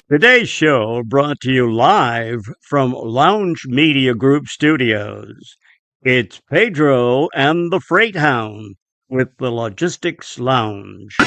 Today's show brought to you live from Lounge Media Group Studios. It's Pedro and the Freight Hound with the Logistics Lounge.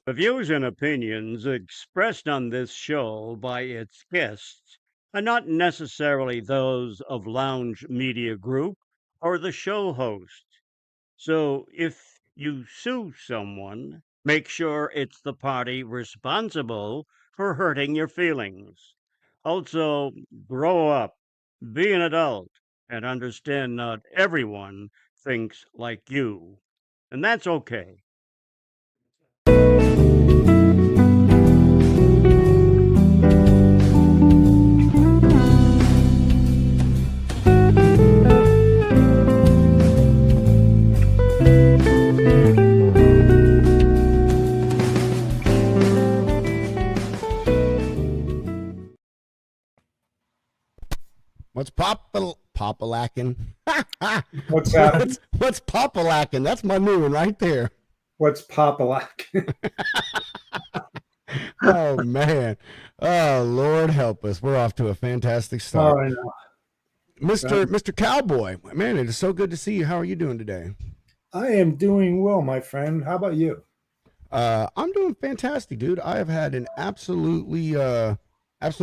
The views and opinions expressed on this show by its guests are not necessarily those of Lounge Media Group or the show host. So if you sue someone, make sure it's the party responsible for hurting your feelings. Also, grow up, be an adult, and understand not everyone thinks like you. And that's okay. What's Papa-lacking? What's that? What's Papa-lacking? That's my new one right there. What's Papa-lack? Oh, man. Oh, Lord help us. We're off to a fantastic start. Oh, I know. Mr. Cowboy, man, it is so good to see you. How are you doing today? I am doing well, my friend. How about you? I'm doing fantastic, dude. I have had an absolutely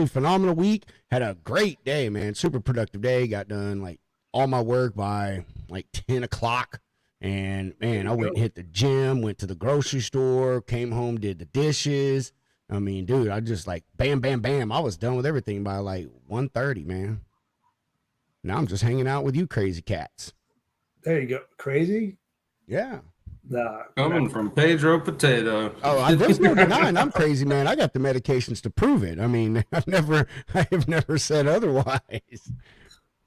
phenomenal week. Had a great day, man. Super productive day. Got done like all my work by like 10 o'clock. And man, I went and hit the gym, went to the grocery store, came home, did the dishes. I mean, dude, I just like bam, bam, bam. I was done with everything by like 1:30, man. Now I'm just hanging out with you crazy cats. There you go. Crazy? Yeah. Nah. Coming from Pedro Potato. Oh, there's no denying I'm crazy, man. I got the medications to prove it. I mean, I have never said otherwise.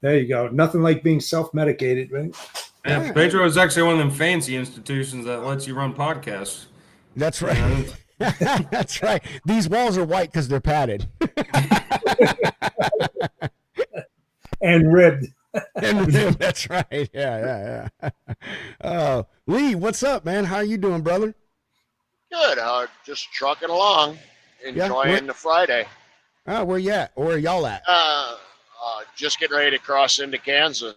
There you go. Nothing like being self-medicated, right? Yeah, Pedro is actually one of them fancy institutions that lets you run podcasts. That's right. That's right. These walls are white because they're padded. And ribbed. That's right. Yeah. Lee, what's up, man? How you doing, brother? Good. Just trucking along, enjoying the Friday. Where you at? Or where y'all at? Just getting ready to cross into Kansas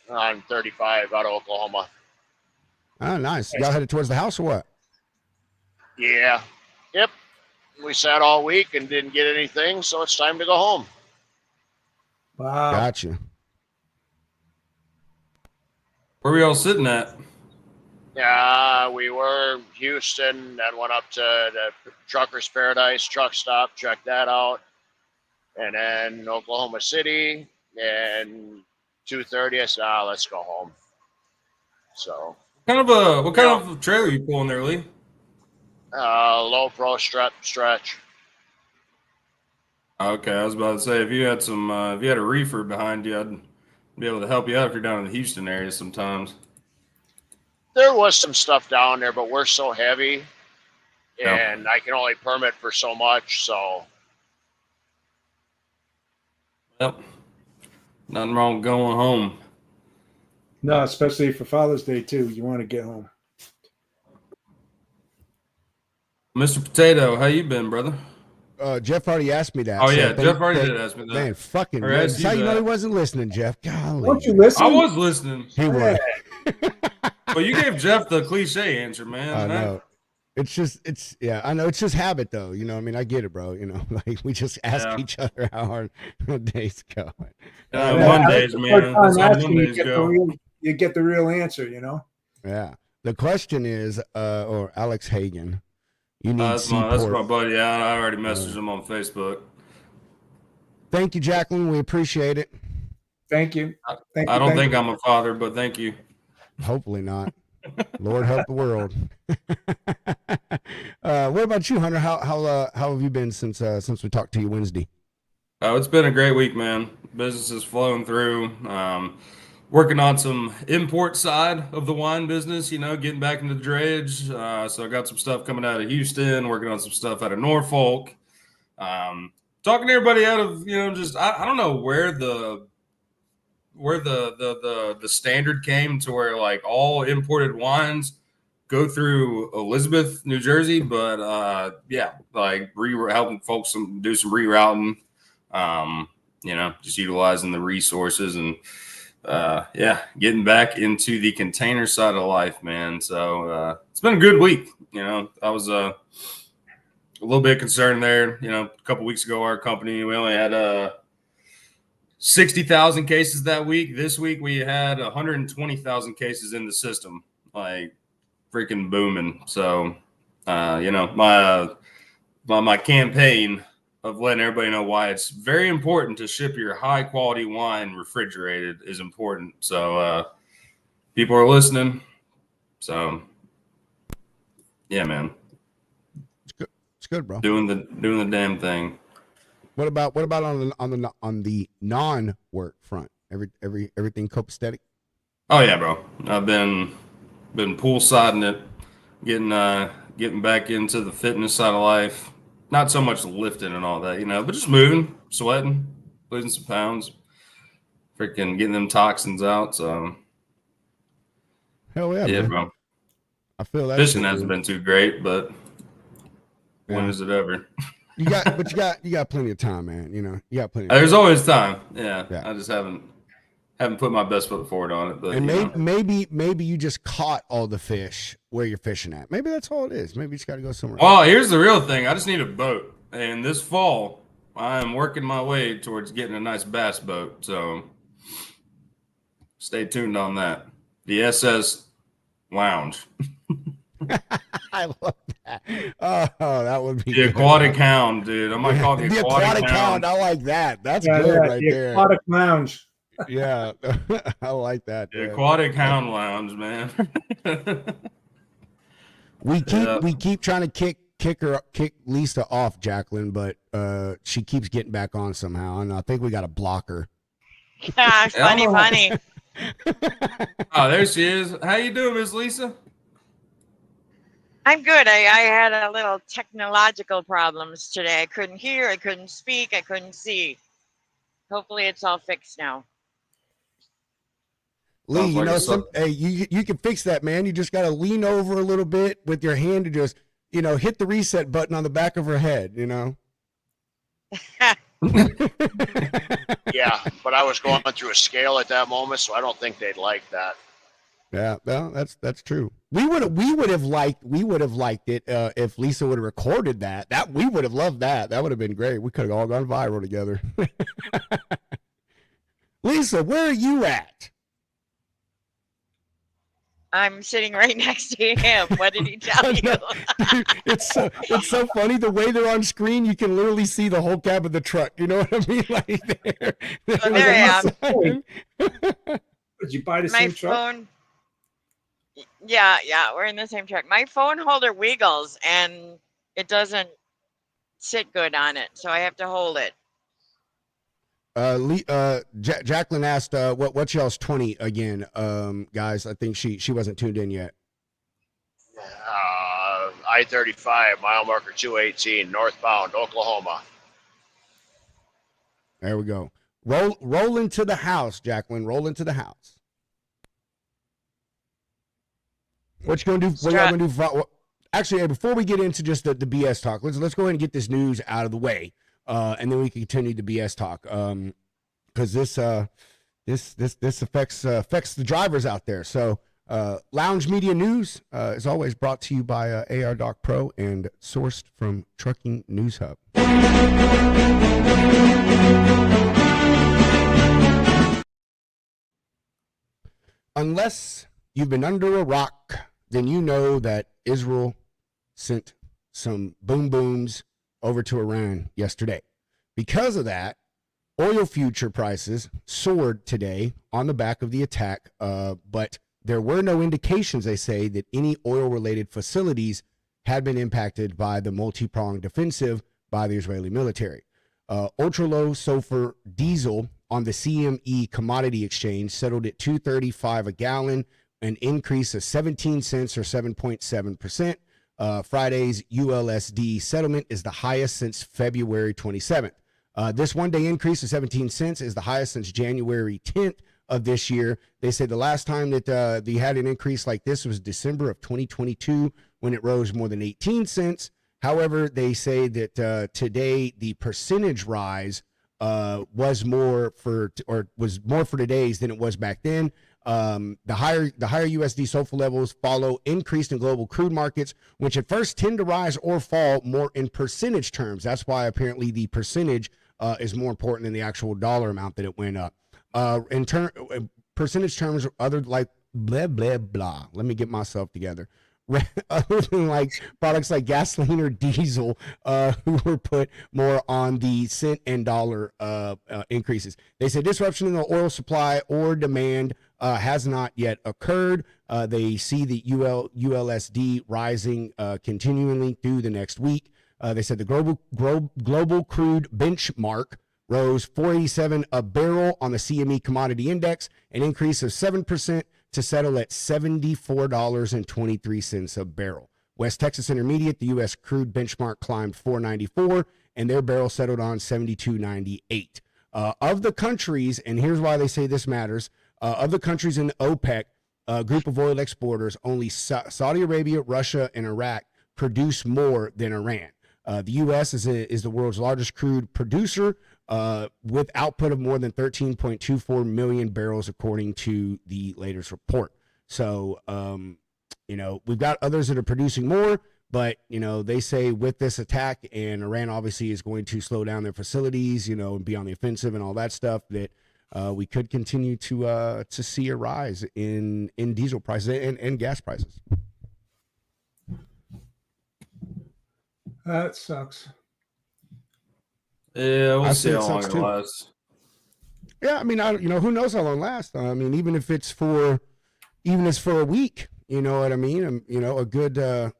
on 35 out of Oklahoma. Oh, nice. Y'all headed towards the house or what? Yeah. Yep. We sat all week and didn't get anything, so it's time to go home. Wow. Gotcha. Where we all sitting at? We were Houston, then went up to the Truckers Paradise truck stop, checked that out, and then Oklahoma City, and 2:30. I said, let's go home. So, What kind of trailer you pulling there, Lee? low pro stretch. Okay, I was about to say if you had a reefer behind you, I'd be able to help you out if you're down in the Houston area sometimes. There was some stuff down there, but we're so heavy, Yeah. and I can only permit for so much. So, Yep. Nothing wrong with going home. No, especially for Father's Day, too. You want to get home. Mr. Potato, how you been, brother? Jeff already asked me that. Oh, yeah, Jeff already did ask me that. Man, fucking Or man. asked That's you how you know that. he wasn't listening, Jeff. Golly. Don't you listen? I was listening. He was. Well, you gave Jeff the cliche answer, man. I know. I know. It's just habit, though. You know, I mean, I get it, bro. You know, like we just ask each other how our days go. Mondays, man. That's how Mondays go. You get the real answer, you know? Yeah. The question is, or Alex Hagen, you need That's my buddy. I already messaged him on Facebook. Thank you, Jacqueline. We appreciate it. Thank you. I don't think I'm a father, but thank you. Hopefully not. Lord help the world. What about you, Hunter? How have you been since we talked to you Wednesday? Oh, it's been a great week, man. Business is flowing through. Working on some import side of the wine business, getting back into the drayage. So I got some stuff coming out of Houston, working on some stuff out of Norfolk. Talking to everybody out of, just I don't know where the standard came to where like all imported wines go through Elizabeth, New Jersey, but like helping folks do some rerouting, just utilizing the resources and getting back into the container side of life, man. So it's been a good week. I was a little bit concerned there. A couple weeks ago, our company, we only had 60,000 cases that week. This week we had 120,000 cases in the system, like freaking booming. So, my campaign of letting everybody know why it's very important to ship your high quality wine refrigerated is important. So, people are listening. So, yeah, man, it's good, bro. Doing the damn thing. What about on the non-work front? Everything copacetic? Oh yeah, bro. I've been poolsiding it, getting back into the fitness side of life. Not so much lifting and all that, but just moving, sweating, losing some pounds. freaking getting them toxins out. So Hell yeah, yeah, man. bro. I feel that. Fishing shit, hasn't dude. been too great, but when Yeah. is it ever? You got plenty of time, man. You know, you got plenty. There's always time. Yeah, Yeah. I just haven't put my best foot forward on it. But And you know. maybe you just caught all the fish where you're fishing at. Maybe that's all it is. Maybe you just got to go somewhere. Well, here's the real thing. I just need a boat, and this fall I am working my way towards getting a nice bass boat. So stay tuned on that. The SS Lounge. I love that. Oh, that would be The good. Aquatic Hound, dude. I might call it the Aquatic Hound. Hound. I like that. That's Yeah, good yeah, right the there. Aquatic Lounge. Yeah, I like that. The Aquatic Hound Lounge, man. We keep trying to kick Lisa off, Jacqueline, but she keeps getting back on somehow, and I think we got to block her. Funny. Oh, there she is. How you doing, Miss Lisa? I'm good. I had a little technological problems today. I couldn't hear, I couldn't speak, I couldn't see. Hopefully it's all fixed now. Lee, Sounds you like know, hey, you can fix that, man. You just got to lean over a little bit with your hand and just, you know, hit the reset button on the back of her head, you know? Yeah, but I was going through a scale at that moment, so I don't think they'd like that. Yeah, well, that's true. We would have liked it if Lisa would have recorded that. We would have loved that. That would have been great. We could have all gone viral together. Lisa, where are you at? I'm sitting right next to him. What did he tell you? Dude, it's so funny the way they're on screen. You can literally see the whole cab of the truck. You know what I mean? Like there. Oh, there I am. Did you buy the My same truck? phone. Yeah, we're in the same truck. My phone holder wiggles and it doesn't sit good on it, so I have to hold it. Jacqueline asked, what's y'all's 20 again, guys? I think she wasn't tuned in yet. I-35, mile marker 218, northbound, Oklahoma. There we go. Roll into the house, Jacqueline. Roll into the house. What you gonna do? What y'all gonna do? Actually, before we get into just the BS talk, let's go ahead and get this news out of the way, and then we can continue the BS talk. Because this affects the drivers out there. So, Lounge Media News is always brought to you by AR Doc Pro and sourced from Trucking News Hub. Unless you've been under a rock, then you know that Israel sent some boom booms over to Iran yesterday. Because of that, oil future prices soared today on the back of the attack, but there were no indications, they say, that any oil-related facilities had been impacted by the multi-pronged offensive by the Israeli military. Ultra-low sulfur diesel on the CME commodity exchange settled at $2.35 a gallon, an increase of 17 cents or 7.7%. Friday's ULSD settlement is the highest since February 27th. This one-day increase of 17 cents is the highest since January 10th of this year. They say the last time that they had an increase like this was December of 2022 when it rose more than 18 cents. However, they say that today the percentage rise was more for today's than it was back then. The higher USD sulfur levels follow increase in global crude markets, which at first tend to rise or fall more in percentage terms. That's why apparently the percentage is more important than the actual dollar amount that it went up. In percentage terms, other like blah blah blah. Let me get myself together. Other than like products like gasoline or diesel, who were put more on the cent and dollar increases. They said disruption in the oil supply or demand has not yet occurred. They see the ULSD rising continually through the next week. They said the global crude benchmark rose 487 a barrel on the CME commodity index, an increase of 7% to settle at $74.23 a barrel. West Texas Intermediate, the U.S. crude benchmark climbed 494, and their barrel settled on 72.98. Of the countries, and here's why they say this matters, of the countries in the OPEC group of oil exporters, only Saudi Arabia, Russia, and Iraq produce more than Iran. The U.S. is the world's largest crude producer with output of more than 13.24 million barrels, according to the latest report. So, we've got others that are producing more, but, they say with this attack, and Iran obviously is going to slow down their facilities, and be on the offensive and all that stuff, that we could continue to see a rise in diesel prices and gas prices. That sucks. Yeah, we'll I see say it how long sucks it too. lasts. Yeah, I mean, who knows how long it lasts? I mean, even if it's for a week, you know what I mean? A good, that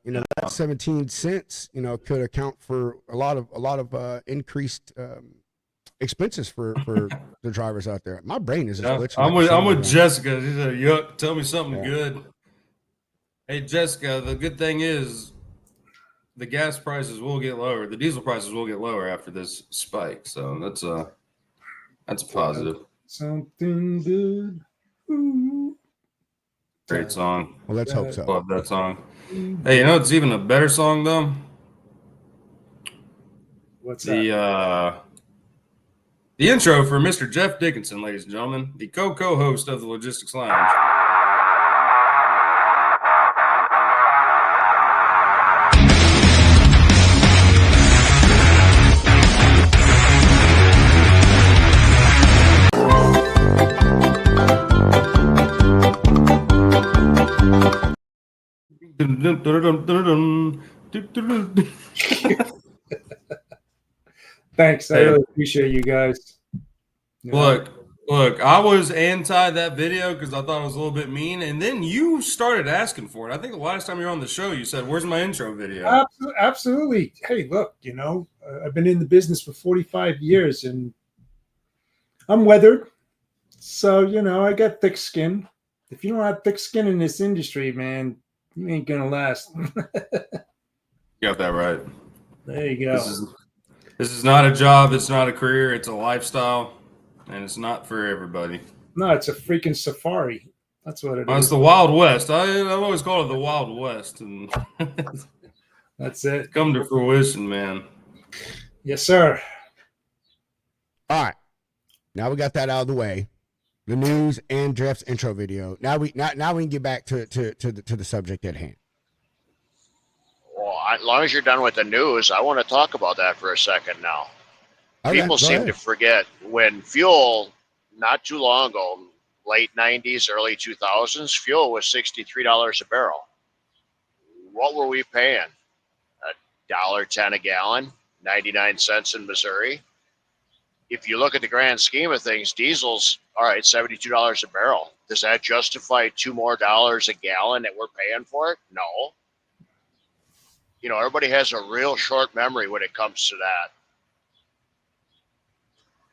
17 cents, could account for a lot of increased expenses for the drivers out there. My brain is just Yeah, glitching. I'm with Jessica. She said, "Yuck, tell me something Yeah. good." Hey, Jessica, the good thing is the gas prices will get lower. The diesel prices will get lower after this spike. So that's a positive. Something good. Ooh. Great song. Well, let's hope so. Love that song. Hey, it's even a better song though. What's that? The intro for Mr. Jeff Dickinson, ladies and gentlemen, the co-host of the Logistics Lounge. Thanks. I really appreciate you guys. Look, I was anti that video because I thought it was a little bit mean, and then you started asking for it. I think the last time you were on the show, you said, "Where's my intro video?" Absolutely. Hey, look, I've been in the business for 45 years, and I'm weathered. So, I got thick skin. If you don't have thick skin in this industry, man, you ain't going to last. You got that right. There you go. This is not a job. It's not a career. It's a lifestyle, and it's not for everybody. No, it's a freaking safari. That's what it is. It's the Wild West. I've always called it the Wild West, and that's it. Come to fruition, man. Yes, sir. All right. Now we got that out of the way. The news and Jeff's intro video. Now we can get back to the subject at hand. Well, as long as you're done with the news, I want to talk about that for a second now. Okay, People seem to forget when fuel, not too long ago, late 90s, early 2000s, fuel was $63 a barrel. What were we paying? $1.10 a gallon, 99 cents in Missouri. If you look at the grand scheme of things, diesel's, all right, $72 a barrel. Does that justify $2 more a gallon that we're paying for it? No. Everybody has a real short memory when it comes to that.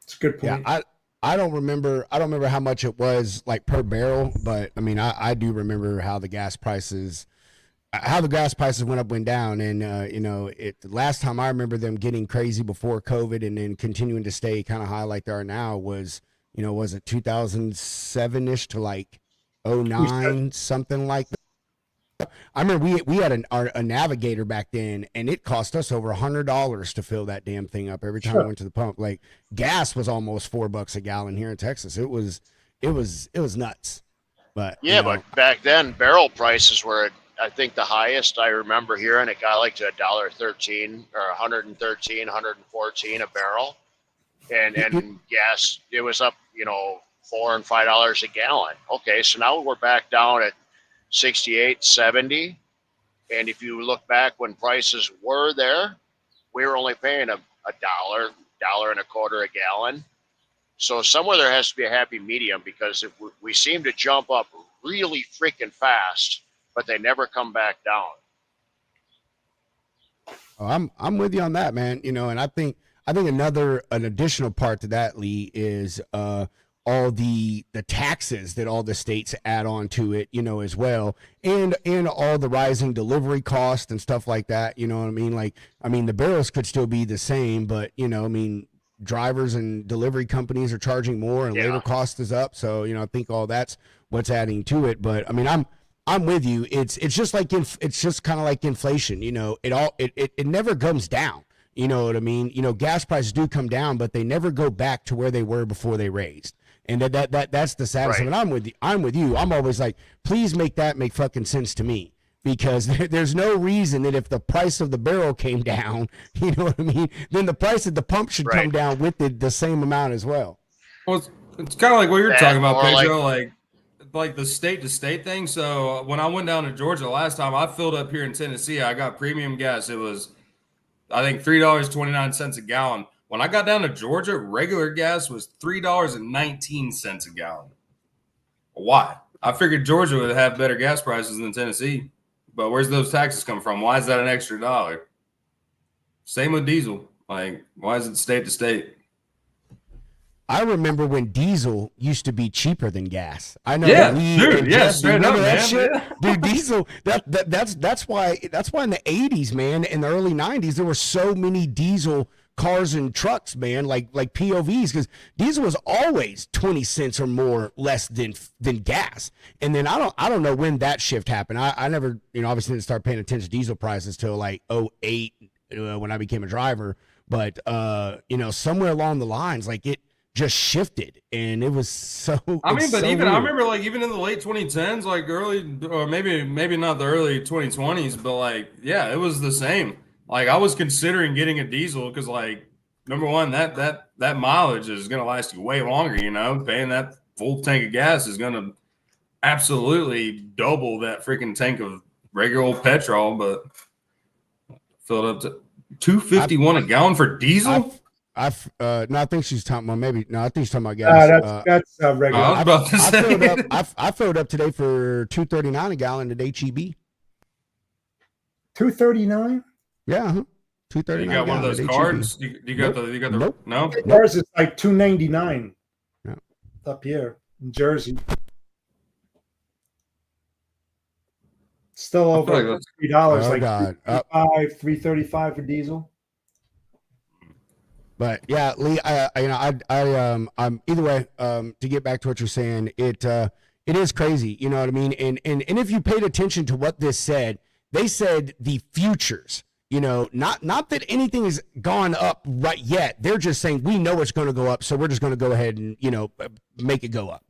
It's a good point. Yeah, I don't remember how much it was like per barrel, but I mean I do remember how the gas prices went down, and the last time I remember them getting crazy before COVID and then continuing to stay kind of high like they are now was it 2007ish to like 09, something like that. I remember we had a Navigator back then, and it cost us over $100 to fill that damn thing up every time we went to the pump. Like gas was almost $4 a gallon here in Texas. It was nuts. But yeah, but back then barrel prices were, I think the highest I remember hearing it got like to $1.13 or 113, 114 a barrel, and gas it was up $4 and $5 a gallon. Okay, so now we're back down at 68, 70. And if you look back when prices were there, we were only paying a dollar and a quarter a gallon. So somewhere there has to be a happy medium, because if we seem to jump up really freaking fast, but they never come back down. Oh, I'm with you on that, man. And I think an additional part to that, Lee, is all the taxes that all the states add on to it, as well, and all the rising delivery costs and stuff like that. You know what I mean? Like, the barrels could still be the same, but drivers and delivery companies are charging more and Yeah. labor cost is up. So, you know, I think all that's what's adding to it. But I mean, I'm with you. It's just like it's just kind of like inflation. You know, it never comes down. You know what I mean? You know, gas prices do come down, but they never go back to where they were before they raised. And that's the saddest thing. And I'm with you. I'm always like, please make that make fucking sense to me. Because there's no reason that if the price of the barrel came down, you know what I mean, then the price of the pump should come down with the same amount as well. Well, it's kind of like what you're talking about, or Pedro, like the state to state thing. So when I went down to Georgia last time, I filled up here in Tennessee. I got premium gas. It was, I think, $3.29 a gallon. When I got down to Georgia, regular gas was $3.19 a gallon. Why? I figured Georgia would have better gas prices than Tennessee. But where's those taxes come from? Why is that an extra $1? Same with diesel. Like, why is it state to state? I remember when diesel used to be cheaper than gas. I know. Yeah, dude. Yeah, straight up, that man. shit? Yeah. Dude, diesel. That's why in the 80s, man, in the early 90s, there were so many diesel cars and trucks, man, like POVs, because diesel was always 20 cents or more less than gas. And then I don't know when that shift happened. I never, you know, obviously didn't start paying attention to diesel prices till like 08 when I became a driver. But you know, somewhere along the lines, like it just shifted, and it was so. I mean, but so even weird. I remember, like, even in the late 2010s, like early, or maybe not the early 2020s, but like, yeah, it was the same. Like, I was considering getting a diesel because, like, number one, that mileage is going to last you way longer. You know, paying that full tank of gas is going to absolutely double that freaking tank of regular old petrol. But filled up to $2.51 a gallon for diesel. No, I think she's talking about I think she's talking about gas. That's regular. I was about to say. I filled up today for $2.39 a gallon at HEB. $2.39. Yeah, $2.39. You got one of those cards? You got the Nope. No? Ours is like $2.99 No. up here in Jersey. Still over like $3, Oh, like God. $3.35 for diesel. But yeah, Lee, I'm either way. To get back to what you're saying, it is crazy. You know what I mean? And if you paid attention to what this said, they said the futures. You know, not that anything has gone up right yet. They're just saying we know it's going to go up, so we're just going to go ahead and make it go up.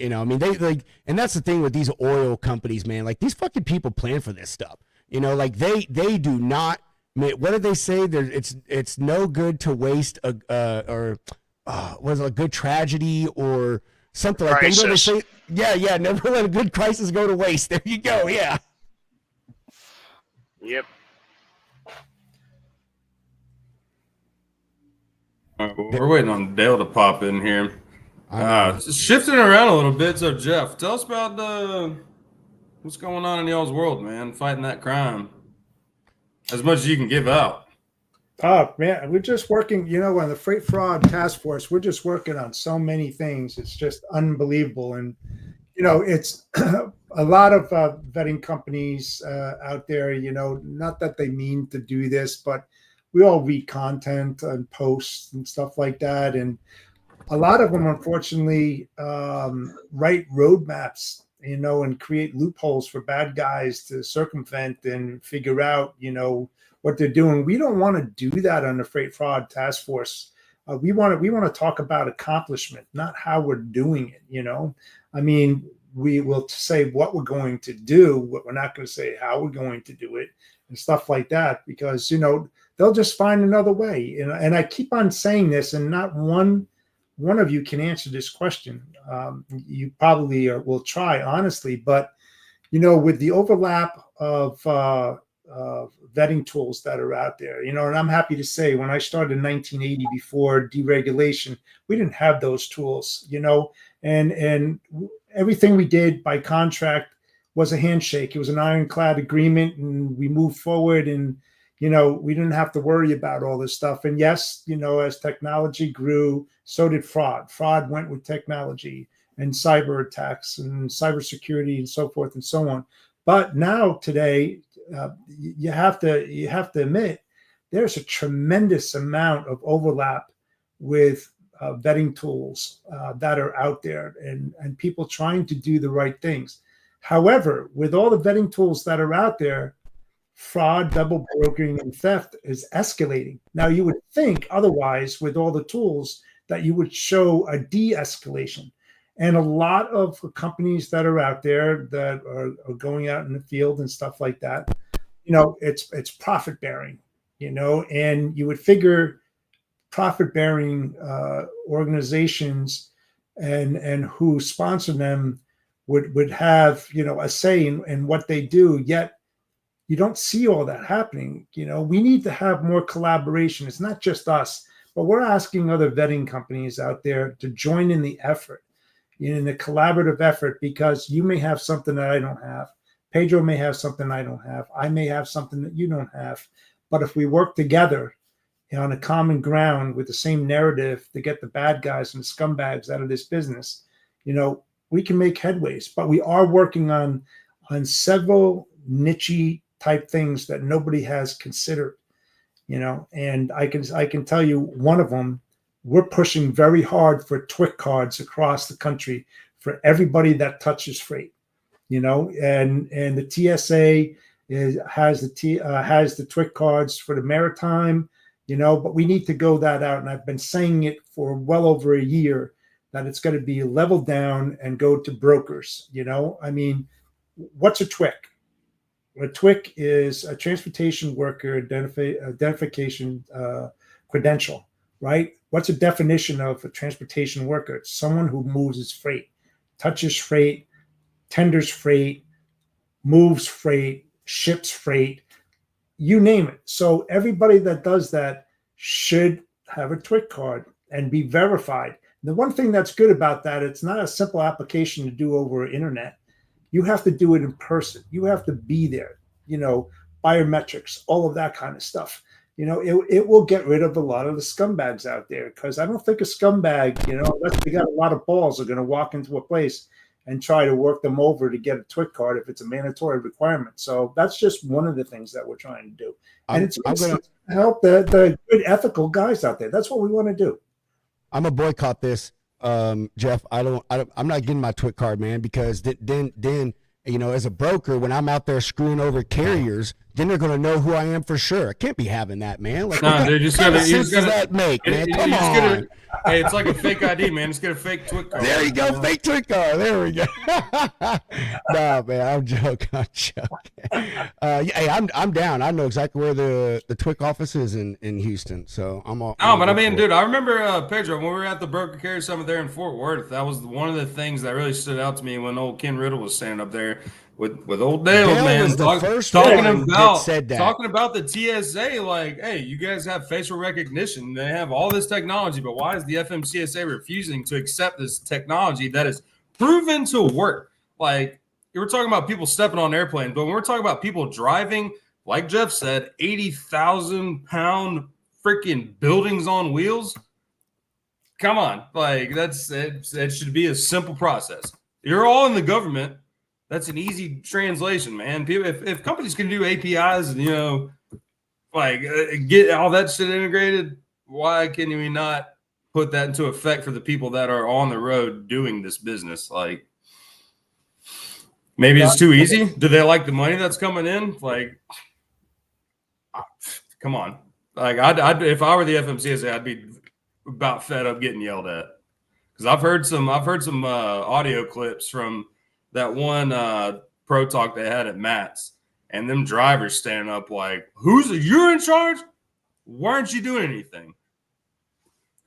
You know, I mean, they like, and that's the thing with these oil companies, man. Like these fucking people plan for this stuff. You know, like they do not. I mean, what did they say? It's no good to waste was it a good tragedy or something like that. You know, they say, yeah, never let a good crisis go to waste. There you go. Yeah. Yep. We're waiting on Dale to pop in here. Shifting around a little bit. So, Jeff, tell us about what's going on in y'all's world, man. Fighting that crime as much as you can give out. Oh man, we're just working. You know, on the Freight Fraud Task Force, we're just working on so many things. It's just unbelievable, and you know, it's a lot of vetting companies out there. You know, not that they mean to do this, but we all read content and posts and stuff like that, and a lot of them, unfortunately, write roadmaps, you know, and create loopholes for bad guys to circumvent and figure out, you know, what they're doing. We don't want to do that on the Freight Fraud Task Force. We want to talk about accomplishment, not how we're doing it. You know, I mean, we will say what we're going to do, but we're not going to say how we're going to do it and stuff like that, because, you know, they'll just find another way. And I keep on saying this, and not one of you can answer this question. You probably will try, honestly, but you know, with the overlap of vetting tools that are out there, you know, and I'm happy to say, when I started in 1980, before deregulation, we didn't have those tools, you know, and everything we did by contract was a handshake. It was an ironclad agreement, and we moved forward, and you know, we didn't have to worry about all this stuff. And yes, you know, as technology grew, so did fraud. Fraud went with technology, and cyber attacks and cybersecurity and so forth and so on. But now today, you have to admit, there's a tremendous amount of overlap with vetting tools that are out there, and people trying to do the right things. However, with all the vetting tools that are out there, fraud, double brokering, and theft is escalating. Now, you would think otherwise with all the tools that you would show a de-escalation. And a lot of companies that are out there that are going out in the field and stuff like that, it's profit bearing, and you would figure profit bearing organizations and who sponsor them would have, a say in what they do. Yet you don't see all that happening. We need to have more collaboration. It's not just us, but we're asking other vetting companies out there to join in the effort, in the collaborative effort, because you may have something that I don't have. Pedro may have something I don't have. I may have something that you don't have. But if we work together on a common ground with the same narrative to get the bad guys and scumbags out of this business, we can make headways. But we are working on several niche type things that nobody has considered, and I can tell you one of them. We're pushing very hard for TWIC cards across the country for everybody that touches freight, and the TSA has the TWIC cards for the maritime, but we need to go that out. And I've been saying it for well over a year that it's going to be leveled down and go to brokers. I mean, what's a TWIC? A TWIC is a transportation worker identification credential, right? What's a definition of a transportation worker? It's someone who moves his freight, touches freight, tenders freight, moves freight, ships freight, you name it. So everybody that does that should have a TWIC card and be verified. The one thing that's good about that, it's not a simple application to do over internet. You have to do it in person. You have to be there, biometrics, all of that kind of stuff. It will get rid of a lot of the scumbags out there, because I don't think a scumbag, unless they got a lot of balls, are going to walk into a place and try to work them over to get a TWIC card if it's a mandatory requirement. So that's just one of the things that we're trying to do. And it's going to help the good ethical guys out there. That's what we want to do. I'm gonna boycott this, Jeff. I'm not getting my TWIC card, man, because then as a broker, when I'm out there screwing over carriers, then they're gonna know who I am for sure. I can't be having that, man. Like, no, dude, what kind of sense does that make, man? Come on. Hey, it's like a fake ID, man. Just get a fake TWIC card. There you go, fake TWIC card. There we go. No, man, I'm joking. Hey, I'm down. I know exactly where the TWIC office is in Houston, so I'm all. Oh, but I mean, dude, I remember Pedro when we were at the Broker Carrier Summit there in Fort Worth. That was one of the things that really stood out to me when old Ken Riddle was standing up there with old Dale, man, was the first talking one that said that. Talking about the TSA, like, hey, you guys have facial recognition, they have all this technology, but why is the FMCSA refusing to accept this technology that is proven to work? Like, you were talking about people stepping on airplanes, but when we're talking about people driving, like Jeff said, 80,000-pound freaking buildings on wheels. Come on, like it should be a simple process. You're all in the government. That's an easy translation, man. People, if companies can do APIs and get all that shit integrated, why can we not put that into effect for the people that are on the road doing this business? Like, maybe it's too easy. Do they like the money that's coming in? Like, come on. Like, if I were the FMCSA, I'd be about fed up getting yelled at, because I've heard some audio clips from that one pro talk they had at Matt's, and them drivers standing up like, you're in charge? Why aren't you doing anything?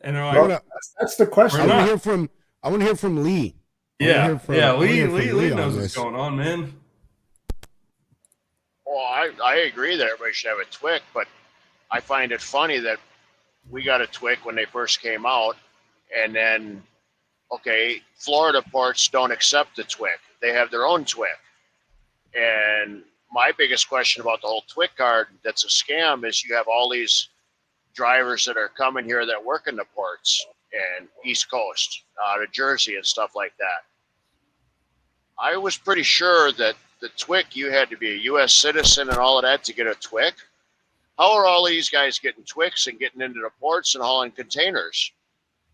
And they're like, that's the question. I want to hear from Lee. Yeah, Lee knows what's going on, man. Well, I agree that everybody should have a TWIC, but I find it funny that we got a TWIC when they first came out, and then, okay, Florida ports don't accept the TWIC. They have their own TWIC. And my biggest question about the whole TWIC card that's a scam is you have all these drivers that are coming here that work in the ports and East Coast, out of Jersey and stuff like that. I was pretty sure that the TWIC, you had to be a U.S. citizen and all of that to get a TWIC. How are all these guys getting TWICs and getting into the ports and hauling containers?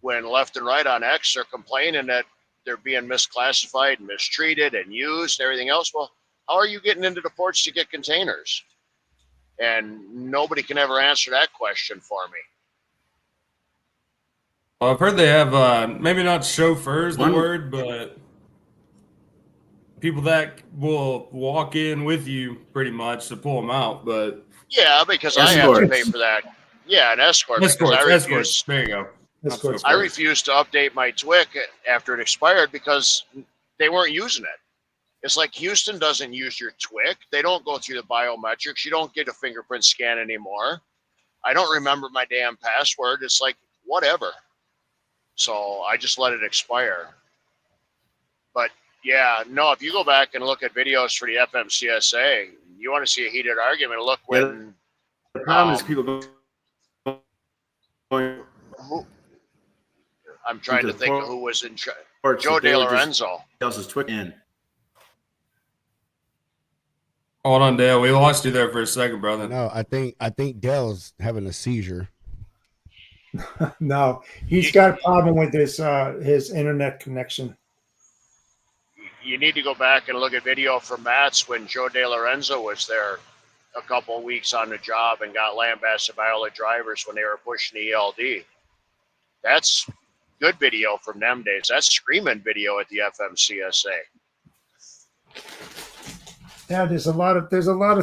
when left and right on X are complaining that they're being misclassified and mistreated and used and everything else. Well, how are you getting into the ports to get containers? And nobody can ever answer that question for me. Well, I've heard they have maybe not chauffeurs the word, but people that will walk in with you pretty much to pull them out. But yeah, because I have to pay for that. Yeah, an escort. Escorts. There you go. Escorts. I refused to update my TWIC after it expired because they weren't using it. It's like Houston doesn't use your TWIC. They don't go through the biometrics. You don't get a fingerprint scan anymore. I don't remember my damn password. It's like, whatever. So I just let it expire. But yeah, no, if you go back and look at videos for the FMCSA, you want to see a heated argument. Look when the problem is people going. I'm trying to think of who was in charge. Joe De Lorenzo. Else's TWIC in. Hold on, Dale. We lost you there for a second, brother. No, I think Dale's having a seizure. No, he's got a problem with his internet connection. You need to go back and look at video from Matt's when Joe De Lorenzo was there a couple of weeks on the job and got lambasted by all the drivers when they were pushing the ELD. That's good video from them days. That's screaming video at the FMCSA. Yeah, there's a lot of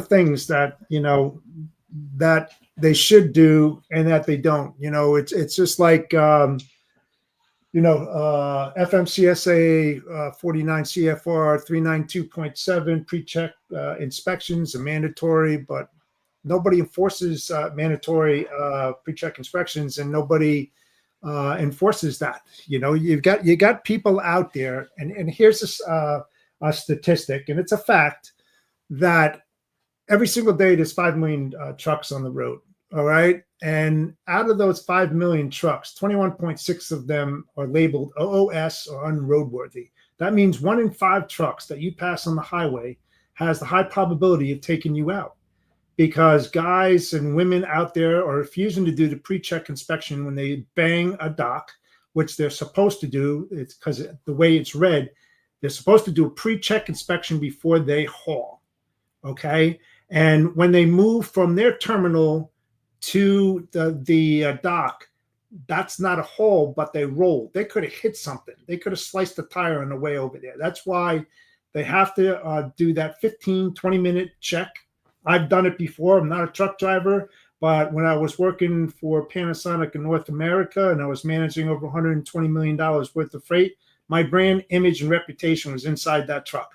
things that, you know, that they should do and that they don't. You know, it's just like FMCSA 49 CFR 392.7 pre-check inspections are mandatory, but nobody enforces mandatory pre-check inspections, and nobody enforces that. You know, you got people out there, and here's a statistic, and it's a fact that every single day there's 5 million trucks on the road. All right. And out of those 5 million trucks, 21.6 of them are labeled OOS or unroadworthy. That means 1 in 5 trucks that you pass on the highway has the high probability of taking you out, because guys and women out there are refusing to do the pre-check inspection when they bang a dock, which they're supposed to do. It's because the way it's read, they're supposed to do a pre-check inspection before they haul. Okay. And when they move from their terminal to the dock, that's not a haul, but they rolled. They could have hit something. They could have sliced a tire on the way over there. That's why they have to do that 15, 20-minute check. I've done it before. I'm not a truck driver, but when I was working for Panasonic in North America and I was managing over $120 million worth of freight, my brand, image, and reputation was inside that truck.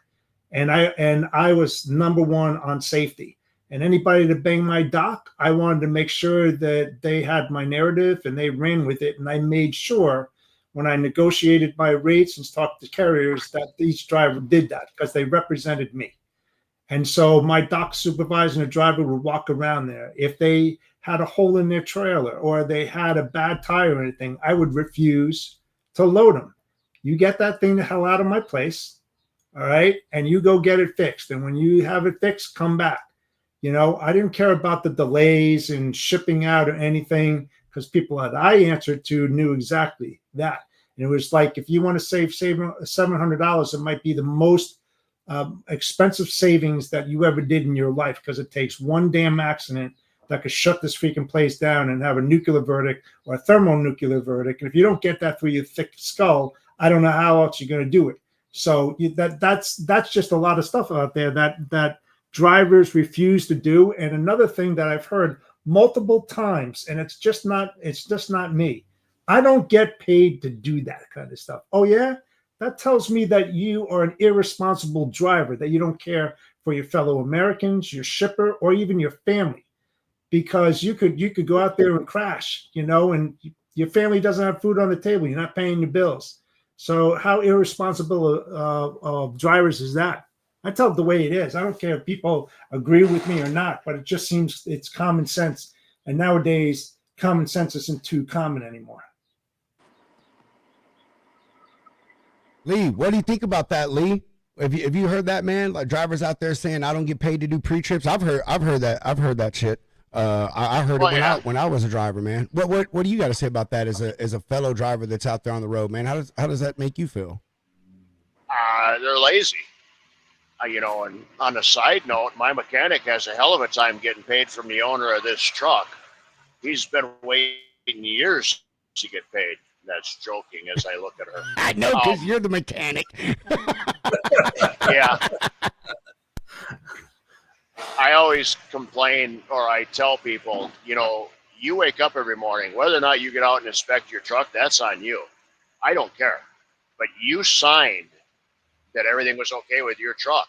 And I was number one on safety. And anybody that banged my dock, I wanted to make sure that they had my narrative and they ran with it. And I made sure when I negotiated my rates and talked to carriers that each driver did that because they represented me. And so my dock supervisor and the driver would walk around there. If they had a hole in their trailer or they had a bad tire or anything, I would refuse to load them. You get that thing the hell out of my place. All right. And you go get it fixed. And when you have it fixed, come back. You know, I didn't care about the delays and shipping out or anything because people that I answered to knew exactly that. And it was like, if you want to save $700, it might be the most expensive savings that you ever did in your life, because it takes one damn accident that could shut this freaking place down and have a nuclear verdict or a thermonuclear verdict. And if you don't get that through your thick skull, I don't know how else you're going to do it. So that's just a lot of stuff out there that drivers refuse to do. And another thing that I've heard multiple times, and it's just not me. I don't get paid to do that kind of stuff. Oh yeah, that tells me that you are an irresponsible driver, that you don't care for your fellow Americans, your shipper, or even your family, because you could go out there and crash, you know, and your family doesn't have food on the table. You're not paying your bills. So how irresponsible of drivers is that? I tell it the way it is. I don't care if people agree with me or not, but it just seems it's common sense. And nowadays, common sense isn't too common anymore. Lee, what do you think about that, Lee? Have you heard that, man? Like drivers out there saying I don't get paid to do pre-trips. I've heard that shit. I heard Oh, it yeah. when I was a driver, man. What do you got to say about that as a fellow driver that's out there on the road, man? How does that make you feel? They're lazy. And on a side note, my mechanic has a hell of a time getting paid from the owner of this truck. He's been waiting years to get paid. That's joking as I look at her. I know, because you're the mechanic. Yeah. I always complain, or I tell people, you wake up every morning, whether or not you get out and inspect your truck, that's on you. I don't care. But you signed that everything was okay with your truck.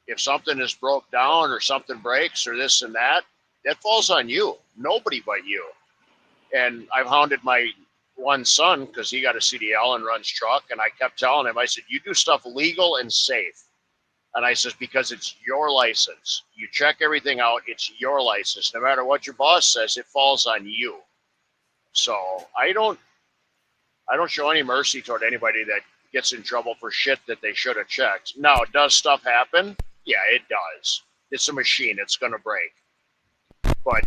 If something is broke down or something breaks or this and that falls on you. Nobody but you. And I've hounded my one son because he got a CDL and runs truck, and I kept telling him, I said, you do stuff legal and safe. And I says, because it's your license. You check everything out, it's your license. No matter what your boss says, it falls on you. So I don't show any mercy toward anybody that gets in trouble for shit that they should have checked. Now, does stuff happen? Yeah, it does. It's a machine, it's gonna break. But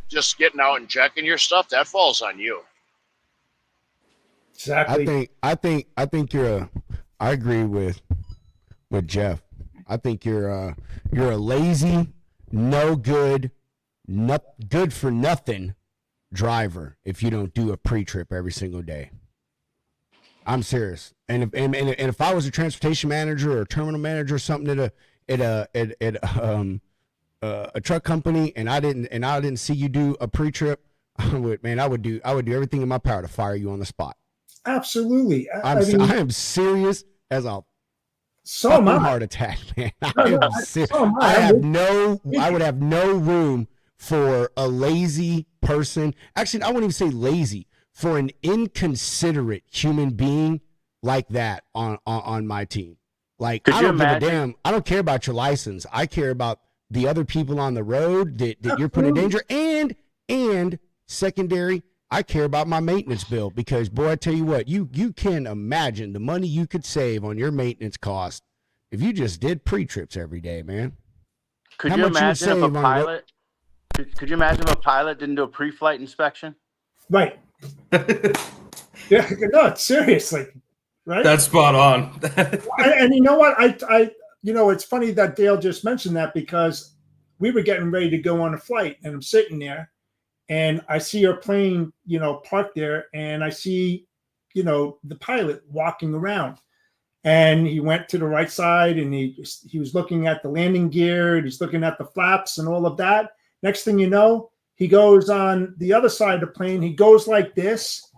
just getting out and checking your stuff, that falls on you. Exactly. I think I agree with Jeff. I think you're a lazy, no good, not good for nothing driver if you don't do a pre-trip every single day. I'm serious. And if I was a transportation manager or a terminal manager or something at a truck company and I didn't see you do a pre-trip, I would do everything in my power to fire you on the spot. Absolutely. I am serious as a so am I. heart attack, man. So am I would have no room for a lazy person. Actually, I wouldn't even say lazy, for an inconsiderate human being like that on my team. Like, I don't give a damn. I don't care about your license. I care about the other people on the road that you're putting in danger. And secondary, I care about my maintenance bill, because, boy, I tell you what, you can imagine the money you could save on your maintenance cost if you just did pre-trips every day, man. Could you imagine if a pilot? Could you imagine if a pilot didn't do a pre-flight inspection? Right. Yeah. No, seriously. Right. That's spot on. And you know what? It's funny that Dale just mentioned that, because we were getting ready to go on a flight, and I'm sitting there, and I see our plane, parked there, and I see, the pilot walking around, and he went to the right side, and he was looking at the landing gear, and he's looking at the flaps and all of that. Next thing you know, he goes on the other side of the plane. He goes like this.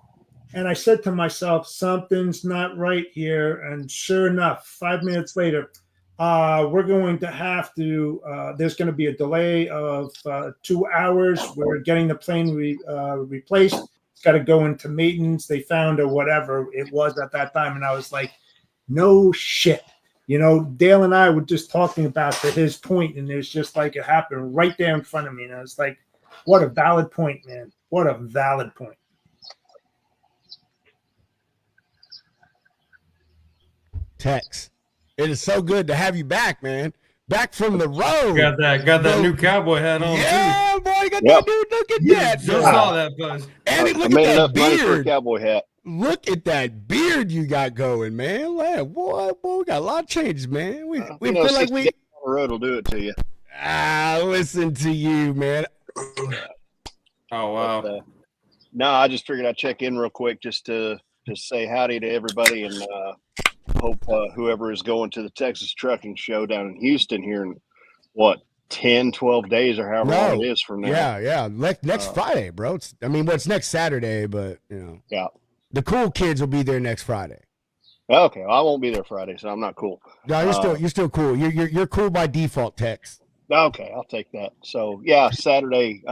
And I said to myself, something's not right here. And sure enough, 5 minutes later, we're going to have to, there's going to be a delay of 2 hours. We're getting the plane replaced. It's got to go into maintenance. They found, or whatever it was at that time. And I was like, no shit. Dale and I were just talking about his point, and it's just like it happened right there in front of me. And I was like, what a valid point, man. What a valid point. Tex, it is so good to have you back, man. Back from the road. Got that new cowboy hat on. Yeah, too. boy, you got that dude. Look at that. Just saw that, Buzz. And look I made at enough that money for a beard. cowboy hat. Look at that beard you got going, man. Boy, we got a lot of changes, man. We feel like we on the road will do it to you. Listen to you, man. Oh wow. But, no, I just figured I'd check in real quick just to say howdy to everybody, and hope whoever is going to the Texas Trucking Show down in Houston here in 10, 12 days or however long it is from now. Yeah. Next Friday, bro. It's next Saturday, but Yeah. the cool kids will be there next Friday. Okay, well, I won't be there Friday, so I'm not cool. No, you're still cool. You're cool by default, Tex. Okay, I'll take that. So yeah, Saturday.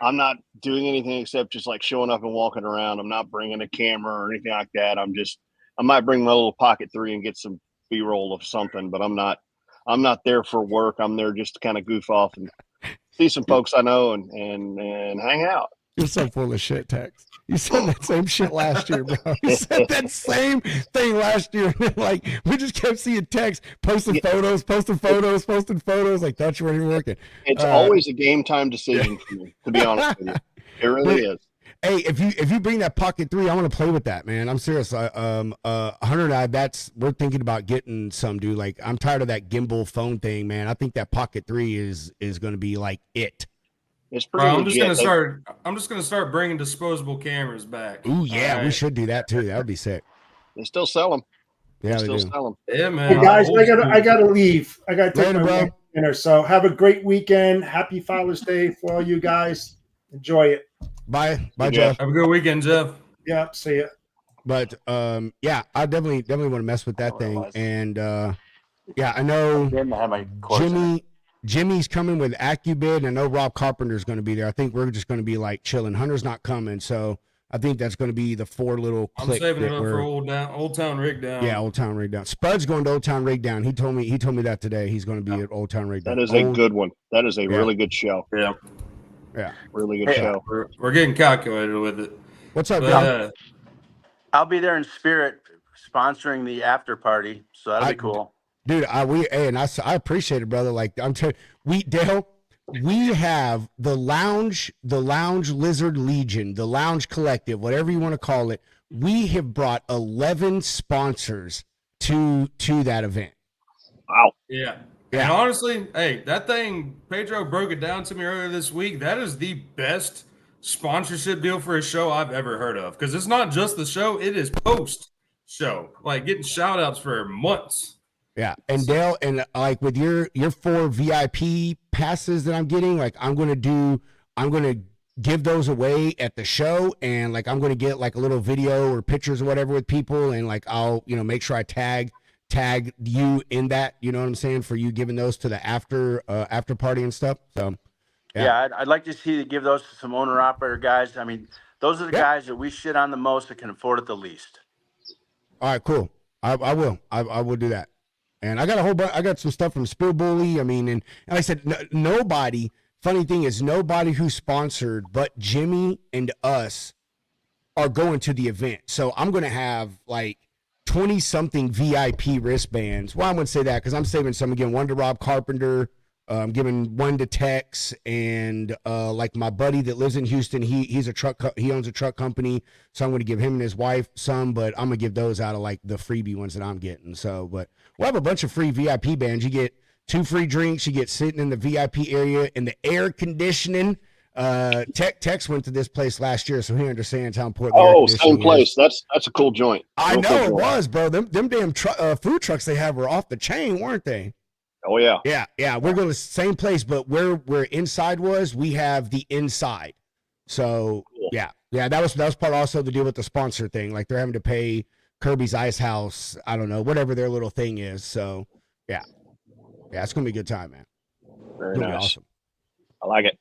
I'm not doing anything except just like showing up and walking around. I'm not bringing a camera or anything like that. I might bring my little pocket 3 and get some B-roll of something, but I'm not there for work. I'm there just to kind of goof off and see some folks I know and hang out. You're so full of shit, Tex. You said that same shit last year, bro. You said that same thing last year. Like, we just kept seeing Tex posting photos. Like, that's where you're working. It's always a game time decision for me, to be honest with you. It really is. Hey, if you bring that Pocket 3, I want to play with that, man. I'm serious. Hunter and I, we're thinking about getting some, dude. Like, I'm tired of that gimbal phone thing, man. I think that Pocket 3 is going to be like it. It's pretty. I'm just gonna start bringing disposable cameras back. Ooh, yeah, we should do that too. That would be sick. They still sell them. Yeah, they do. Sell them. Yeah, man. Hey guys, I gotta leave. I gotta take Later, my bro. wife to dinner. So have a great weekend. Happy Father's Day for all you guys. Enjoy it. Bye, Yeah. Jeff. Have a good weekend, Jeff. Yeah, see ya. But yeah, I definitely want to mess with that thing. And yeah, I know Jimmy's coming with AccuBid, and I know Rob Carpenter's going to be there. I think we're just going to be like chilling. Hunter's not coming, so I think that's going to be the 4 little I'm click. saving it up for Old Town Rig Down. Yeah, Old Town Rig Down. Spud's going to Old Town Rig Down. He told me that today. He's going to be at Old Town Rig Down. That is a good one. That is a really good show. Yeah. Yeah. Really good show. We're getting calculated with it. What's up, bro? I'll be there in spirit sponsoring the after party, so that'll be cool. Dude, I appreciate it, brother. Like, I'm telling Dale, we have the Lounge Lizard Legion, the Lounge Collective, whatever you want to call it. We have brought 11 sponsors to that event. Wow. Yeah. And honestly, hey, that thing, Pedro broke it down to me earlier this week. That is the best sponsorship deal for a show I've ever heard of. Because it's not just the show, it is post-show. Like, getting shout-outs for months. Yeah, and Dale, and like with your 4 VIP passes that I'm getting, like I'm gonna give those away at the show, and like I'm gonna get like a little video or pictures or whatever with people, and like I'll make sure I tag you in that, you know what I'm saying, for you giving those to the after party and stuff. So yeah, I'd like to see you give those to some owner operator guys. I mean, those are the guys that we shit on the most that can afford it the least. All right, cool. I will do that. And I got a whole bunch. I got some stuff from Spill Bully. I mean, and like I said, nobody. Funny thing is, nobody who sponsored but Jimmy and us are going to the event. So I'm going to have like 20-something VIP wristbands. Well, I wouldn't say that because I'm saving some again. One to Rob Carpenter. I'm giving one to Tex, and like my buddy that lives in Houston, he owns a truck company, so I'm going to give him and his wife some, but I'm going to give those out of like the freebie ones that I'm getting. So, but we'll have a bunch of free VIP bands. You get 2 free drinks. You get sitting in the VIP area in the air conditioning. Tex went to this place last year, so he understands how important. Oh, same place. That's a cool joint. I know it was, bro. Them damn food trucks they have were off the chain, weren't they? Oh yeah. Yeah. We're going to the same place, but where inside was, we have the inside. So cool. yeah. That was part also to deal with the sponsor thing. Like they're having to pay Kirby's Ice House. I don't know, whatever their little thing is. So yeah, it's gonna be a good time, man. Very nice. Awesome. I like it.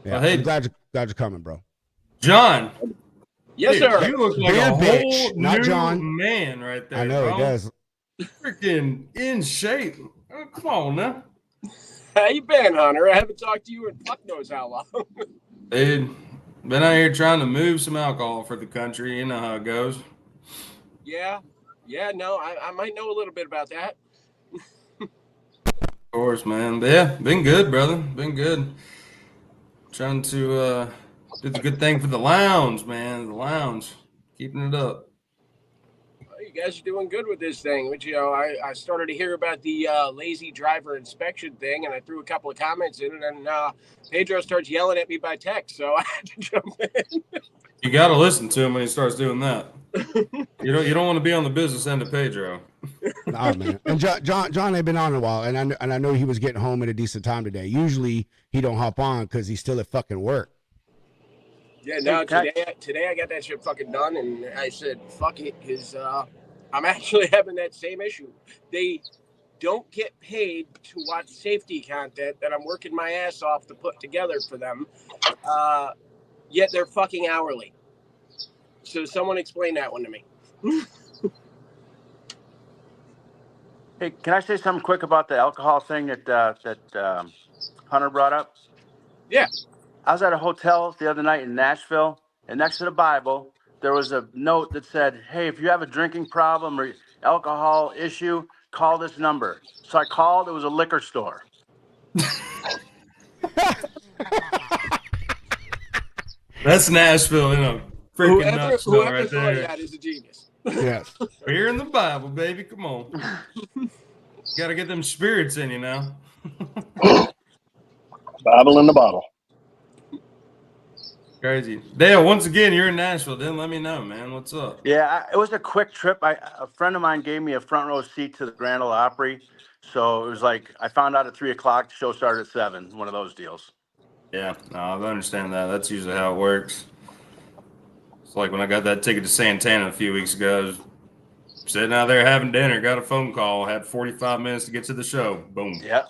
Yeah, well, hey, I'm glad you're coming, bro. John. Yes, sir. You look like Bear a bitch, whole not new John. man right there. I know bro. it does. Freaking in shape. Oh, come on now. How you been, Hunter? I haven't talked to you in fuck knows how long. Dude, been out here trying to move some alcohol for the country. You know how it goes. Yeah. No, I might know a little bit about that. Of course, man. But yeah, been good, brother. Been good. Trying to do the good thing for the lounge, man. The lounge. Keeping it up. Well, you guys are doing good with this thing. Which, I started to hear about the lazy driver inspection thing, and I threw a couple of comments in, and then Pedro starts yelling at me by text, so I had to jump in. You got to listen to him when he starts doing that. You don't want to be on the business end of Pedro. Nah, man. And John had been on a while, and I know he was getting home at a decent time today. Usually he don't hop on because he's still at fucking work. Yeah, no, today I got that shit fucking done, and I said, fuck it, because I'm actually having that same issue. They don't get paid to watch safety content that I'm working my ass off to put together for them, yet they're fucking hourly. So someone explain that one to me. Hey, can I say something quick about the alcohol thing that Hunter brought up? Yeah. I was at a hotel the other night in Nashville, and next to the Bible, there was a note that said, "Hey, if you have a drinking problem or alcohol issue, call this number." So I called. It was a liquor store. That's Nashville in a freaking nutshell Whoever right thought of there. that is a genius. Yes. We're in the Bible, baby. Come on. Got to get them spirits in you now. Bible in the bottle. Crazy. Dale, once again, you're in Nashville. Then let me know, man. What's up? Yeah, it was a quick trip. A friend of mine gave me a front row seat to the Grand Ole Opry. So it was like I found out at 3:00. The show started at 7. One of those deals. Yeah, no, I understand that. That's usually how it works. It's like when I got that ticket to Santana a few weeks ago. I was sitting out there having dinner, got a phone call, had 45 minutes to get to the show. Boom. Yeah.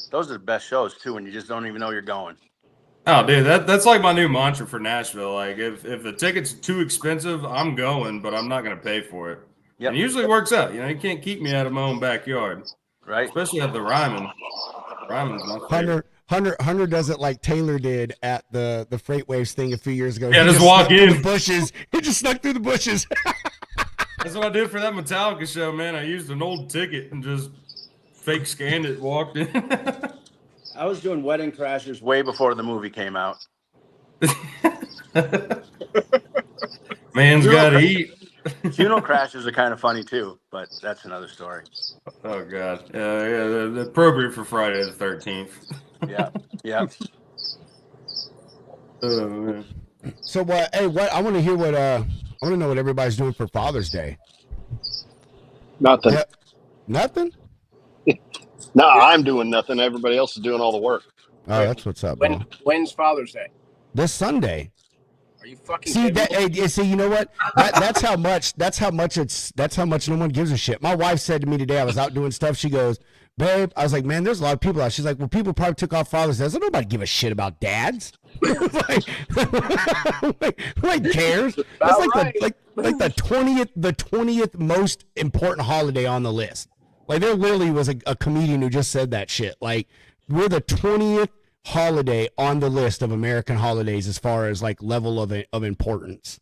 Those are the best shows, too, when you just don't even know you're going. Oh, dude, that's like my new mantra for Nashville. Like, if the ticket's too expensive, I'm going, but I'm not going to pay for it. Yep. And usually it works out. You know, you can't keep me out of my own backyard. Right. Especially at the Ryman. Ryman's my favorite. Hunter does it like Taylor did at the Freight Waves thing a few years ago. Yeah, just walk in. The bushes. He just snuck through the bushes. That's what I did for that Metallica show, man. I used an old ticket and just fake scanned it, walked in. I was doing Wedding Crashers way before the movie came out. Man's got to eat. Funeral Crashers are kind of funny too, but that's another story. Oh God, yeah, appropriate for Friday the 13th. Yeah. Oh man. So what? Hey, what? I want to hear what. I want to know what everybody's doing for Father's Day. Nothing. Yeah, nothing. No, I'm doing nothing. Everybody else is doing all the work. Oh, that's what's up. Bro. When's Father's Day? This Sunday. Are you fucking see kidding that? me? See, you know what? That's how much. That's how much no one gives a shit. My wife said to me today, I was out doing stuff. She goes, "Babe," I was like, "Man, there's a lot of people out." She's like, "Well, people probably took off Father's Day." I said, "Nobody give a shit about dads." like cares? That's like right. the 20th most important holiday on the list. Like there literally was a comedian who just said that shit. Like we're the 20th holiday on the list of American holidays as far as like level of importance.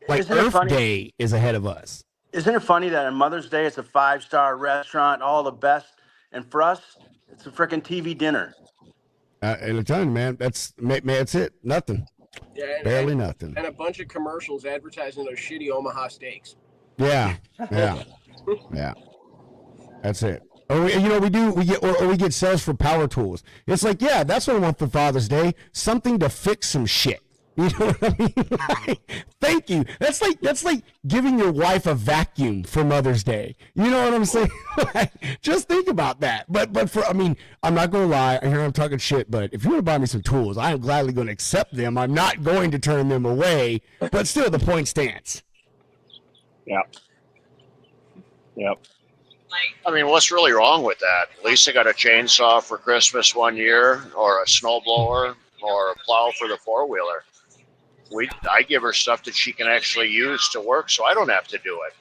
Like Earth Day is ahead of us. Isn't it funny that on Mother's Day it's a 5-star restaurant, all the best, and for us it's a freaking TV dinner. And I'm telling you, man, that's it. Nothing. Yeah, barely nothing. And a bunch of commercials advertising those shitty Omaha steaks. Yeah. That's it. Or we get sales for power tools. It's like, yeah, that's what I want for Father's Day. Something to fix some shit. You know what I mean? Like, thank you. That's like giving your wife a vacuum for Mother's Day. You know what I'm saying? Like, just think about that. But I'm not gonna lie. I hear I'm talking shit, but if you want to buy me some tools, I am gladly going to accept them. I'm not going to turn them away. But still, the point stands. Yep. I mean, what's really wrong with that? Lisa got a chainsaw for Christmas one year, or a snowblower, or a plow for the four-wheeler. I give her stuff that she can actually use to work, so I don't have to do it.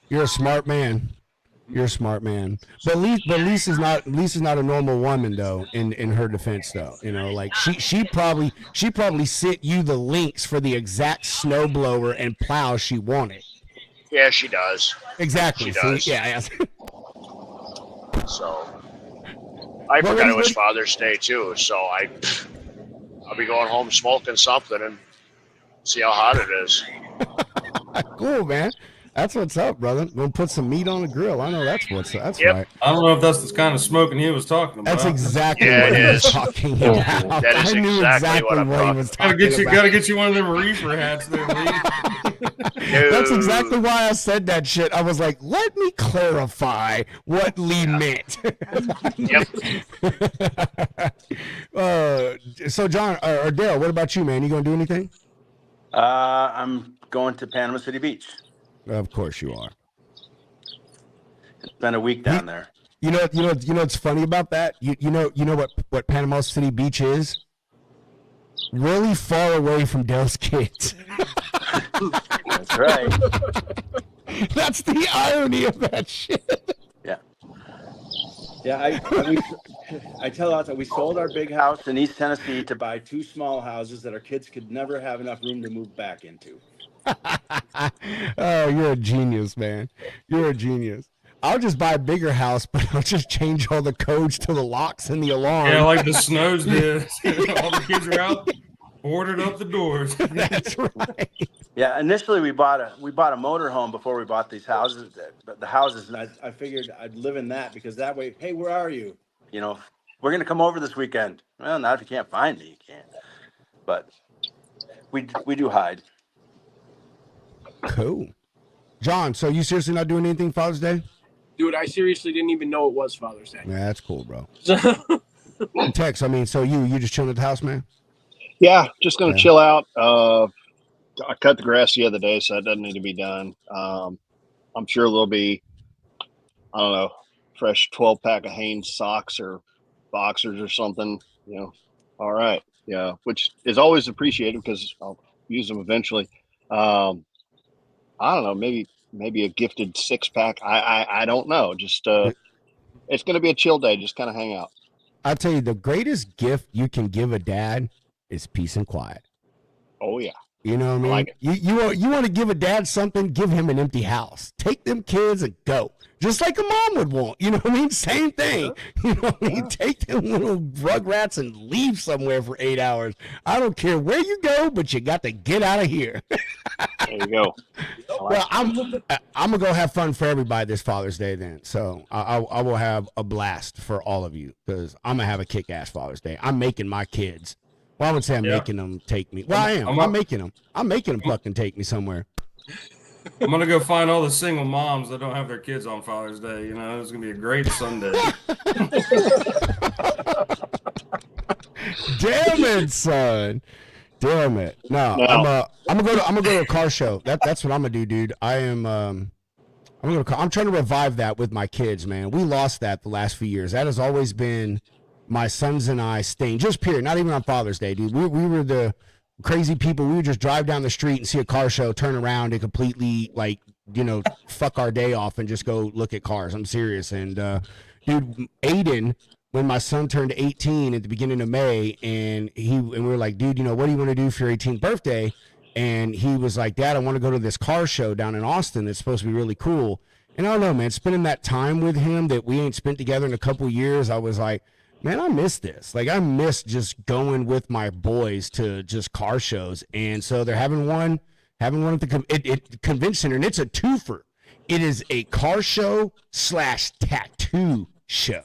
You're a smart man. But Lisa's not a normal woman though. In her defense, though, you know, like she probably sent you the links for the exact snowblower and plow she wanted. Yeah, she does. Exactly. She does. Yeah. So I forgot it was Father's Day too. So I'll be going home smoking something and see how hot it is. Cool, man. That's what's up, brother. Gonna put some meat on the grill. I know that's what's up. That's right. I don't know if that's the kind of smoking he was talking about. That's exactly what he was talking about. That is I knew exactly what he was talking about. Gotta get you one of them reefer hats there, Lee. That's exactly why I said that shit. I was like, let me clarify what Lee meant. Yep. So John or Dale, what about you, man? You gonna do anything? I'm going to Panama City Beach. Of course you are. Spent a week down there. You know what's funny about that? You know what Panama City Beach is? Really far away from Dale's kids. That's right. That's the irony of that shit. Yeah. I I tell us that we sold our big house in East Tennessee to buy 2 small houses that our kids could never have enough room to move back into. Oh, you're a genius, man. You're a genius. I'll just buy a bigger house, but I'll just change all the codes to the locks and the alarm. Yeah, like the Snows did. All the kids are out, boarded up the doors. That's right. Yeah, initially we bought a motorhome before we bought these houses. But the houses, and I figured I'd live in that because that way, hey, where are you? You know, we're gonna come over this weekend. Well, not if you can't find me, you can't. But we do hide. Cool. John, so you seriously not doing anything Father's Day? Dude, I seriously didn't even know it was Father's Day. Yeah, that's cool, bro. Tex, I mean, so you just chilling at the house, man? Yeah, just gonna chill out. I cut the grass the other day, so that doesn't need to be done. I'm sure there'll be, I don't know, fresh 12-pack of Hanes socks or boxers or something. You know, all right, yeah, which is always appreciated because I'll use them eventually. I don't know, maybe a gifted 6-pack. I don't know. Just it's gonna be a chill day. Just kind of hang out. I'll tell you, the greatest gift you can give a dad is peace and quiet. Oh yeah. You know what I mean? like it. You want to give a dad something, give him an empty house. Take them kids and go. Just like a mom would want. You know what I mean? Same thing. You know what I mean? Take them little rugrats and leave somewhere for 8 hours. I don't care where you go, but you got to get out of here. There you go. Well, I'm gonna go have fun for everybody this Father's Day then. So I will have a blast for all of you because I'm gonna have a kick-ass Father's Day. I'm making my kids. Well, I would say I'm making them take me. Well, I am. I'm making them. I'm making them fucking take me somewhere. I'm gonna go find all the single moms that don't have their kids on Father's Day. You know, it's gonna be a great Sunday. Damn it, son. Damn it. No. I'm gonna go to a car show. That's what I'm gonna do, dude. I'm trying to revive that with my kids, man. We lost that the last few years. That has always been my sons and I staying, just period, not even on Father's Day, dude. We were the crazy people. We would just drive down the street and see a car show, turn around and completely, like, you know, fuck our day off and just go look at cars. I'm serious. And dude, Aiden, when my son turned 18 at the beginning of May, and we were like, dude, you know, what do you want to do for your 18th birthday? And he was like, Dad, I want to go to this car show down in Austin that's supposed to be really cool. And I don't know, man, spending that time with him that we ain't spent together in a couple years, I was like, man, I miss this. Like, I miss just going with my boys to just car shows. And so they're having one at the convention center, and it's a twofer. It is a car show / tattoo show.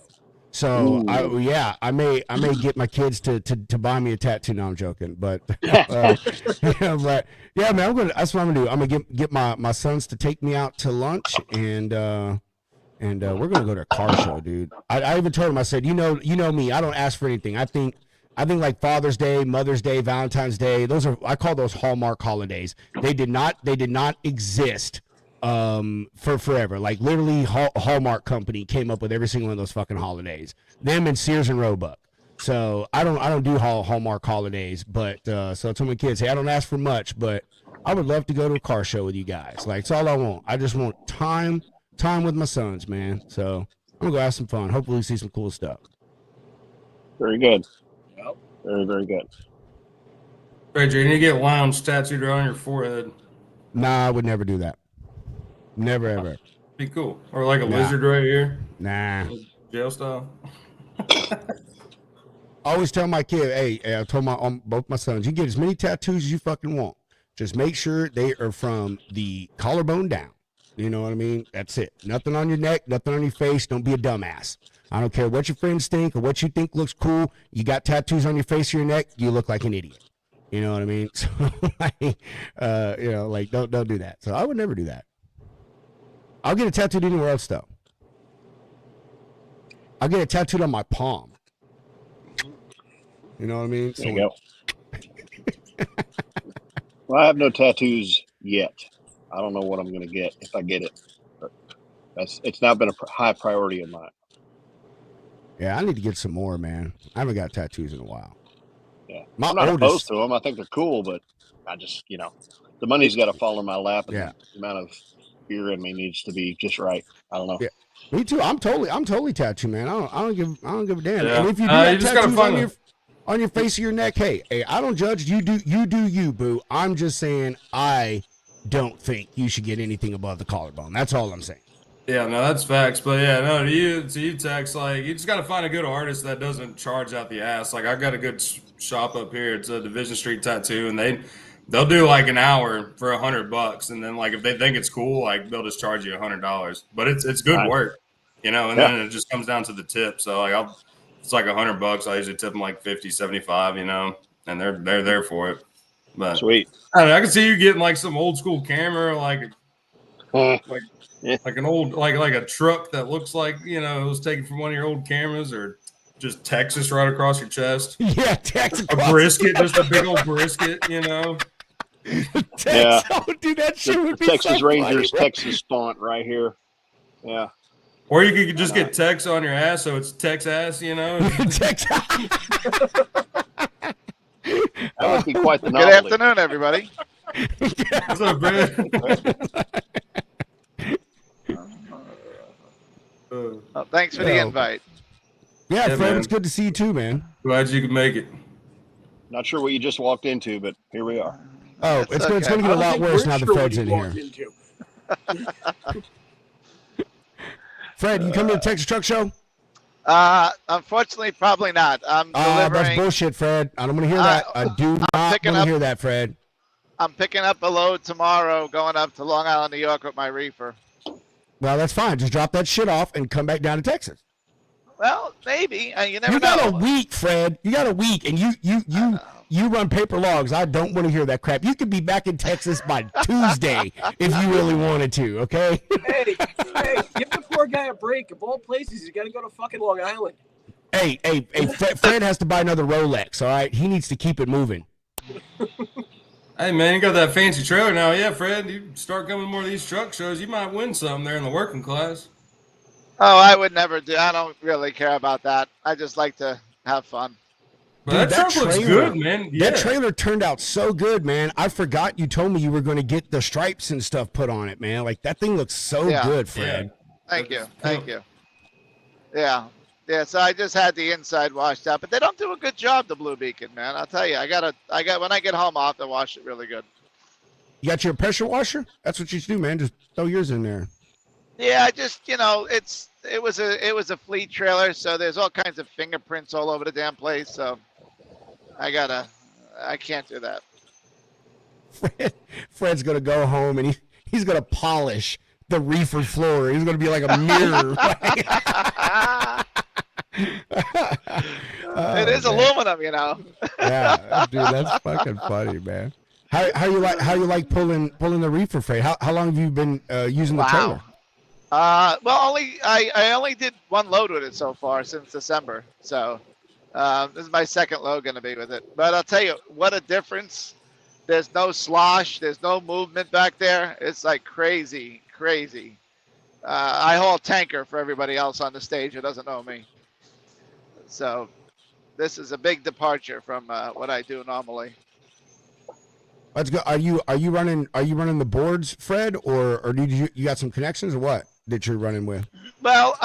So I may get my kids to buy me a tattoo. No, I'm joking, but yeah, but yeah, man, that's what I'm gonna do. I'm gonna get my sons to take me out to lunch, and we're gonna go to a car show, dude. I even told him, I said, you know me, I don't ask for anything. I think like Father's Day, Mother's Day, Valentine's Day, I call those Hallmark holidays. They did not exist for forever. Like, literally, Hallmark Company came up with every single one of those fucking holidays. Them and Sears and Roebuck. So I don't do Hallmark holidays, but so I told my kids, hey, I don't ask for much, but I would love to go to a car show with you guys. Like, it's all I want. I just want time with my sons, man. So I'm gonna go have some fun. Hopefully see some cool stuff. Very good. Yep. Very, very good. Right, you need to get lounge tattooed on your forehead. Nah, I would never do that. Never ever. Be cool. Or like a lizard right here. Nah. Jail style. I always tell my kid, hey, I told both my sons, you get as many tattoos as you fucking want. Just make sure they are from the collarbone down. You know what I mean? That's it. Nothing on your neck, nothing on your face. Don't be a dumbass. I don't care what your friends think or what you think looks cool. You got tattoos on your face or your neck, you look like an idiot. You know what I mean? So, you know, like, don't do that. So I would never do that. I'll get it tattooed anywhere else, though. I'll get it tattooed on my palm. You know what I mean? There you go. Well, I have no tattoos yet. I don't know what I'm going to get if I get it. But it's not been a high priority of mine. Yeah, I need to get some more, man. I haven't got tattoos in a while. Yeah, I'm not opposed to them. I think they're cool, but I just, you know, the money's got to fall in my lap. And the amount of fear in me needs to be just right. I don't know. Yeah. Me too. I'm totally tattooed, man. I don't give a damn. Yeah. And if you do You have just gotta tattoos find on your face or your neck, hey, I don't judge. You do you, boo. I'm just saying I don't think you should get anything above the collarbone. That's all I'm saying. Yeah, no, that's facts. But yeah, no, to you, Tex, like you just got to find a good artist that doesn't charge out the ass. Like I got a good shop up here. It's a Division Street Tattoo, and they'll do like an hour for $100, and then like if they think it's cool, like they'll just charge you $100. But it's good work, you know. And then it just comes down to the tip. So like it's like $100. I usually tip them like 50, 75, you know, and they're there for it. But Sweet. I don't know, I can see you getting like some old school camera, like Yeah. like an old like a truck that looks like, you know, it was taken from one of your old cameras, or just Texas right across your chest. Yeah, Texas. A brisket, just a big old brisket, you know. Yeah. Oh, dude, that shit would be Texas so Rangers, funny, Texas font right here. Yeah. Or you could just get Tex on your ass, so it's Tex ass, you know. Texas. That would be quite the Good novelty. afternoon, everybody. What's up, Brad? Oh, thanks for the invite. Yeah, Yeah, Fred, man. it's good to see you too, man. Glad you could make it. Not sure what you just walked into, but here we are. Oh, That's it's okay. going to get a lot worse now the Fred's in here. Fred, you come to the Texas Truck Show? Unfortunately, probably not. I'm That's delivering. bullshit, Fred. I don't want to hear that. I do not want picking to up- hear that, Fred. I'm picking up a load tomorrow, going up to Long Island, New York with my reefer. Well, that's fine. Just drop that shit off and come back down to Texas. Well, maybe. You never You got know. a week, Fred. You got a week, and you run paper logs. I don't want to hear that crap. You could be back in Texas by Tuesday if you really wanted to. Okay. Hey, give the poor guy a break. Of all places, he's got to go to fucking Long Island. Hey, Fred has to buy another Rolex. All right, he needs to keep it moving. Hey man, you got that fancy trailer now. Yeah, Fred, you start coming to more of these truck shows, you might win something there in the working class. Oh, I would never do. I don't really care about that. I just like to have fun. But Dude, that truck looks good, man. Yeah. That trailer turned out so good, man. I forgot you told me you were going to get the stripes and stuff put on it, man. Like that thing looks so Yeah. good, Fred. Thank you. Yeah. Yeah, so I just had the inside washed out, but they don't do a good job, the Blue Beacon, man. I'll tell you, when I get home, I'll have to wash it really good. You got your pressure washer? That's what you should do, man. Just throw yours in there. Yeah, I just, it was a fleet trailer, so there's all kinds of fingerprints all over the damn place. So I can't do that. Fred's gonna go home and he's gonna polish the reefer floor. He's gonna be like a mirror. It is aluminum, you know. Yeah, dude, that's fucking funny, man. How you like pulling the reefer freight? How long have you been using the trailer? Well, I only did one load with it so far since December. So this is my second load going to be with it. But I'll tell you what a difference. There's no slosh. There's no movement back there. It's like crazy. I haul tanker for everybody else on the stage who doesn't know me. So this is a big departure from what I do normally. Let's go. Are you running the boards, Fred, or do you got some connections or what that you're running with? Well,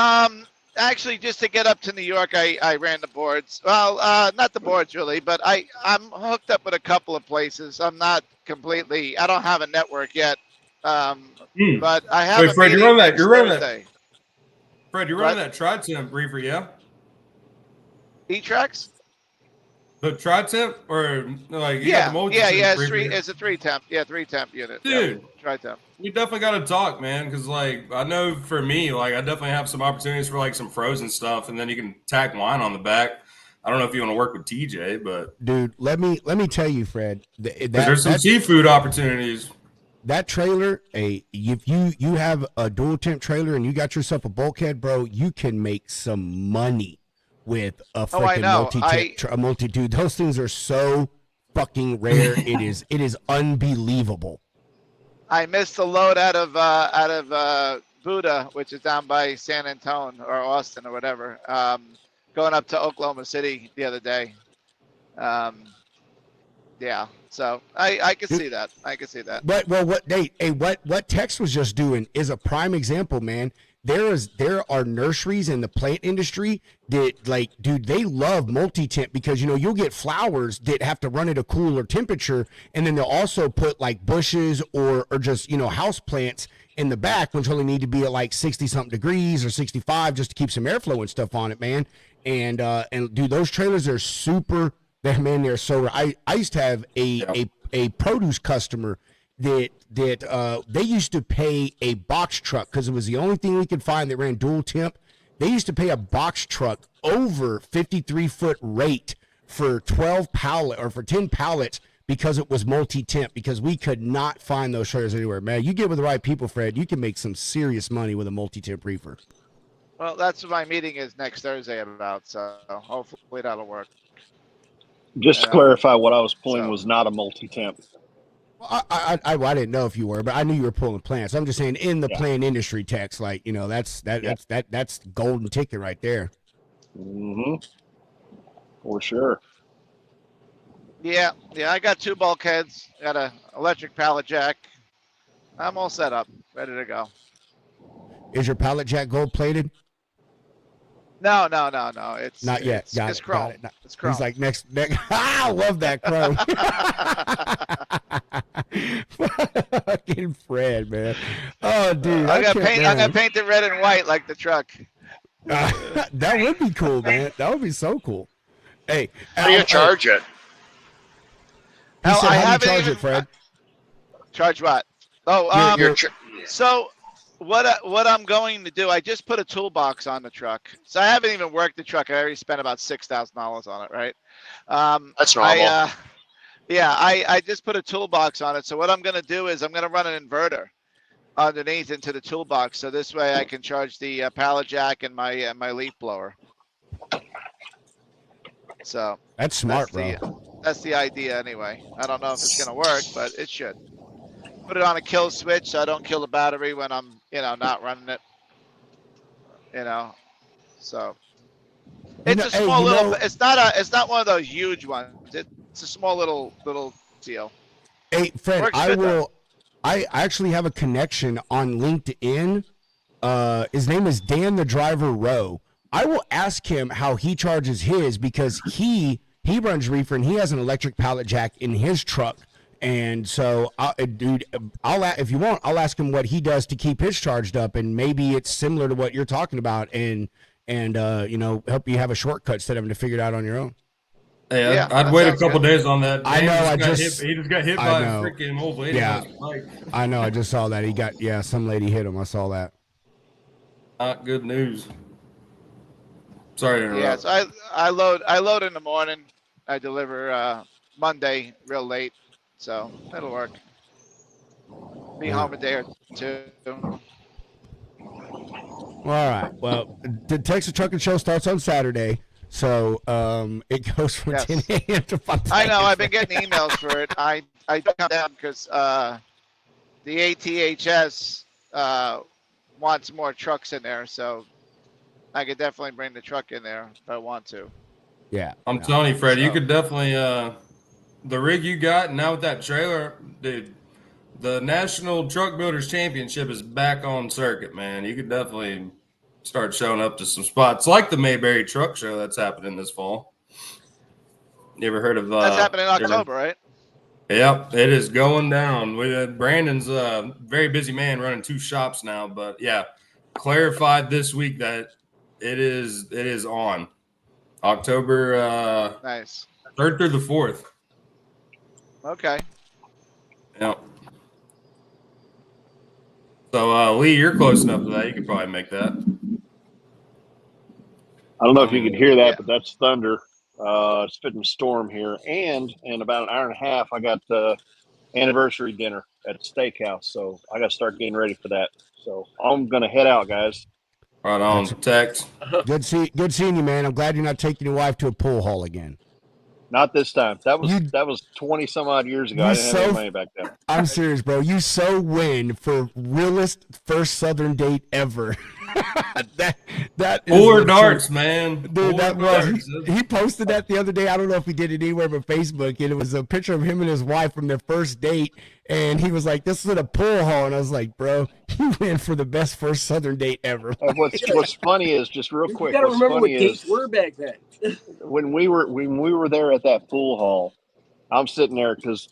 actually, just to get up to New York, I ran the boards. Well, not the boards really, but I'm hooked up with a couple of places. I'm not completely. I don't have a network yet, but I have. Wait, Fred, you're running that. Fred, you're running What? that tri-temp reefer, yeah? E-Trax? The tri-temp or like you got Yeah, the multi it's a 3-temp. Yeah, 3-temp unit. Dude. Yeah, tri-temp. We definitely got to talk, man, because like I know for me, like I definitely have some opportunities for like some frozen stuff, and then you can tack wine on the back. I don't know if you want to work with TJ, but Dude, let me tell you, Fred. there's some seafood opportunities. That trailer, if you have a dual temp trailer and you got yourself a bulkhead, bro, you can make some money with a freaking multi. Dude, those things are so fucking rare. It is unbelievable. I missed the load out of Buda, which is down by San Antonio or Austin or whatever, going up to Oklahoma City the other day. Yeah. So I can Dude, see that. I can see that. But well, what Tex was just doing is a prime example, man. There are nurseries in the plant industry that, like, dude, they love multi-temp because you'll get flowers that have to run at a cooler temperature, and then they'll also put like bushes or just house plants in the back, which only need to be at like 60 something degrees or 65 just to keep some airflow and stuff on it, man. And dude, those trailers are super. Man, they're so. I used to have a produce customer that they used to pay a box truck because it was the only thing we could find that ran dual temp. They used to pay a box truck over 53-foot rate for 12 pallet or for 10 pallets because it was multi-temp, because we could not find those trailers anywhere. Man, you get with the right people, Fred, you can make some serious money with a multi-temp reefer. Well, that's what my meeting is next Thursday about. So hopefully that'll work. Just to clarify, what I was pulling was not a multi-temp. Well, I didn't know if you were, but I knew you were pulling plants. I'm just saying, in the plant industry, Tex, like that's golden ticket right there. Mm-hmm. For sure. Yeah, I got 2 bulkheads, got a electric pallet jack. I'm all set up, ready to go. Is your pallet jack gold plated? No. It's not yet. It's chrome. It's chrome. He's like next. I love that chrome. Fucking Fred, man. Oh, dude. I'm gonna paint it red and white like the truck. That would be cool, man. That would be so cool. Hey, how do you charge it? How do you charge even, it, Fred? Charge what? Oh, so what I'm going to do, I just put a toolbox on the truck. So I haven't even worked the truck. I already spent about $6,000 on it, right? That's normal. I just put a toolbox on it. So what I'm going to do is I'm going to run an inverter underneath into the toolbox. So this way I can charge the pallet jack and my leaf blower. So that's smart, bro. That's the idea anyway. I don't know if it's going to work, but it should. Put it on a kill switch so I don't kill the battery when I'm, not running it. So it's a small little. It's not one of those huge ones. It's a small little deal. Hey, Fred, I actually have a connection on LinkedIn. His name is Dan the Driver Rowe. I will ask him how he charges his, because he runs reefer and he has an electric pallet jack in his truck. And so, dude, if you want, I'll ask him what he does to keep his charged up, and maybe it's similar to what you're talking about, and help you have a shortcut instead of having to figure it out on your own. Hey, I'd wait a couple days on that. I know. He just got hit by a freaking old lady. Yeah, I know. I just saw that. He got some lady hit him. I saw that. Not good news. Sorry to interrupt. Yeah, so I load in the morning. I deliver Monday real late, so it'll work. Be home a day or two. All right. Well, the Texas Trucking Show starts on Saturday, so it goes from 10 a.m. to 5. I know. I've been getting emails for it. I come down because the ATHS wants more trucks in there, so I could definitely bring the truck in there if I want to. Yeah. I'm telling you, Fred, you could definitely the rig you got now with that trailer, dude. The National Truck Builders Championship is back on circuit, man. You could definitely start showing up to some spots like the Mayberry Truck Show that's happening this fall. You ever heard of that's happening in October, right? Yep, it is going down. Brandon's a very busy man running 2 shops now, but yeah, clarified this week that it is on October nice 3rd through the 4th. Okay. Yep. So Lee, you're close enough to that. You could probably make that. I don't know if you can hear that, but that's thunder. It's fitting a storm here, and in about an hour and a half, I got anniversary dinner at a steakhouse, so I got to start getting ready for that. So I'm gonna head out, guys. Right on, Tex. Good seeing you, man. I'm glad you're not taking your wife to a pool hall again. Not this time. That You was 20 some odd years ago. you I didn't have any so money back then. I'm serious, bro. You so win for realest first Southern date ever. that is Four the darts, truth. man. Dude, Four that was darts. he posted that the other day. I don't know if he did it anywhere but Facebook, and it was a picture of him and his wife from their first date. And he was like, "This is at a pool hall," and I was like, "Bro, you win for the best first Southern date ever." And what's funny is, just real You quick, got to what's remember what funny dates is were back then. when we were there at that pool hall, I'm sitting there because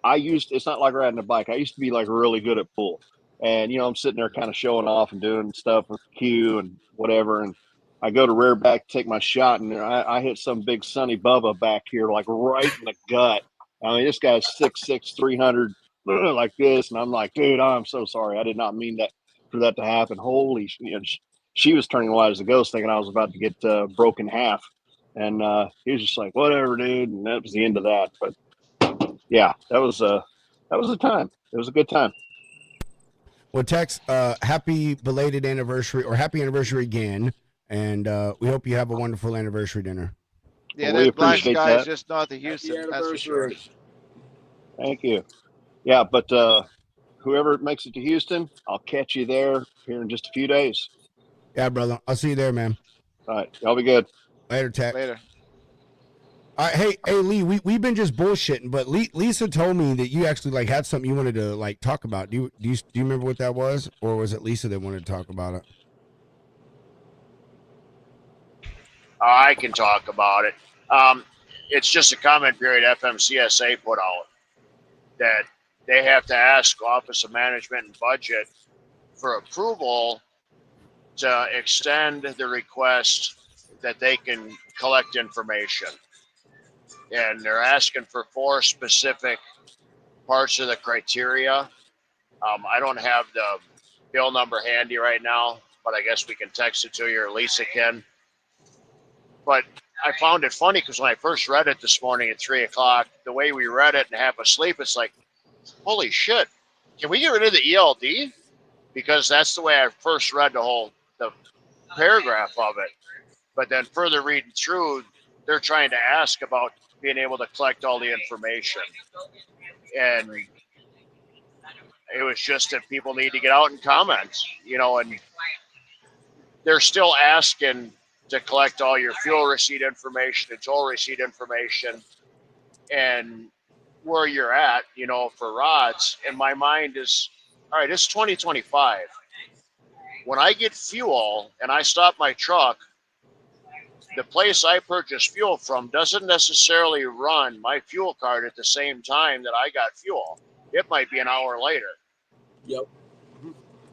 it's not like riding a bike. I used to be like really good at pool. And, I'm sitting there kind of showing off and doing stuff with Q and whatever. And I go to rear back, take my shot, and I hit some big Sonny Bubba back here, like right in the gut. I mean, this guy's 6'6", 300, like this. And I'm like, dude, I'm so sorry. I did not mean that for that to happen. Holy, she was turning white as a ghost, thinking I was about to get broken half. And he was just like, whatever, dude. And that was the end of that. But yeah, that was a time. It was a good time. Well, Tex, happy belated anniversary, or happy anniversary again, and we hope you have a wonderful anniversary dinner. Yeah, Well, we there's black appreciate skies that. just north of Houston. That's for sure. Thank you. Yeah, but whoever makes it to Houston, I'll catch you there here in just a few days. Yeah, brother. I'll see you there, man. All right, y'all be good. Later, Tex. Later. All right, hey, Lee, we've been just bullshitting, but Lisa told me that you actually like had something you wanted to like talk about. Do you remember what that was, or was it Lisa that wanted to talk about it? I can talk about it. It's just a comment period FMCSA put out that they have to ask Office of Management and Budget for approval to extend the request that they can collect information. And they're asking for 4 specific parts of the criteria. I don't have the bill number handy right now, but I guess we can text it to you, or Lisa can. But I found it funny because when I first read it this morning at 3 o'clock, the way we read it and half asleep, it's like, holy shit, can we get rid of the ELD? Because that's the way I first read the paragraph of it. But then further reading through, they're trying to ask about being able to collect all the information. And it was just that people need to get out and comment, and they're still asking to collect all your fuel receipt information and toll receipt information and where you're at, for rods. And my mind is, all right, it's 2025. When I get fuel and I stop my truck, the place I purchase fuel from doesn't necessarily run my fuel card at the same time that I got fuel. It might be an hour later. Yep.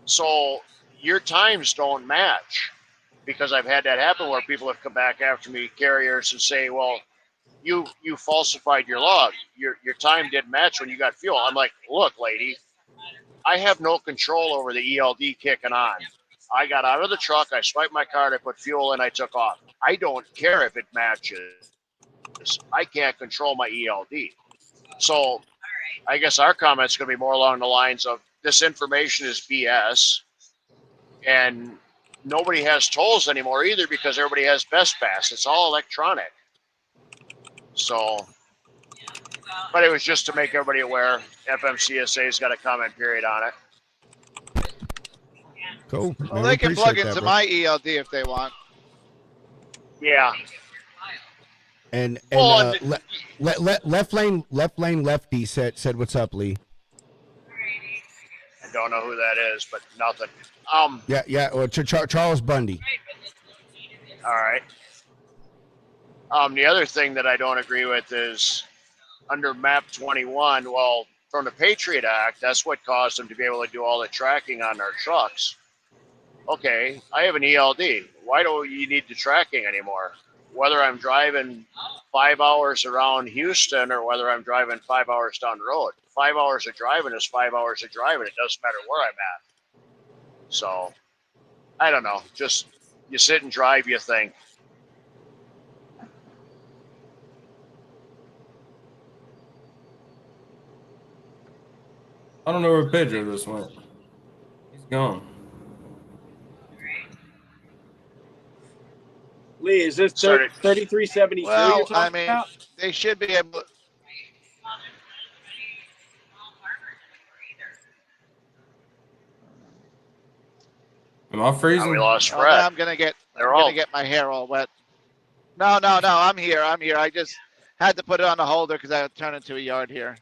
So your times don't match, because I've had that happen where people have come back after me, carriers, and say, well, you falsified your log. Your time didn't match when you got fuel. I'm like, look, lady, I have no control over the ELD kicking on. I got out of the truck, I swiped my card, I put fuel in, I took off. I don't care if it matches. I can't control my ELD. So I guess our comment's going to be more along the lines of, this information is BS, and nobody has tolls anymore either because everybody has Best Pass. It's all electronic. So, but it was just to make everybody aware. FMCSA's got a comment period on it. Cool. Well, Man, they can plug appreciate into that, bro. my ELD if they want. Yeah. And Well, left lane lefty said what's up, Lee. I don't know who that is, but nothing. Yeah. Well, Charles Bundy. All right. The other thing that I don't agree with is under MAP 21. Well, from the Patriot Act, that's what caused them to be able to do all the tracking on their trucks. Okay, I have an ELD. Why don't you need the tracking anymore? Whether I'm driving 5 hours around Houston or whether I'm driving 5 hours down the road. 5 hours of driving is 5 hours of driving. It doesn't matter where I'm at. So, I don't know. Just, you sit and drive, you think. I don't know where Pedro just went. He's gone. Lee, is this Started- 3373 you're Well, talking I mean, about? they should be able. Am I Now freezing? we lost Oh, Fred. now I'm gonna get my hair all wet. No. I'm here. I just had to put it on the holder because I would turn into a yard here.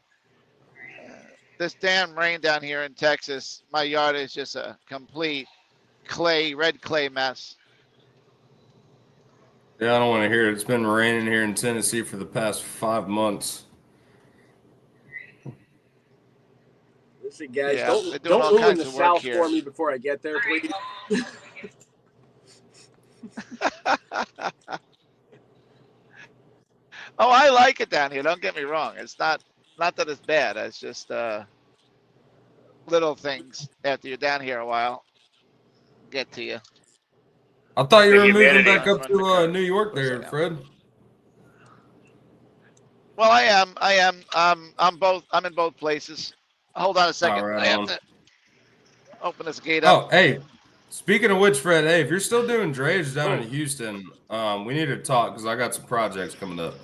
This damn rain down here in Texas, my yard is just a complete red clay mess. Yeah, I don't want to hear it. It's been raining here in Tennessee for the past 5 months. Listen, guys, Yeah, they're doing don't all ruin kinds the of work South here. for me before I get there, please. Oh, I like it down here. Don't get me wrong. It's not that it's bad. It's just little things after you're down here a while get to you. I thought you The were moving humidity. back up to New York there, Fred. Well, I am. I'm both. I'm in both places. Hold on a second. right I have on. to open this gate up. Oh, hey, speaking of which, Fred, hey, if you're still doing drayage down Oh. in Houston, we need to talk because I got some projects coming up.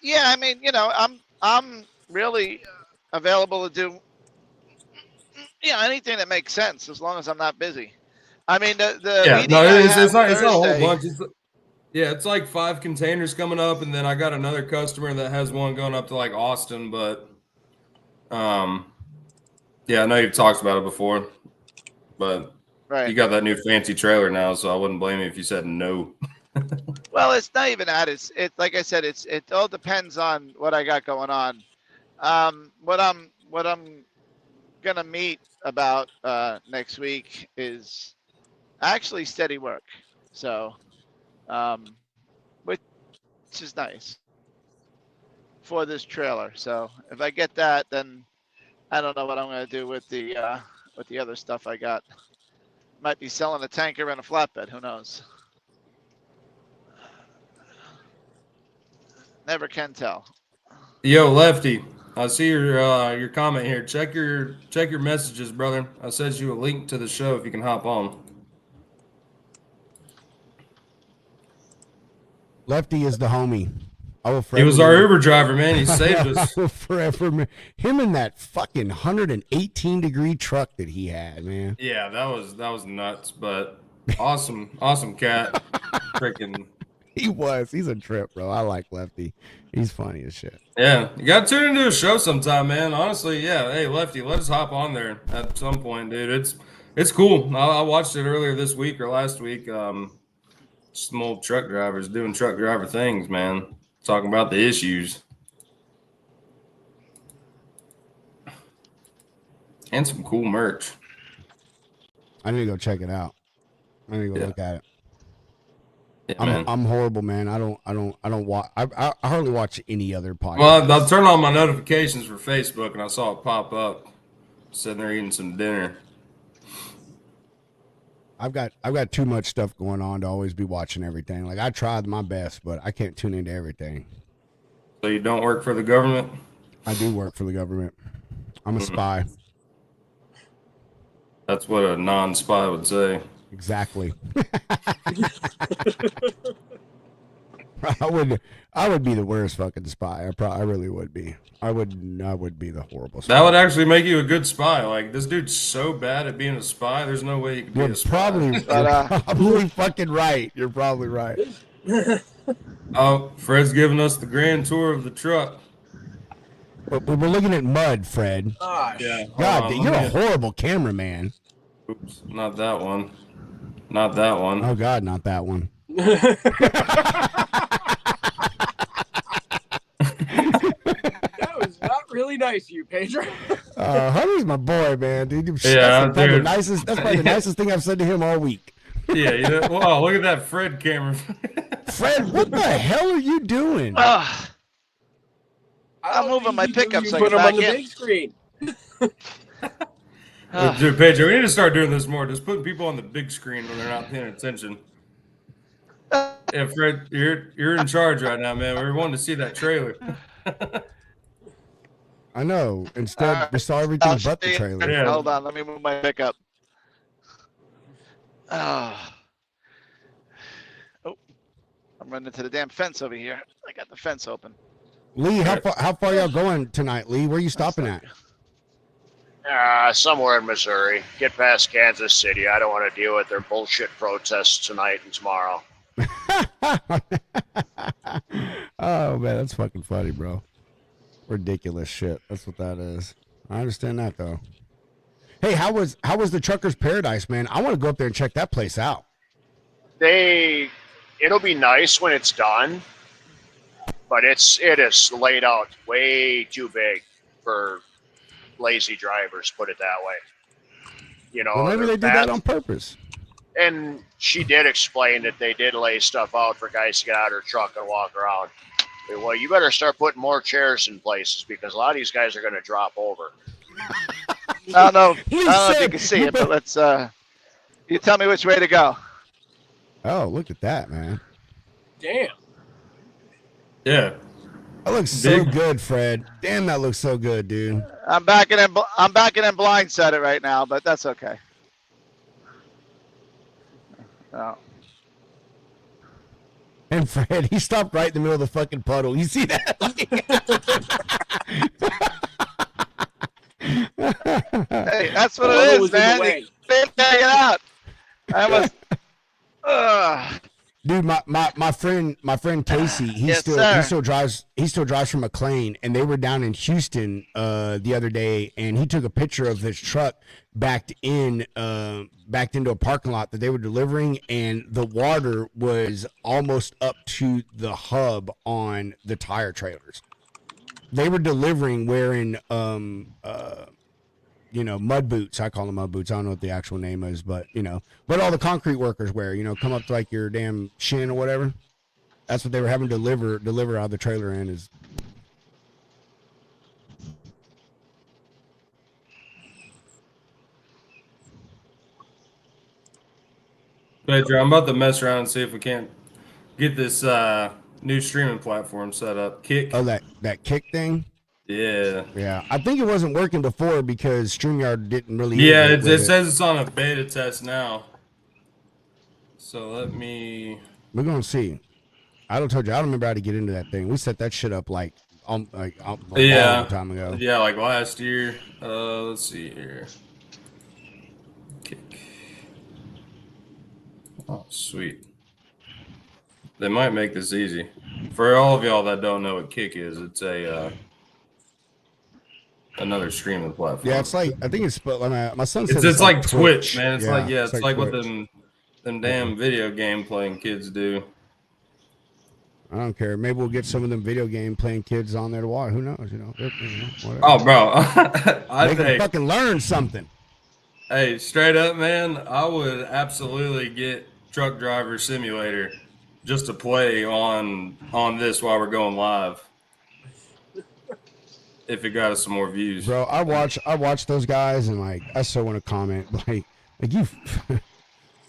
Yeah, I mean, I'm really available to do anything that makes sense as long as I'm not busy. I mean, the Yeah, meeting no, I it's have not a whole Thursday- bunch. It's like 5 containers coming up, and then I got another customer that has one going up to like Austin, but yeah, I know you've talked about it before, but Right. you got that new fancy trailer now, so I wouldn't blame you if you said no. Well, it's not even that. It's like I said. It all depends on what I got going on. What I'm gonna meet about next week is actually steady work. So, which is nice for this trailer. So if I get that, then I don't know what I'm gonna do with the other stuff I got. Might be selling a tanker and a flatbed. Who knows? Never can tell. Yo, Lefty, I see your comment here. Check your messages, brother. I sent you a link to the show if you can hop on. Lefty is the homie. I will He was forever our remember- Uber driver, man. He saved us. I will forever remember him in that fucking 118-degree truck that he had, man. Yeah, that was nuts, but awesome cat. Freaking He's a trip, bro. I like Lefty. He's funny as shit. yeah, you got to tune into a show sometime, man. Honestly, yeah. Hey, Lefty, let us hop on there at some point, dude. It's cool. I watched it earlier this week or last week. Some old truck drivers doing truck driver things, man. Talking about the issues. And some cool merch. I need to go check it out. I need to go look at it. Yeah, man. I'm horrible, man. I don't watch. I hardly watch any other podcast. Well, I turned on my notifications for Facebook and I saw it pop up. Sitting there eating some dinner. I've got too much stuff going on to always be watching everything. Like I tried my best, but I can't tune into everything. So you don't work for the government? I do work for the government. I'm a spy. That's what a non-spy would say. Exactly. I would be the worst fucking spy. I really would be. I would be the horrible spy. That would actually make you a good spy. Like, this dude's so bad at being a spy, there's no way you could be You're a spy. probably fucking right. You're probably right. Oh, Fred's giving us the grand tour of the truck. But we're looking at mud, Fred. Yeah. God, you're a horrible cameraman. Oops, not that one. Not that one. Oh God, not that one. That was not really nice of you, Pedro. Hunter's my boy, man, dude. Yeah, that's probably the dude. nicest. That's probably the nicest thing I've said to him all week. Yeah, you know, wow, look at that Fred camera. Fred, what the hell are you doing? I'm moving my pickup so I put can them on back the in. big screen. Dude, Pedro, we need to start doing this more. Just putting people on the big screen when they're not paying attention. Yeah, Fred, you're in charge right now, man. We're wanting to see that trailer. I know. Instead, we saw everything I'll but the see you. trailer. Yeah. Hold on, let me move my pickup. Oh, I'm running into the damn fence over here. I got the fence open. Lee, how far y'all going tonight, Lee? Where you stopping at? Somewhere in Missouri. Get past Kansas City. I don't want to deal with their bullshit protests tonight and tomorrow. Oh man, that's fucking funny, bro. Ridiculous shit. That's what that is. I understand that though. Hey, how was the Truckers Paradise, man? I want to go up there and check that place out. It'll be nice when it's done, but it is laid out way too big for lazy drivers, put it that way. You know, Well, maybe they did that on purpose. And she did explain that they did lay stuff out for guys to get out of their truck and walk around. Well, you better start putting more chairs in places because a lot of these guys are going to drop over. I don't know if you can see it, but let's. You tell me which way to go. Oh, look at that, man. Damn. Yeah. That looks so good, Fred. Damn, that looks so good, dude. I'm backing in blindside it right now, but that's okay. Oh. And Fred, he stopped right in the middle of the fucking puddle. You see that? Hey, that's what it is, man. They take it out. I was. Dude, my friend Casey, he still drives from McLean, and they were down in Houston the other day, and he took a picture of his truck backed into a parking lot that they were delivering, and the water was almost up to the hub on the tire trailers. They were delivering wearing mud boots. I call them mud boots. I don't know what the actual name is, but what all the concrete workers wear, come up to like your damn shin or whatever. That's what they were having to deliver out of the trailer in is. Pedro, I'm about to mess around and see if we can't get this new streaming platform set up. Kick. Oh, that Kick thing? Yeah. Yeah. I think it wasn't working before because StreamYard didn't really. Yeah, it says it's on a beta test now. So let me. We're going to see. I told you, I don't remember how to get into that thing. We set that shit up like a long time ago. Yeah, like last year. Let's see here. Kick. Oh, sweet. They might make this easy. For all of y'all that don't know what Kick is, it's a another streaming platform. Yeah, it's like I think it's my son says it's like Twitch, man. It's it's like what them damn video game playing kids do. I don't care. Maybe we'll get some of them video game playing kids on there to watch. Who knows? Whatever. Oh, bro, I can fucking learn something. Hey, straight up, man, I would absolutely get Truck Driver Simulator just to play on this while we're going live. If it got us some more views, bro. I watch those guys and like I still want to comment like you.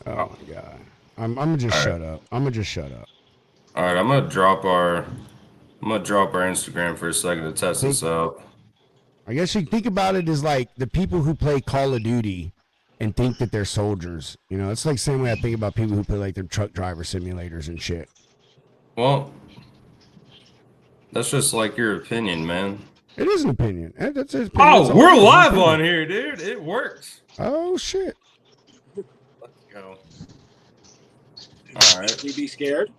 Oh my god, I'm gonna just shut up. I'm gonna just shut up. All right, I'm gonna drop our Instagram for a second to test this out. I guess you think about it as like the people who play Call of Duty and think that they're soldiers. It's like the same way I think about people who play like their truck driver simulators and shit. Well, that's just like your opinion, man. It is an opinion. That's his opinion. Oh, we're live on here, dude. It works. Oh shit. Let's go. All right. You be scared?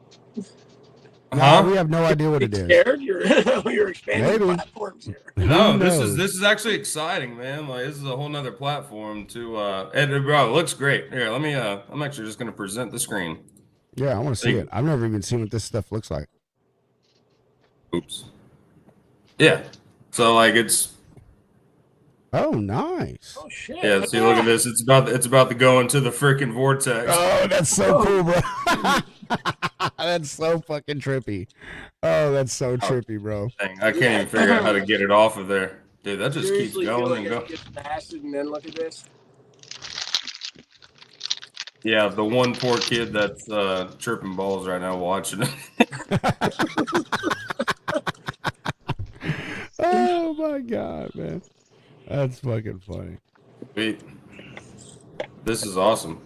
No, we have no idea what it is. Scared? You're expanding platforms here. No, this is actually exciting, man. Like this is a whole nother platform to and bro, it looks great. Here, let me I'm actually just gonna present the screen. Yeah, I want to see it. I've never even seen what this stuff looks like. Oops. Yeah. So like it's oh nice. Oh shit. Yeah, see look at this. It's about to go into the freaking vortex. Oh, that's so cool, bro. That's so fucking trippy. Oh, that's so trippy, bro. Dang, I can't even figure out how to get it off of there. Dude, that just keeps going and going. And then look at this. Yeah, the one poor kid that's chirping balls right now watching it. Oh my god, man. That's fucking funny. Wait. This is awesome.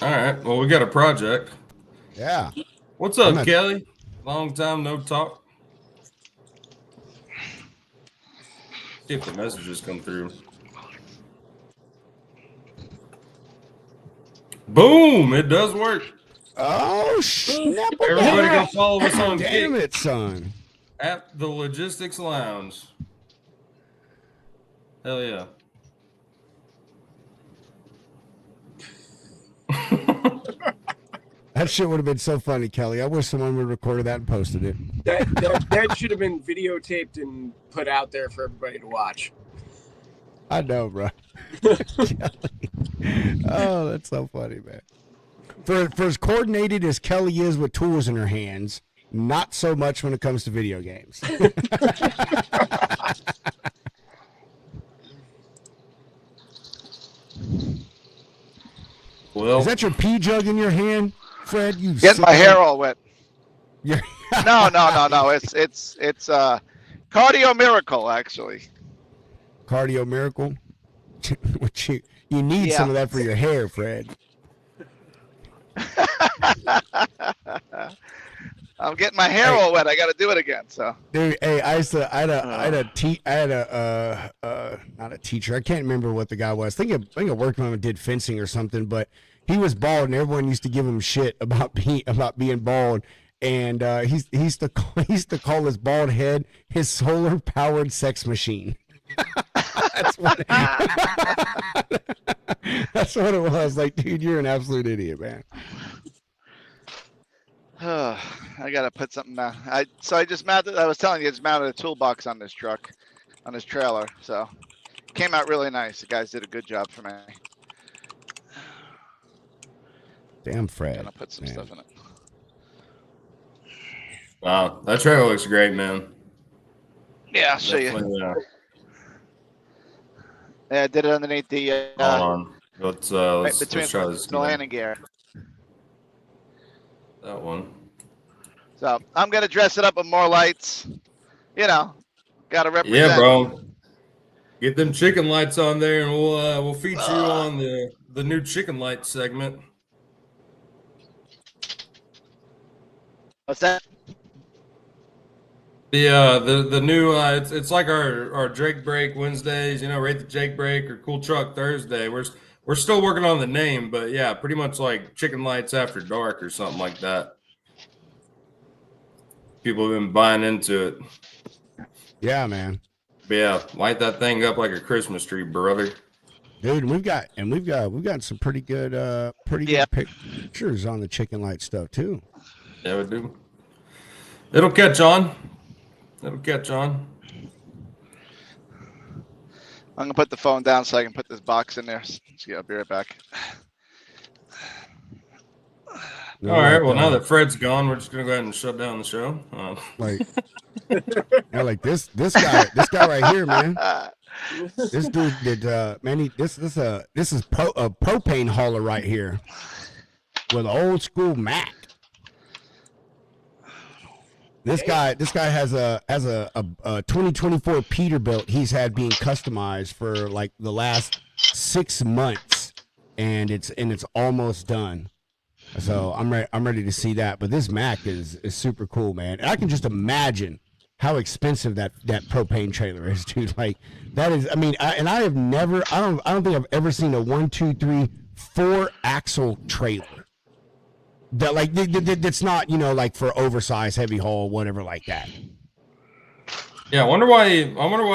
All right. Well, we got a project. Yeah. What's up, Kelly? Long time no talk. See if the messages come through. Boom! It does work. Oh, snap. Everybody go follow us on Damn Kick it, son. at the Logistics Lounge. Hell yeah. That shit would have been so funny, Kelly. I wish someone would have recorded that and posted it. That should have been videotaped and put out there for everybody to watch. I know, bro. Oh, that's so funny, man. For as coordinated as Kelly is with tools in her hands, not so much when it comes to video games. Well, is that your pee jug in your hand, Fred? You Get my hair all wet. Yeah. No. It's Cardio Miracle, actually. Cardio Miracle. Which you need some of that for your hair, Fred. I'm getting my hair all wet. I got to do it again. So, dude, hey, I had not a teacher. I can't remember what the guy was. I think I worked on him and did fencing or something. But he was bald, and everyone used to give him shit about being bald. And he used to call his bald head his solar powered sex machine. That's what it was. Like, dude, you're an absolute idiot, man. I gotta put something down. I just mounted. I was telling you, I just mounted a toolbox on this truck, on this trailer. So came out really nice. The guys did a good job for me. Damn, Fred. Gonna put some stuff in it. Wow, that trailer looks great, man. Yeah, I'll show you. Yeah, I did it underneath the. Hold on. Let's try this. The landing gear. That one. So I'm gonna dress it up with more lights. You know, gotta represent. Yeah, bro. Get them chicken lights on there, and we'll feature you on the new chicken light segment. What's that? The new it's like our Drake Break Wednesdays, you know, Rate the Jake Break or Cool Truck Thursday. We're still working on the name, but yeah, pretty much like Chicken Lights After Dark or something like that. People have been buying into it. Yeah, man. But yeah, light that thing up like a Christmas tree, brother. Dude, we've got some pretty good good pictures on the chicken light stuff too. Yeah, we do. It'll catch on. It'll catch on. I'm gonna put the phone down so I can put this box in there. I'll be right back. All right. Well, now that Fred's gone, we're just gonna go ahead and shut down the show. Like this guy right here, man. This dude did man. This is a propane hauler right here with an old school Mac. This guy has a 2024 Peterbilt he's had being customized for like the last 6 months, and it's almost done. So I'm ready to see that. But this Mac is super cool, man. And I can just imagine how expensive that propane trailer is, dude. Like that is. I mean, I don't think I've ever seen a 1, 2, 3, 4 axle trailer. That's not, you know, like for oversized heavy haul, whatever like that. Yeah, I wonder why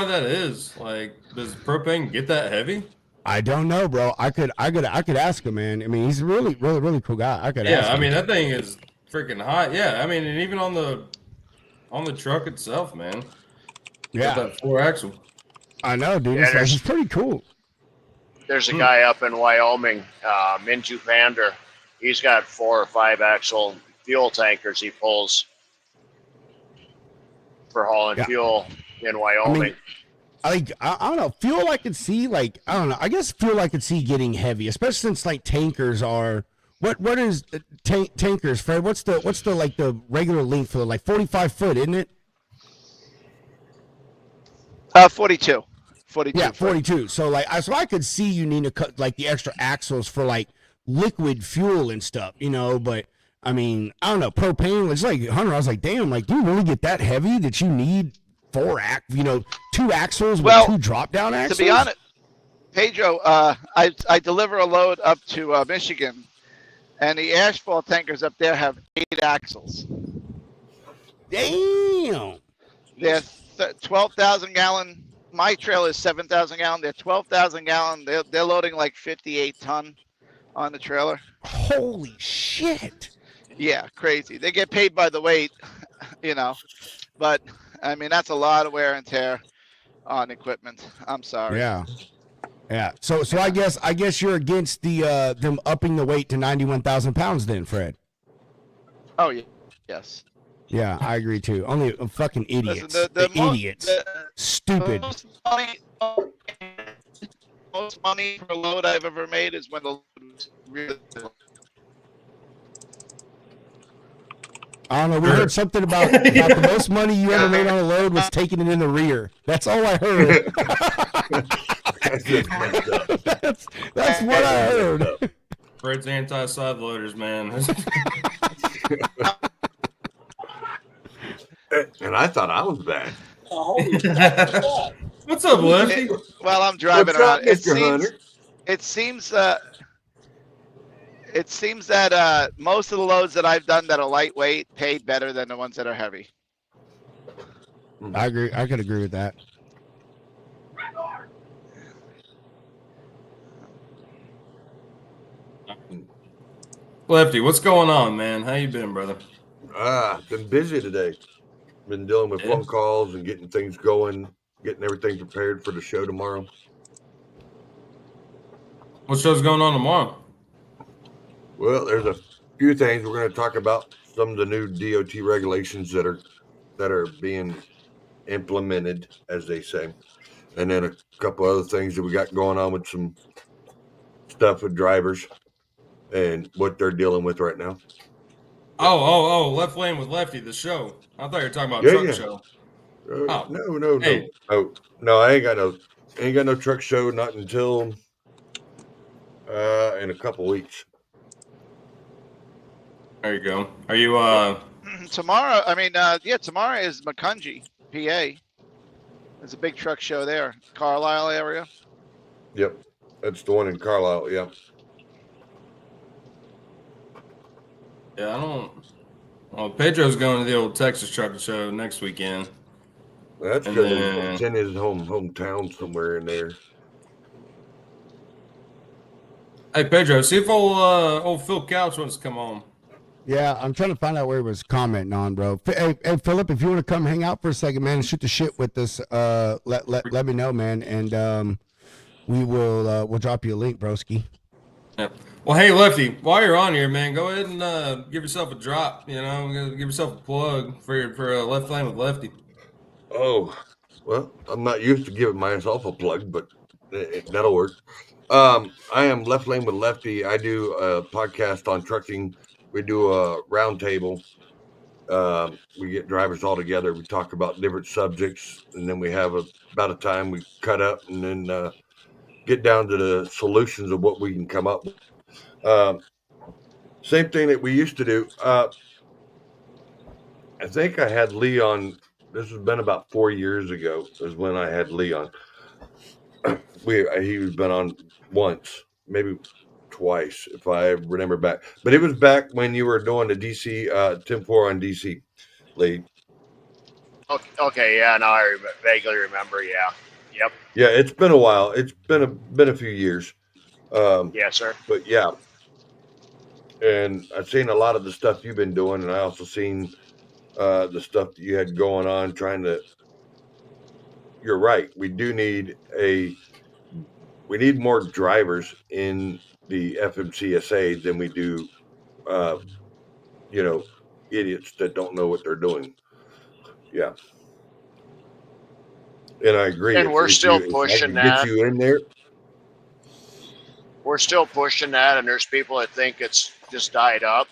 that is. Like, does propane get that heavy? I don't know, bro. I could ask him, man. I mean, he's a really cool guy. I could ask him. Yeah, I mean, that thing is freaking hot. Yeah, I mean, and even on the truck itself, man. Yeah, got that 4 axle. I know, dude. Yeah, it's pretty cool. There's a guy up in Wyoming, Mintu Vander. He's got 4 or 5 axle fuel tankers he pulls for hauling fuel in Wyoming. I don't know. Fuel I could see, like, I don't know. I guess fuel I could see getting heavy, especially since like tankers are. What is tankers, Fred? What's the like the regular length for like 45 foot, isn't it? 42. Yeah, 42. So like, I could see you need to cut like the extra axles for like liquid fuel and stuff, you know. But I mean, I don't know, propane. It's like Hunter. I was like, damn, like, do you really get that heavy that you need 2 axles with 2 drop down axles? To be honest, Pedro, I deliver a load up to Michigan, and the asphalt tankers up there have 8 axles. Damn. They're 12,000 gallon. My trailer is 7,000 gallon. They're 12,000 gallon. They're loading like 58 ton on the trailer. Holy shit. Yeah, crazy. They get paid by the weight, you know. But I mean, that's a lot of wear and tear on equipment. I'm sorry. Yeah. Yeah. So I guess you're against the them upping the weight to 91,000 pounds then, Fred. Oh yeah. Yes. Yeah, I agree too. Only fucking idiots. Listen, idiots. Stupid. Most money per load I've ever made is when the load was really. I don't know. We heard something about the most money you ever made on a load was taking it in the rear. That's all I heard. That's what I heard. Fred's anti-side loaders, man. And I thought I was bad. What's up, Lefty? While I'm driving What's around, up, Mr. Hunter? It seems that most of the loads that I've done that are lightweight paid better than the ones that are heavy. I agree. I could agree with that. Lefty, what's going on, man? How you been, brother? Been busy today. Been dealing with phone calls and getting things going, getting everything prepared for the show tomorrow. What show's going on tomorrow? Well, there's a few things we're going to talk about. Some of the new DOT regulations that are being implemented, as they say, and then a couple other things that we got going on with some stuff with drivers and what they're dealing with right now. Oh, Left Lane with Lefty, the show. I thought you were talking about truck show. No, I ain't got no truck show, not until in a couple weeks. There you go. Are you tomorrow? I mean, tomorrow is Macungie, PA. There's a big truck show there, Carlisle area. Yep, that's the one in Carlisle. Yeah. Yeah, I don't. Well, Pedro's going to the old Texas Truck Show next weekend. That's good. It's in his hometown somewhere in there. Hey, Pedro, see if old Phil Couch wants to come on. Yeah, I'm trying to find out where he was commenting on, bro. Hey, Philip, if you want to come hang out for a second, man, and shoot the shit with us, let me know, man, and we'll drop you a link, broski. Yeah. Well, hey, Lefty, while you're on here, man, go ahead and give yourself a drop. You know, give yourself a plug for Left Lane with Lefty. Oh, well, I'm not used to giving myself a plug, but that'll work. I am Left Lane with Lefty. I do a podcast on trucking. We do a round table. We get drivers all together. We talk about different subjects, and then we have about a time we cut up and then get down to the solutions of what we can come up with. Same thing that we used to do. I think I had Leon. This has been about 4 years ago is when I had Leon. He's been on once, maybe twice, if I remember back. But it was back when you were doing the DC 10-4 on DC lead. Okay, yeah, now I vaguely remember. Yeah, yep. Yeah, it's been a while. It's been a few years. Yes, sir. But yeah, and I've seen a lot of the stuff you've been doing, and I also seen the stuff that you had going on trying to. You're right. We need more drivers in the FMCSA than we do, idiots that don't know what they're doing. Yeah. And I agree. And we're still pushing that. Get you in there. We're still pushing that, and there's people that think it's just died up.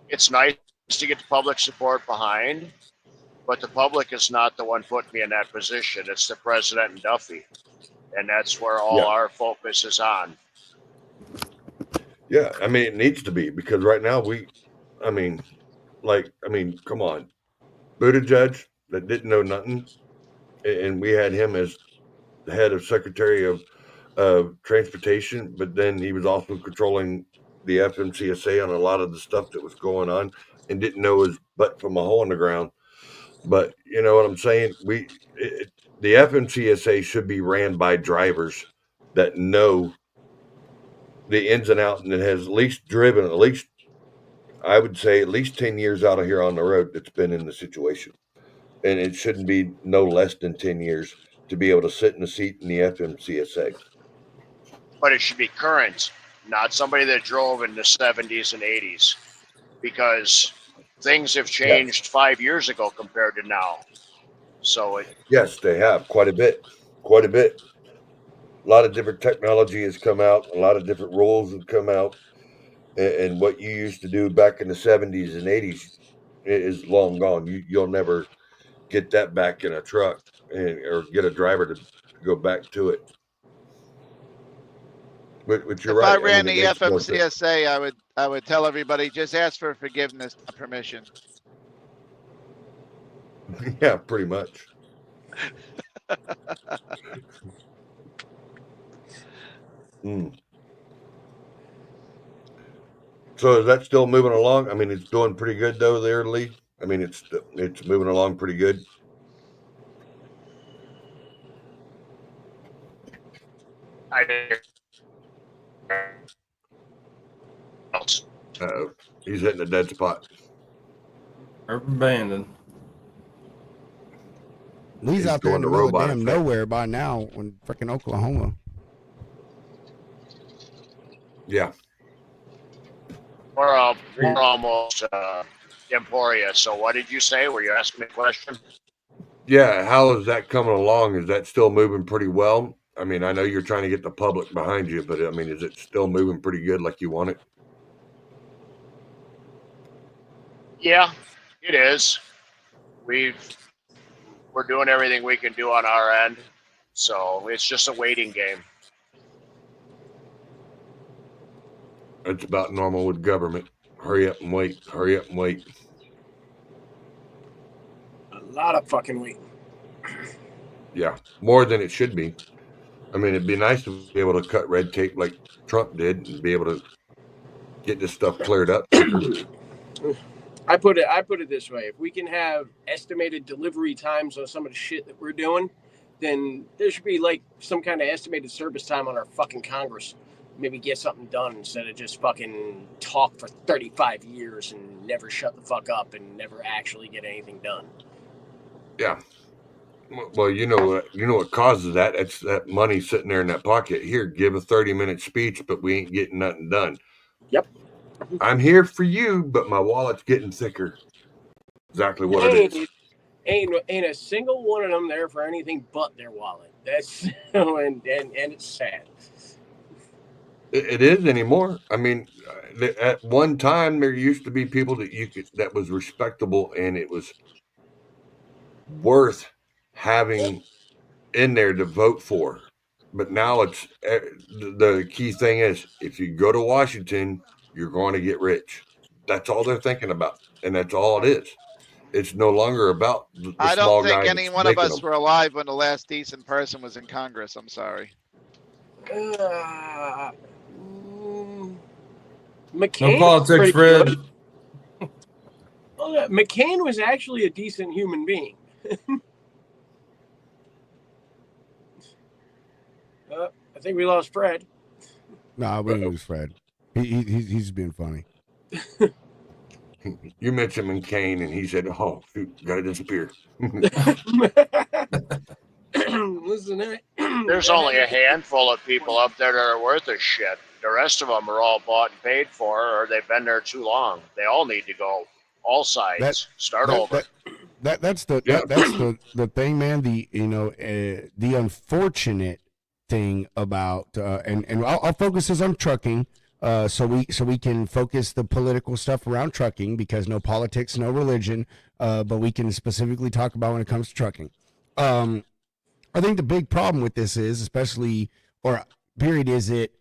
It's nice to get the public support behind, but the public is not the one putting me in that position. It's the president and Duffy. and that's where all our focus is on. Yeah, I mean, it needs to be because right now come on, Buttigieg that didn't know nothing, and we had him as the head of Secretary of Transportation, but then he was also controlling the FMCSA on a lot of the stuff that was going on, and didn't know his butt from a hole in the ground. But you know what I'm saying? The FMCSA should be ran by drivers that know the ins and outs, and that has at least driven at least, I would say, at least 10 years out of here on the road that's been in the situation. And it shouldn't be no less than 10 years to be able to sit in a seat in the FMCSA. But it should be current, not somebody that drove in the 70s and 80s, because things have changed 5 years ago compared to now. So yes, they have quite a bit. A lot of different technology has come out. A lot of different rules have come out. And what you used to do back in the 70s and 80s is long gone. You'll never get that back in a truck or get a driver to go back to it. But you're If right. I ran mean, the FMCSA, I would tell everybody just ask for forgiveness, not permission. Yeah, pretty much. So is that still moving along? I mean, it's doing pretty good though, there, Lee. I mean, it's moving along pretty good. He's hitting a dead spot. Abandoned. Lee's out there in the middle of damn nowhere by now in freaking Oklahoma. Yeah. We're almost Emporia. So what did you say? Were you asking me a question? Yeah, how is that coming along? Is that still moving pretty well? I mean, I know you're trying to get the public behind you, but I mean, is it still moving pretty good like you want it? Yeah, it is. We're doing everything we can do on our end. So it's just a waiting game. It's about normal with government. Hurry up and wait. Hurry up and wait. A lot of fucking waiting. Yeah, more than it should be. I mean, it'd be nice to be able to cut red tape like Trump did and be able to get this stuff cleared up quicker. I put it this way: if we can have estimated delivery times on some of the shit that we're doing, then there should be like some kind of estimated service time on our fucking Congress. Maybe get something done instead of just fucking talk for 35 years and never shut the fuck up and never actually get anything done. Yeah. Well, you know what causes that? It's that money sitting there in that pocket. Here, give a 30-minute speech, but we ain't getting nothing done. Yep. I'm here for you, but my wallet's getting thicker. Exactly what it is. Ain't a single one of them there for anything but their wallet. That's and it's sad. It is anymore. I mean, at one time there used to be people that was respectable and it was worth having in there to vote for. But now it's the key thing is if you go to Washington, you're going to get rich. That's all they're thinking about, and that's all it is. It's no longer about the I small don't think guy any one of us were alive when the last decent person was in Congress. I'm sorry. McCain. No politics, Fred. Well, McCain was actually a decent human being. I think we lost Fred. Nah, we didn't lose Fred. He's been funny. You mentioned McCain, and he said, "Oh, shoot, gotta disappear." Listen, there's only a handful of people up there that are worth a shit. The rest of them are all bought and paid for, or they've been there too long. They all need to go. All sides. Start over. That's the thing, man. The unfortunate thing about and I'll focus this on trucking. So we can focus the political stuff around trucking because no politics, no religion, but we can specifically talk about when it comes to trucking. I think the big problem with this is, especially, or period, is it,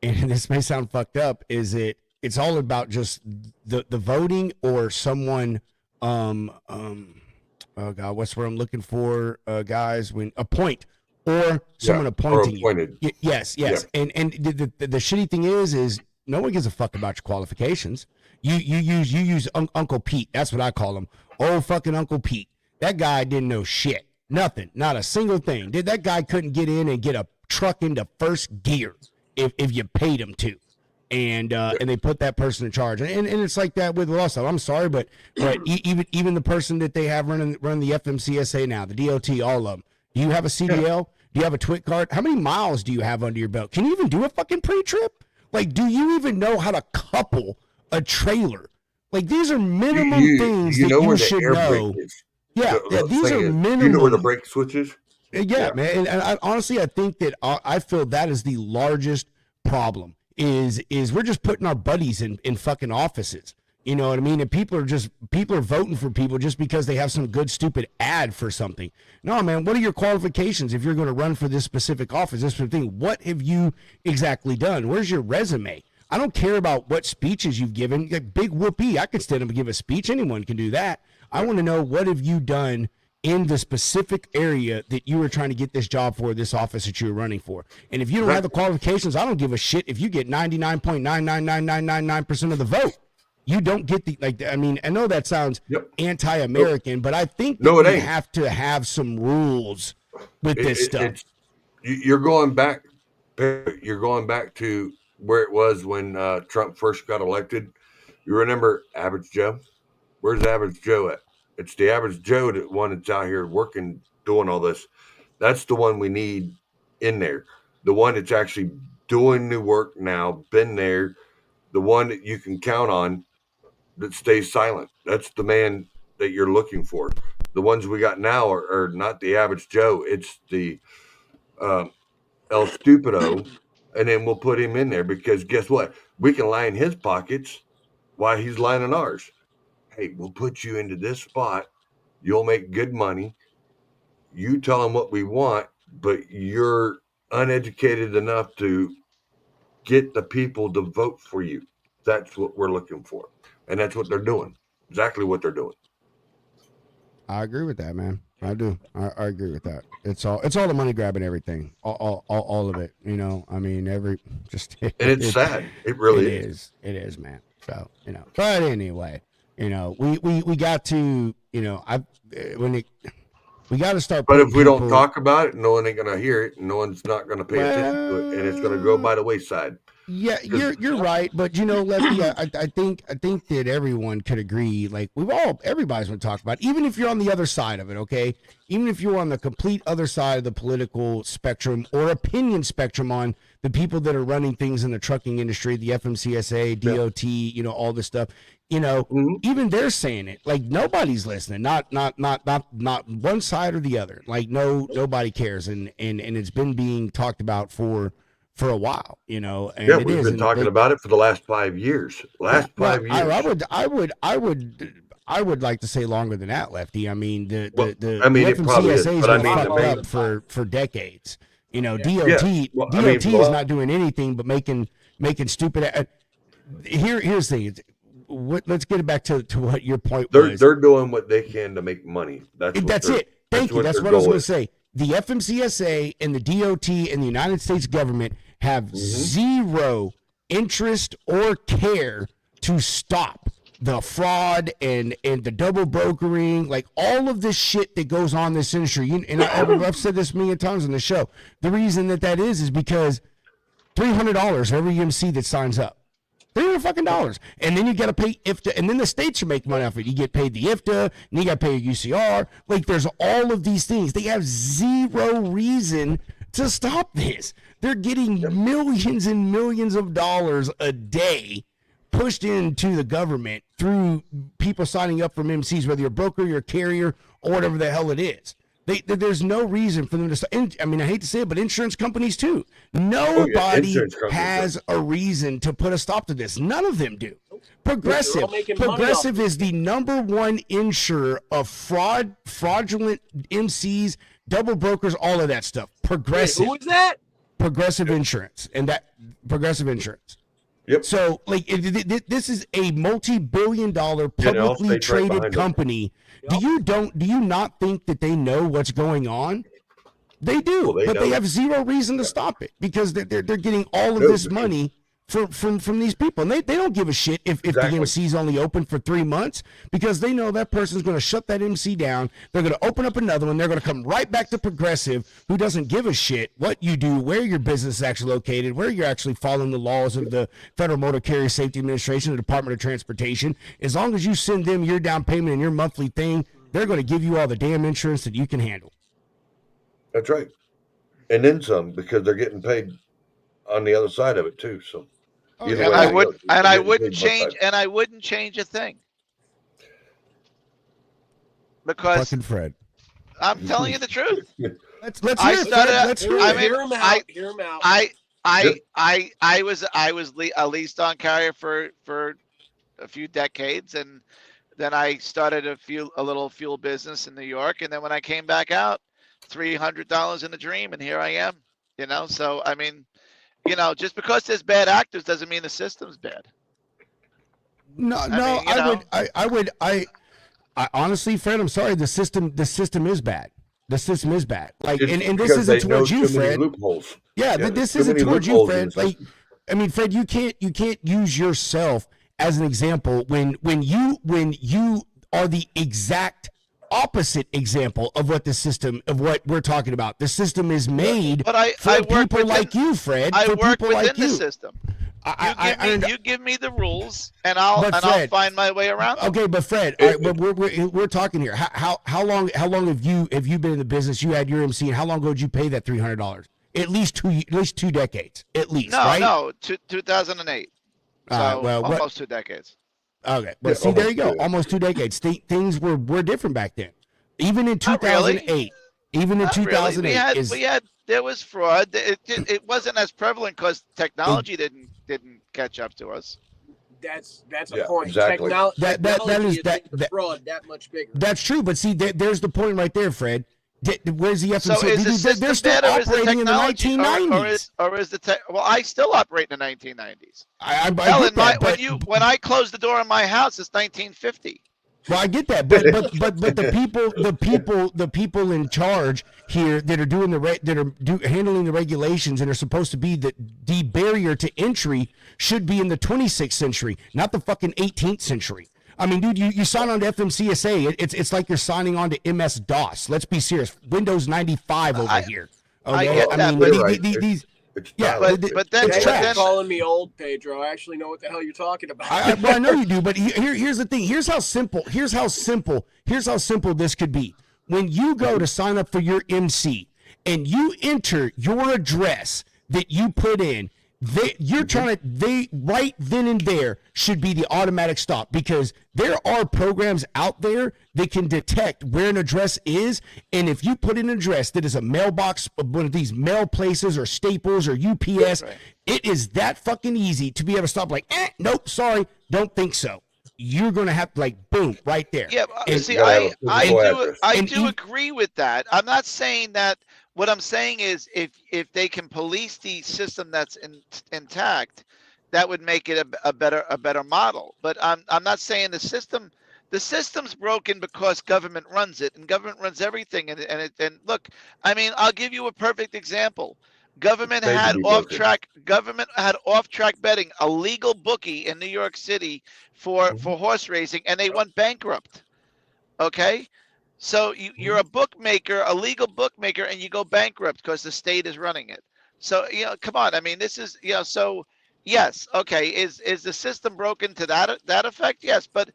and this may sound fucked up, is it's all about just the voting or someone, oh God, what's what I'm looking for, guys, when appoint or someone appointing you. Yes. Yeah. And the shitty thing is no one gives a fuck about your qualifications. You use Uncle Pete. That's what I call him. Old fucking Uncle Pete. That guy didn't know shit. Nothing. Not a single thing. That guy couldn't get in and get a truck into first gear if you paid him to. And they put that person in charge. And it's like that with law stuff. I'm sorry, but even the person that they have running the FMCSA now, the DOT, all of them. Do you have a CDL? Do you have a TWIC card? How many miles do you have under your belt? Can you even do a fucking pre-trip? Like, do you even know how to couple a trailer? Like, these are minimum things that you should know. Yeah, these are minimum. You know where the brake switch is? Yeah, man. And I honestly, I think that I feel that is the largest problem. Is we're just putting our buddies in fucking offices. You know what I mean? And people are voting for people just because they have some good stupid ad for something. No, man, what are your qualifications if you're going to run for this specific office, this specific thing? What have you exactly done? Where's your resume? I don't care about what speeches you've given. Like, big whoopee, I could stand up and give a speech. Anyone can do that. I want to know, what have you done in the specific area that you were trying to get this job for, this office that you were running for. And if you don't have the qualifications, I don't give a shit if you get 99.99999% of the vote. You don't get the, like, I mean, I know that sounds anti-American, but I think that we have to have some rules with this stuff. You're going back to where it was when Trump first got elected. You remember Average Joe? Where's Average Joe at? It's the average Joe, that one that's out here working, doing all this. That's the one we need in there. The one that's actually doing new work now, been there. The one that you can count on that stays silent. That's the man that you're looking for. The ones we got now are not the average Joe. It's the El Stupido. And then we'll put him in there because guess what? We can line his pockets while he's lining ours. Hey, we'll put you into this spot. You'll make good money. You tell them what we want, but you're uneducated enough to get the people to vote for you. That's what we're looking for. And that's what they're doing. Exactly what they're doing. I agree with that, man. I do. I agree with that. It's all the money grab and everything. All of it. You know, I mean, and it's sad. It really is. It is, man. So, you know, but anyway. You know, we got to, you know, we got to start. But if we don't talk about it, no one ain't gonna hear it, and no one's not gonna pay attention to it, and it's gonna go by the wayside. Yeah, you're right, but you know, Lefty, I think that everyone could agree. Like, everybody's gonna talk about it, even if you're on the other side of it. Okay, even if you're on the complete other side of the political spectrum or opinion spectrum on the people that are running things in the trucking industry, the FMCSA, DOT, you know, all this stuff. You know, even they're saying it. Like, nobody's listening. Not one side or the other. Like, nobody cares, and it's been being talked about for a while. You know, and yeah, we've been talking about it for the last 5 years. 5 years. I would like to say longer than that, Lefty. I mean, the FMCSA has been fucked up for decades. You know, DOT is not doing anything but making stupid. Here's the thing. Let's get it back to what your point was. They're doing what they can to make money. That's it. Thank you. That's what I was going to say. The FMCSA and the DOT and the United States government have zero interest or care to stop the fraud and the double brokering, like all of this shit that goes on in this industry. And I've said this a million times on the show. The reason that is because $300 for every MC that signs up. $300 and then you got to pay IFTA, and then the states are making money off it. You get paid the IFTA, and you got to pay your UCR. Like, there's all of these things. They have zero reason to stop this. They're getting millions and millions of dollars a day pushed into the government through people signing up from MCs, whether you're a broker, you're a carrier, or whatever the hell it is. There's no reason for them to. I mean, I hate to say it, but insurance companies too. Nobody has a reason to put a stop to this. None of them do. Progressive. making money off Progressive it. is the #1 insurer of fraudulent MCs, double brokers, all of that stuff. Wait, Progressive. who is that? Progressive Insurance, and that Progressive Insurance. Yep. So, like, this is a multi-billion-dollar Yeah, and it all publicly stays right traded behind it. company. Yep. Do you not think that they know what's going on? They do, Well, they but they know. have zero reason to stop it because they're getting all of No, this because- money from these people, and they don't give a shit if Exactly. the MC's only open for 3 months because they know that person's going to shut that MC down. They're going to open up another one. They're going to come right back to Progressive, who doesn't give a shit what you do, where your business is actually located, where you're actually following the laws of the Federal Motor Carrier Safety Administration, the Department of Transportation. As long as you send them your down payment and your monthly thing, they're going to give you all the damn insurance that you can handle. That's right. And then some, because they're getting paid on the other side of it too. So Oh, either yeah. way And I they would, go, and they're I getting wouldn't paid both change, sides. and I wouldn't change a thing because Fucking Fred. I'm telling you the truth. Let's I hear it, started- Fred. Let's hear I it. mean, hear him out. I- Hear him out. I was a leased-on carrier for a few decades, and then I started a little fuel business in New York, and then when I came back out, $300 in a dream, and here I am. You know, so I mean, you know, just because there's bad actors doesn't mean the system's bad. No, I no, mean, you know. I honestly, Fred, I'm sorry. The system is bad. The system is bad. Like, It's and this because isn't they know towards you, too many Fred. loopholes. Yeah, Yeah, this too isn't many towards you, loopholes in Fred. the Like, I mean, Fred, you can't use yourself as an example when you are the exact opposite example of what we're talking about. The system is made But I for work people within- like you, Fred. I for work people within like the you. system. I You give me the rules, and I'll But I'll Fred- find my way around them. Okay, but Fred, all right, but we're talking here. How long have you been in the business? You had your MC, and how long ago did you pay that $300? At least 2 decades, at least. No, right? no, 2008. So All right, well, what- almost 2 decades. Okay, but Yeah, see, there you go. almost 2. Almost 2 decades. Things were different back then. Even in Not really. 2008. Even in Not really. 2008 We had there was fraud. It wasn't as prevalent because technology didn't catch up to us. That's a Yeah, point. exactly. Technology is- has that- made the that- fraud that much bigger. That's true, but see, there's the point right there, Fred. Where's the So FMC? is the system They're still bad, or is the operating in the technology, 1990s. or is the tech? Well, I still operate in the 1990s. I Hell, get that, but, when I closed the door in my house, it's 1950. well, I get that, but the people in charge here that are doing handling the regulations and are supposed to be the barrier to entry should be in the 26th century, not the fucking 18th century. I mean, dude, you sign on to FMCSA. It's like you're signing on to MS DOS. Let's be serious. Windows 95 over here. I Okay? get that, mean, but- You're right. these It's yeah, dialect. but then- it's Hey, trash. you're calling me old, Pedro. I actually know what the hell you're talking about. Well, I know you do, but here's the thing. Here's how simple this could be. When you go to sign up for your MC and you enter your address that you put in, they right then and there should be the automatic stop, because there are programs out there that can detect where an address is, and if you put an address that is a mailbox, one of these mail places or Staples or UPS, Right. it is that fucking easy to be able to stop. Like, nope, sorry, don't think so. You're gonna have to, like, boom, right there. Yeah, And- see, You gotta have a physical address. I And do agree with that. I'm not saying that. What I'm saying is, if they can police the system that's intact, that would make it a better model. But I'm not saying the system's broken because government runs it, and government runs everything. And look, I mean, I'll give you a perfect example. Government Thank had you, broken. off-track betting, a legal bookie in New York City for horse racing, and they went bankrupt. Okay, so you're a bookmaker, a legal bookmaker, and you go bankrupt because the state is running it. So, come on. I mean, this is, so yes, okay. Is the system broken to that effect? Yes, but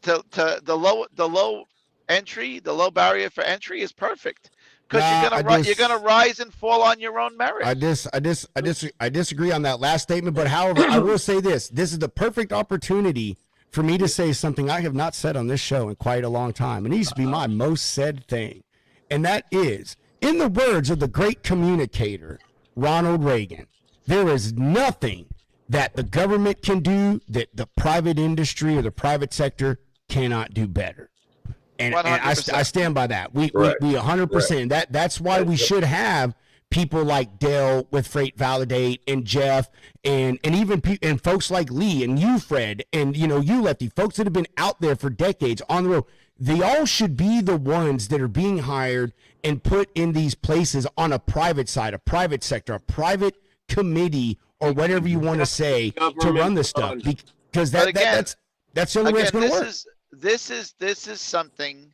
to the low entry, the low barrier for entry is perfect, because you're gonna rise and fall on your own merit. I disagree on that last statement, but however, I will say this: this is the perfect opportunity for me to say something I have not said on this show in quite a long time. It needs to be my most said thing, and that is, in the words of the great communicator Ronald Reagan, there is nothing that the government can do that the private industry or the private sector cannot do better. And I 100%. stand by that. We Right. 100%. That's why we should have people like Dale with Freight Validate and Jeff and even and folks like Lee and you, Fred, and you Lefty, folks that have been out there for decades on the road. They all should be the ones that are being hired and put in these places on a private side, a private sector, a private committee, or whatever you want to say to run this stuff. Because that's the only way it's going to work. This is something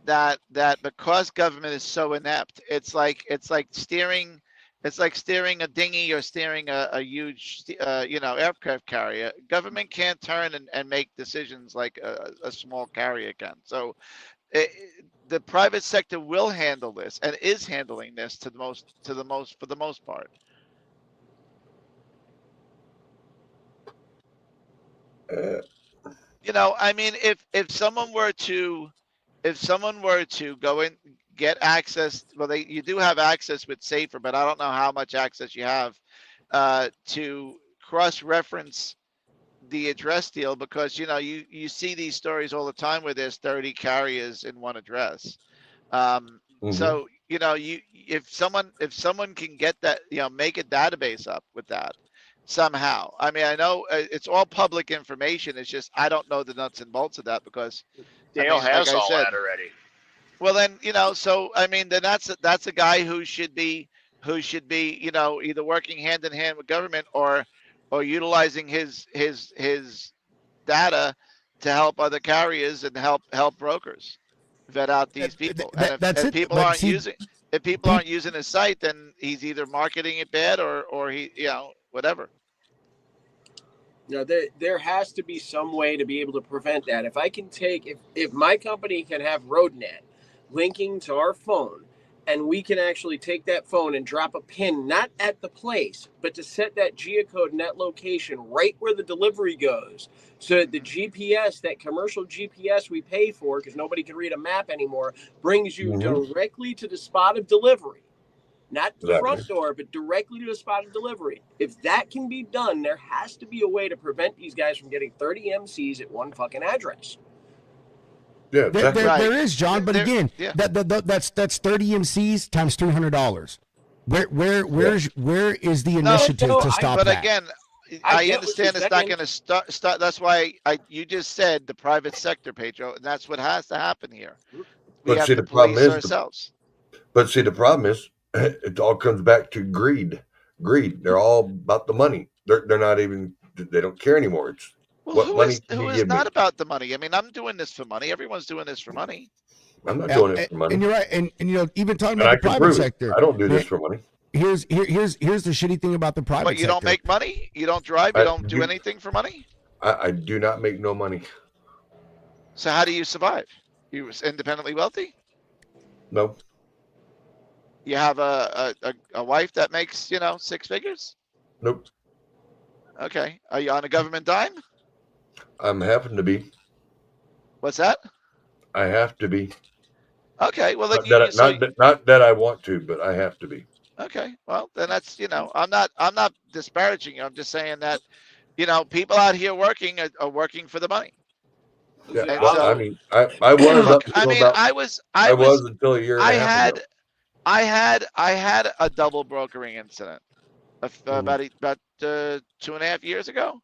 that because government is so inept, it's like steering a dinghy or steering a huge aircraft carrier. Government can't turn and make decisions like a small carrier can. So the private sector will handle this and is handling this for the most part. I mean, if someone were to go in, get access, well, you do have access with Safer, but I don't know how much access you have to cross-reference the address deal, because you see these stories all the time where there's 30 carriers in one address. So if someone can get that, make a database up with that somehow. I mean, I know it's all public information. It's just I don't know the nuts and bolts of that because Dale has like I all said, that already. Well, then so I mean, then that's a guy who should be either working hand in hand with government or utilizing his data to help other carriers and help brokers vet out these people. If people aren't using his site, then he's either marketing it bad or he whatever. There has to be some way to be able to prevent that. If I can if my company can have RoadNet linking to our phone, and we can actually take that phone and drop a pin, not at the place, but to set that geocode net location right where the delivery goes, so that the GPS, that commercial GPS we pay for, because nobody can read a map anymore, brings you directly to the spot of delivery. Not the front door, but directly to the spot of delivery. If that can be done, there has to be a way to prevent these guys from getting 30 MCs at one fucking address. Yeah, exactly. There is, John, but again, that's 30 MCs times $300. Where is the initiative to stop but that? Again, I understand it's not going to start. That's why you just said the private sector, Pedro, and that's what has to happen here. We have to police ourselves. But see, the problem is, it all comes back to greed. They're all about the money. They're not even. They don't care anymore. It's who is not about the money? I mean, I'm doing this for money. Everyone's doing this for money. I'm not doing it for money. And you're right. And even talking about the private sector, I don't do this for money. Here's the shitty thing about the private sector. But you don't make money. You don't drive. You don't do anything for money. I do not make no money. So how do you survive? You independently wealthy? No. You have a wife that makes 6 figures? Nope. Okay. Are you on a government dime? I'm having to be. What's that? I have to be. Okay. Well, then not that I want to, but I have to be. Okay. Well, then that's I'm not disparaging you. I'm just saying that people out here working are working for the money. Yeah. Well, I mean, I was. I was until a year and a half ago. I had a double brokering incident about 2.5 years ago.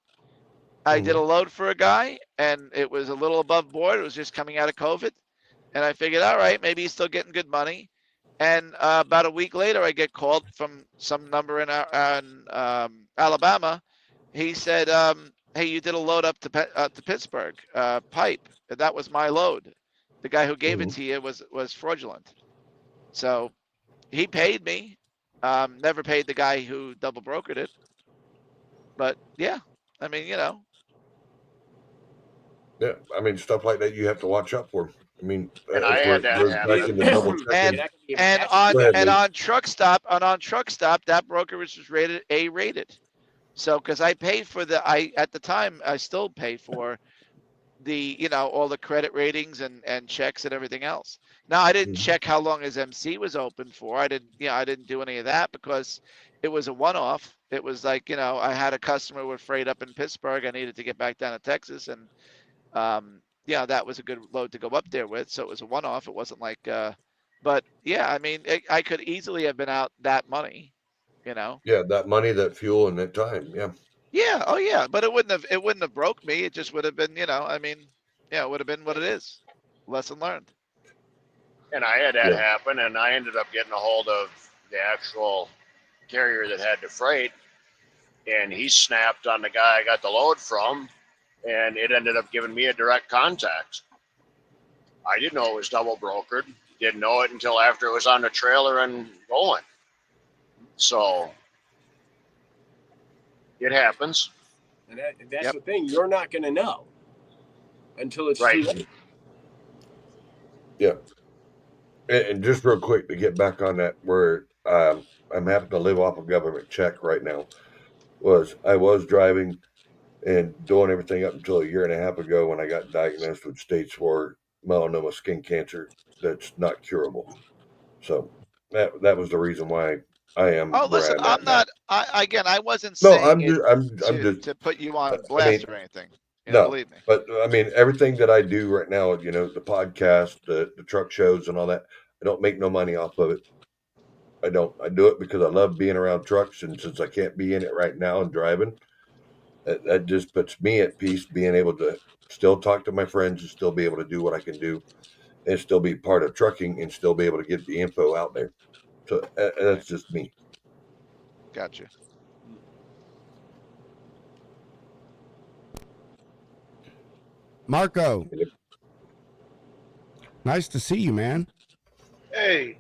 I did a load for a guy, and it was a little above board. It was just coming out of COVID, and I figured, all right, maybe he's still getting good money. And about a week later, I get called from some number in Alabama. He said, "Hey, you did a load up to Pittsburgh, pipe." And that was my load. The guy who gave it to you was fraudulent. So he paid me. Never paid the guy who double brokered it. But yeah, I mean, Yeah, I mean, stuff like that you have to watch out for. I mean, and I had that and on truck stop, that brokerage was rated A-rated. So because I paid for at the time I still pay for the all the credit ratings and checks and everything else. Now I didn't check how long his MC was open for. I didn't do any of that because it was a one-off. It was like, I had a customer with freight up in Pittsburgh. I needed to get back down to Texas, and that was a good load to go up there with. So it was a one-off. It wasn't like, but yeah, I mean, I could easily have been out that money, Yeah, that money, that fuel, and that time. Yeah. Yeah. Oh yeah. But it wouldn't have broke me. It just would have been, I mean, it would have been what it is. Lesson learned. And I had that Yeah. happen, and I ended up getting a hold of the actual carrier that had the freight, and he snapped on the guy I got the load from, and it ended up giving me a direct contact. I didn't know it was double brokered. Didn't know it until after it was on the trailer and going. So it happens. And that's Yep. the thing. You're not going to know until it's Right. too late. Yeah. And just real quick to get back on that, where I'm having to live off a government check right now, I was driving and doing everything up until a year and a half ago when I got diagnosed with stage 4 melanoma skin cancer that's not curable. So that was the reason why I am. Oh, where listen, I'm I'm at now. not. I wasn't No, saying it I'm just. to put you on I blast mean, or anything. no, Believe me. but I mean, everything that I do right now, the podcast, the truck shows, and all that, I don't make no money off of it. I don't. I do it because I love being around trucks, and since I can't be in it right now and driving, that just puts me at peace, being able to still talk to my friends and still be able to do what I can do, and still be part of trucking and still be able to get the info out there. So that's just me. Gotcha. Marco, nice to see you, man. Hey,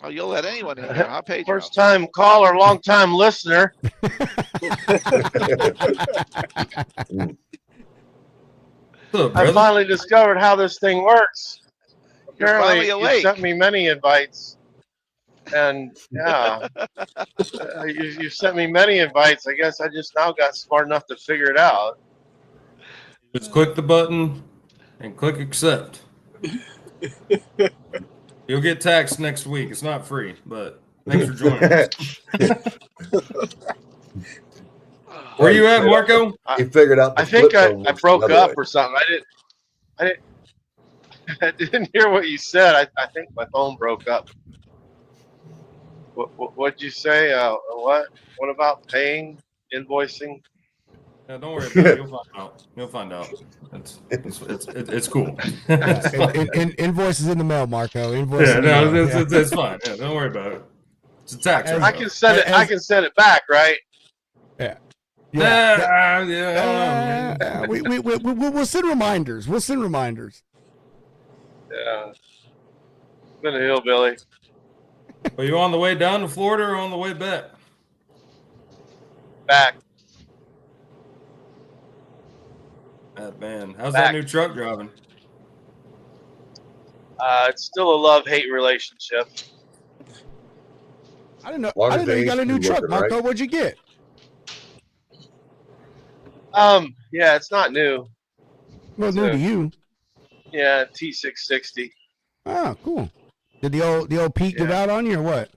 Oh, you'll let anyone in here, huh, Pedro? first time caller, long time listener. What's up, I brother? finally discovered how this thing works. You're Apparently, finally you awake. sent me many invites, and yeah, you sent me many invites. I guess I just now got smart enough to figure it out. Just click the button and click accept. You'll get taxed next week. It's not free, but thanks for joining us. Where you at, Marco? He figured out. I think I broke up or something. I didn't hear what you said. I think my phone broke up. What'd you say? What about paying, invoicing? No, don't worry about it. You'll find out. You'll find out. It's cool. Invoices in the mail, Marco. Invoices. Yeah, no, it's fine. Yeah, don't worry about it. It's a tax. I can send it. I can send it back, right? Yeah. We'll send reminders. We'll send reminders. Yeah. Been a hillbilly. Are you on the way down to Florida or on the way back? Back. Man, how's that new truck driving? It's still a love-hate relationship. I didn't know you got a new truck, Marco. Right? What'd you get? Yeah, it's not new. Well, new to you. Yeah, T660. Oh, cool. Did the old Pete give out on you or what?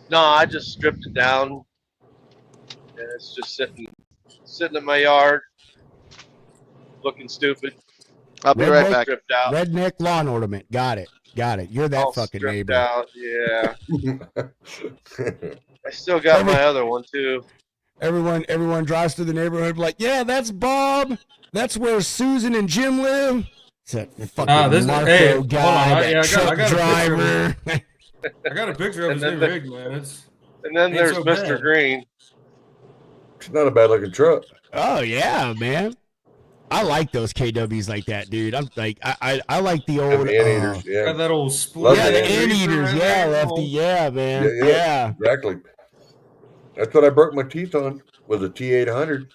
No, I just stripped it down, and it's just sitting in my yard, looking stupid. I'll be right back. Stripped out. Redneck lawn ornament. Got it. You're that All fucking stripped neighbor. Out. Yeah. I still got my other one too. Everyone drives through the neighborhood like, yeah, that's Bob. That's where Susan and Jim live. It's that fucking Marco guy, truck driver. I got a picture of his new rig, man. And then there's so Mr. bad. Green. It's not a bad looking truck. Oh yeah, man. I like those KWs like that, dude. I'm like, I like the old anteaters. Yeah, got that old split. Yeah, the anteaters. Yeah, Lefty. Yeah, man. Yeah, exactly. That's what I broke my teeth on. Was a T800.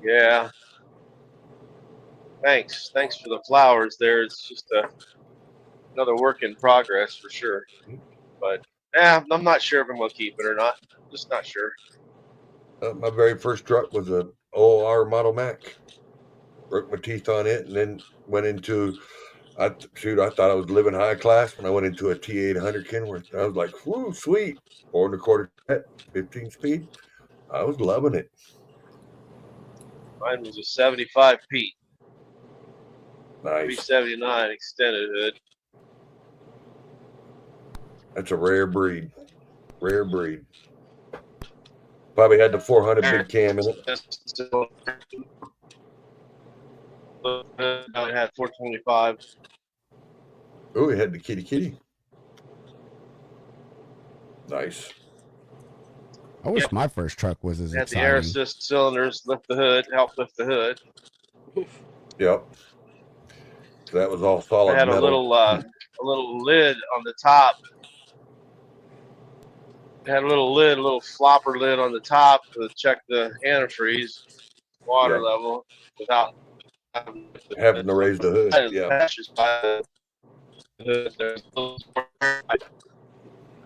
Yeah. Thanks for the flowers there. It's just another work in progress for sure. But I'm not sure if I'm gonna keep it or not. Just not sure. My very first truck was a OR Model Mac. Broke my teeth on it, and then went into I thought I was living high class when I went into a T800 Kenworth. I was like, whoo, sweet. 4 1/4 jet, 15 speed. I was loving it. Mine was a 75 Pete, Nice. B79 extended hood. That's a rare breed. Rare breed. Probably had the 400 big cam in it. I had 425. Oh, it had the kitty. Nice. I wish my first truck was as Had the air exciting. assist cylinders, lift the hood, help lift the hood. Yep. So that was all solid I had metal. a little lid on the top. It had a little flopper lid on the top to check the antifreeze water Yep. level without Having to raise the hood. Yeah.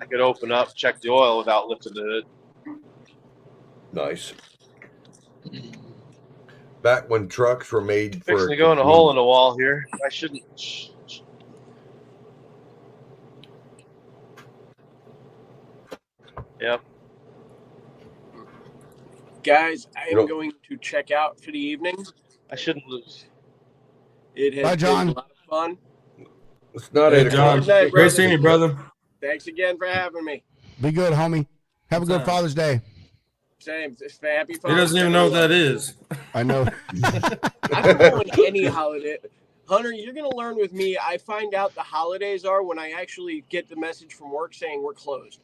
I could open up, check the oil without lifting the hood. Nice. Back when trucks were made for Fixing to go in a hole in the wall here. I shouldn't. Yep. Guys, I am going to check out for the evening. I shouldn't lose. It has Bye, John. been a lot of fun. It's not Hey, 8 o'clock. John. Great seeing you, brother. Thanks again for having me. Be good, homie. Have a good Father's Day. Same. Happy Father's Day. He doesn't even know what that is. I know. I don't know when any holiday. Hunter, you're going to learn with me. I find out the holidays are when I actually get the message from work saying we're closed.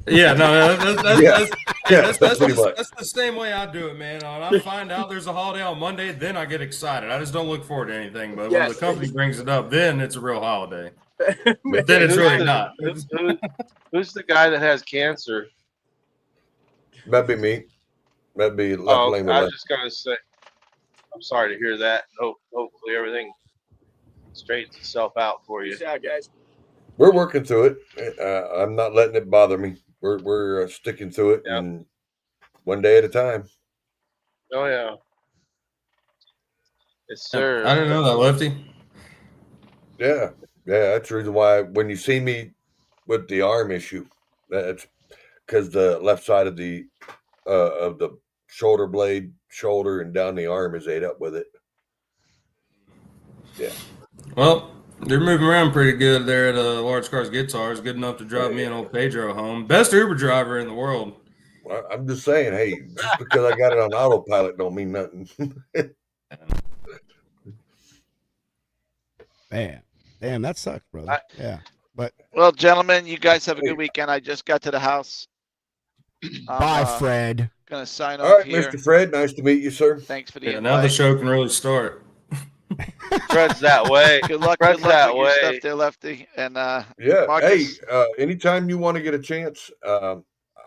Yeah, no, that's pretty much. the same way I do it, man. When I find out there's a holiday on Monday, then I get excited. I just don't look forward to anything. But when the company brings it up, then it's a real holiday. But then it's really not. Who's the guy that has cancer? That'd be me. That'd be left lane with I was left. just going to say, I'm sorry to hear that. Hopefully everything straightens itself out for you. Peace out, guys. We're working through it. I'm not letting it bother me. We're sticking to it, and one day at a time. Oh yeah. Yes, sir. I didn't know that, Lefty. Yeah. That's the reason why when you see me with the arm issue, that's because the left side of the shoulder blade, shoulder, and down the arm is ate up with it. Yeah. Well, they're moving around pretty good there at Large Cars Guitars. Good enough to drive me and old Pedro home. Best Uber driver in the world. Well, I'm just saying, hey, just because I got it on autopilot don't mean nothing. Man, damn, that sucks, brother. Yeah, but well, gentlemen, you guys have a good weekend. I just got to the house. Bye, Fred. Gonna sign All off right, here. Mr. Fred, nice to meet you, sir. Thanks for the Yeah, invite. now the show can really start. Fred's that way. Good luck Fred's with that your way. stuff there, Lefty. And Yeah. Marcus. Hey, anytime you want to get a chance,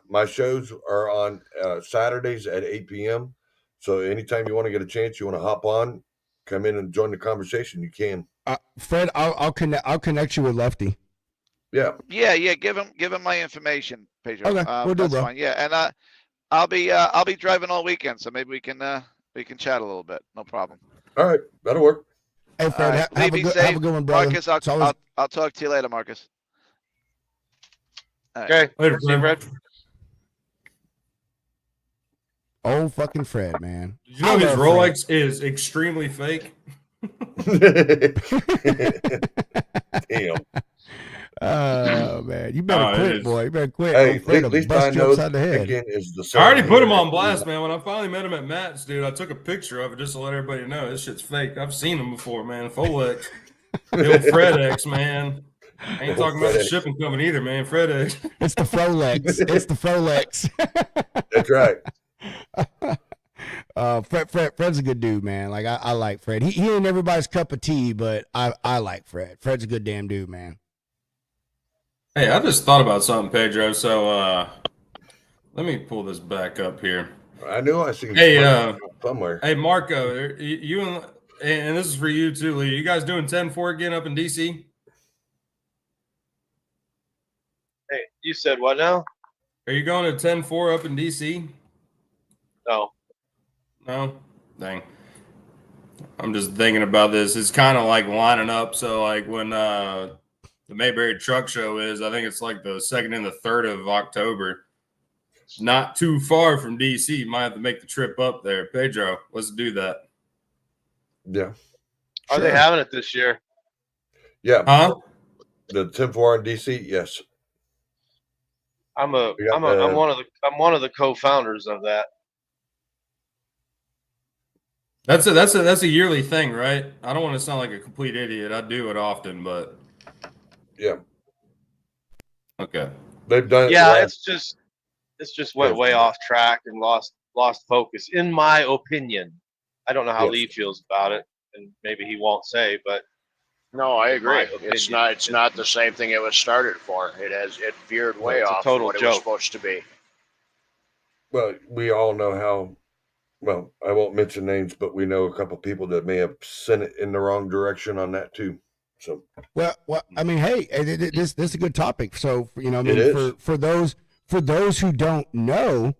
my shows are on Saturdays at 8 p.m. So anytime you want to get a chance, you want to hop on, come in and join the conversation, you can. Fred, I'll connect you with Lefty. Yeah. Yeah. Give him my information, Pedro. Okay, we'll do, that's bro. fine. Yeah, and I'll be driving all weekend, so maybe we can chat a little bit. No problem. All right, that'll work. Hey, Fred, Right, have a good one, brother. Marcus, I'll talk to you later, Marcus. Right. Okay. Later, See you, Fred. Old fucking Fred, man. Did you know his Rolex is extremely fake? Damn. Oh man, you better quit, boy. You better quit. Hey, Fred at least I bust you know upside the head. again is the I already same put him here. on blast, man. When I finally met him at Matt's, dude, I took a picture of it just to let everybody know this shit's fake. I've seen him before, man. Folex. The old FredEx, man. I ain't talking about the shipping company either, man. FredEx. It's the Folex. It's the Folex. That's right. Fred's a good dude, man. Like I like Fred. He ain't everybody's cup of tea, but I like Fred. Fred's a good damn dude, man. Hey, I just thought about something, Pedro. So let me pull this back up here. I knew I seen somewhere. Hey, Marco, you and this is for you too, Lee. You guys doing 10-4 again up in DC? Hey, you said what now? Are you going to 10-4 up in DC? No. No? Dang. I'm just thinking about this. It's kind of like lining up. So like when the Mayberry Truck Show is, I think it's like the 2nd and the 3rd of October. Not too far from DC. You might have to make the trip up there. Pedro, let's do that. Yeah. Are they Sure. having it this year? Yeah. Huh? The 10-4 in DC, yes. I'm We got one of the co-founders of that. That's a yearly thing, right? I don't want to sound like a complete idiot. I do it often, but yeah. okay. They've done it Yeah, last. it's just went way off track and lost focus, in my opinion. I don't know how Yes. Lee feels about it, and maybe he won't say, but No, I in agree. my It's opinion, not the same thing it was started for. It veered way it's a off from total what it was joke. supposed to be. Well, we all know how. Well, I won't mention names, but we know a couple people that may have sent it in the wrong direction on that too. So, Well, I mean, hey, this is a good topic. So, you know, I It mean, is. for those who don't know,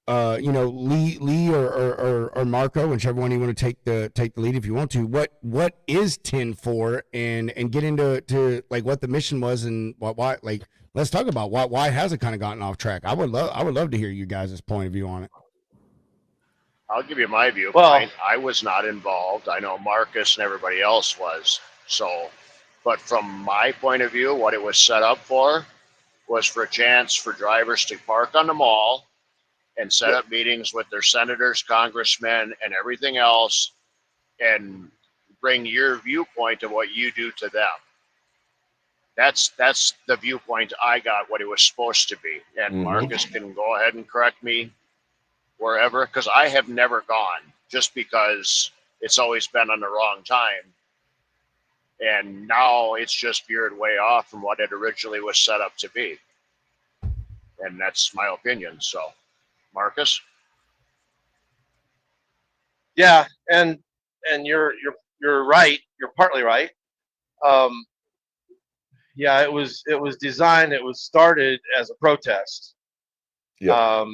you know, Lee or Marco, whichever one you want to take the lead if you want to. What is 10-4 and get into like what the mission was and why like let's talk about why has it kind of gotten off track. I would love to hear you guys' point of view on it. I'll give you my viewpoint. Well, I was not involved. I know Marcus and everybody else was. So, but from my point of view, what it was set up for was for a chance for drivers to park on the mall and set Yep. up meetings with their senators, congressmen, and everything else, and bring your viewpoint of what you do to them. That's the viewpoint I got. What it was supposed to be. And Mhm. Marcus can go ahead and correct me wherever, because I have never gone, just because it's always been on the wrong time. And now it's just veered way off from what it originally was set up to be. And that's my opinion. So, Marcus? yeah, and you're right. You're partly right. Um, yeah, it was designed. It was started as a protest. Yep.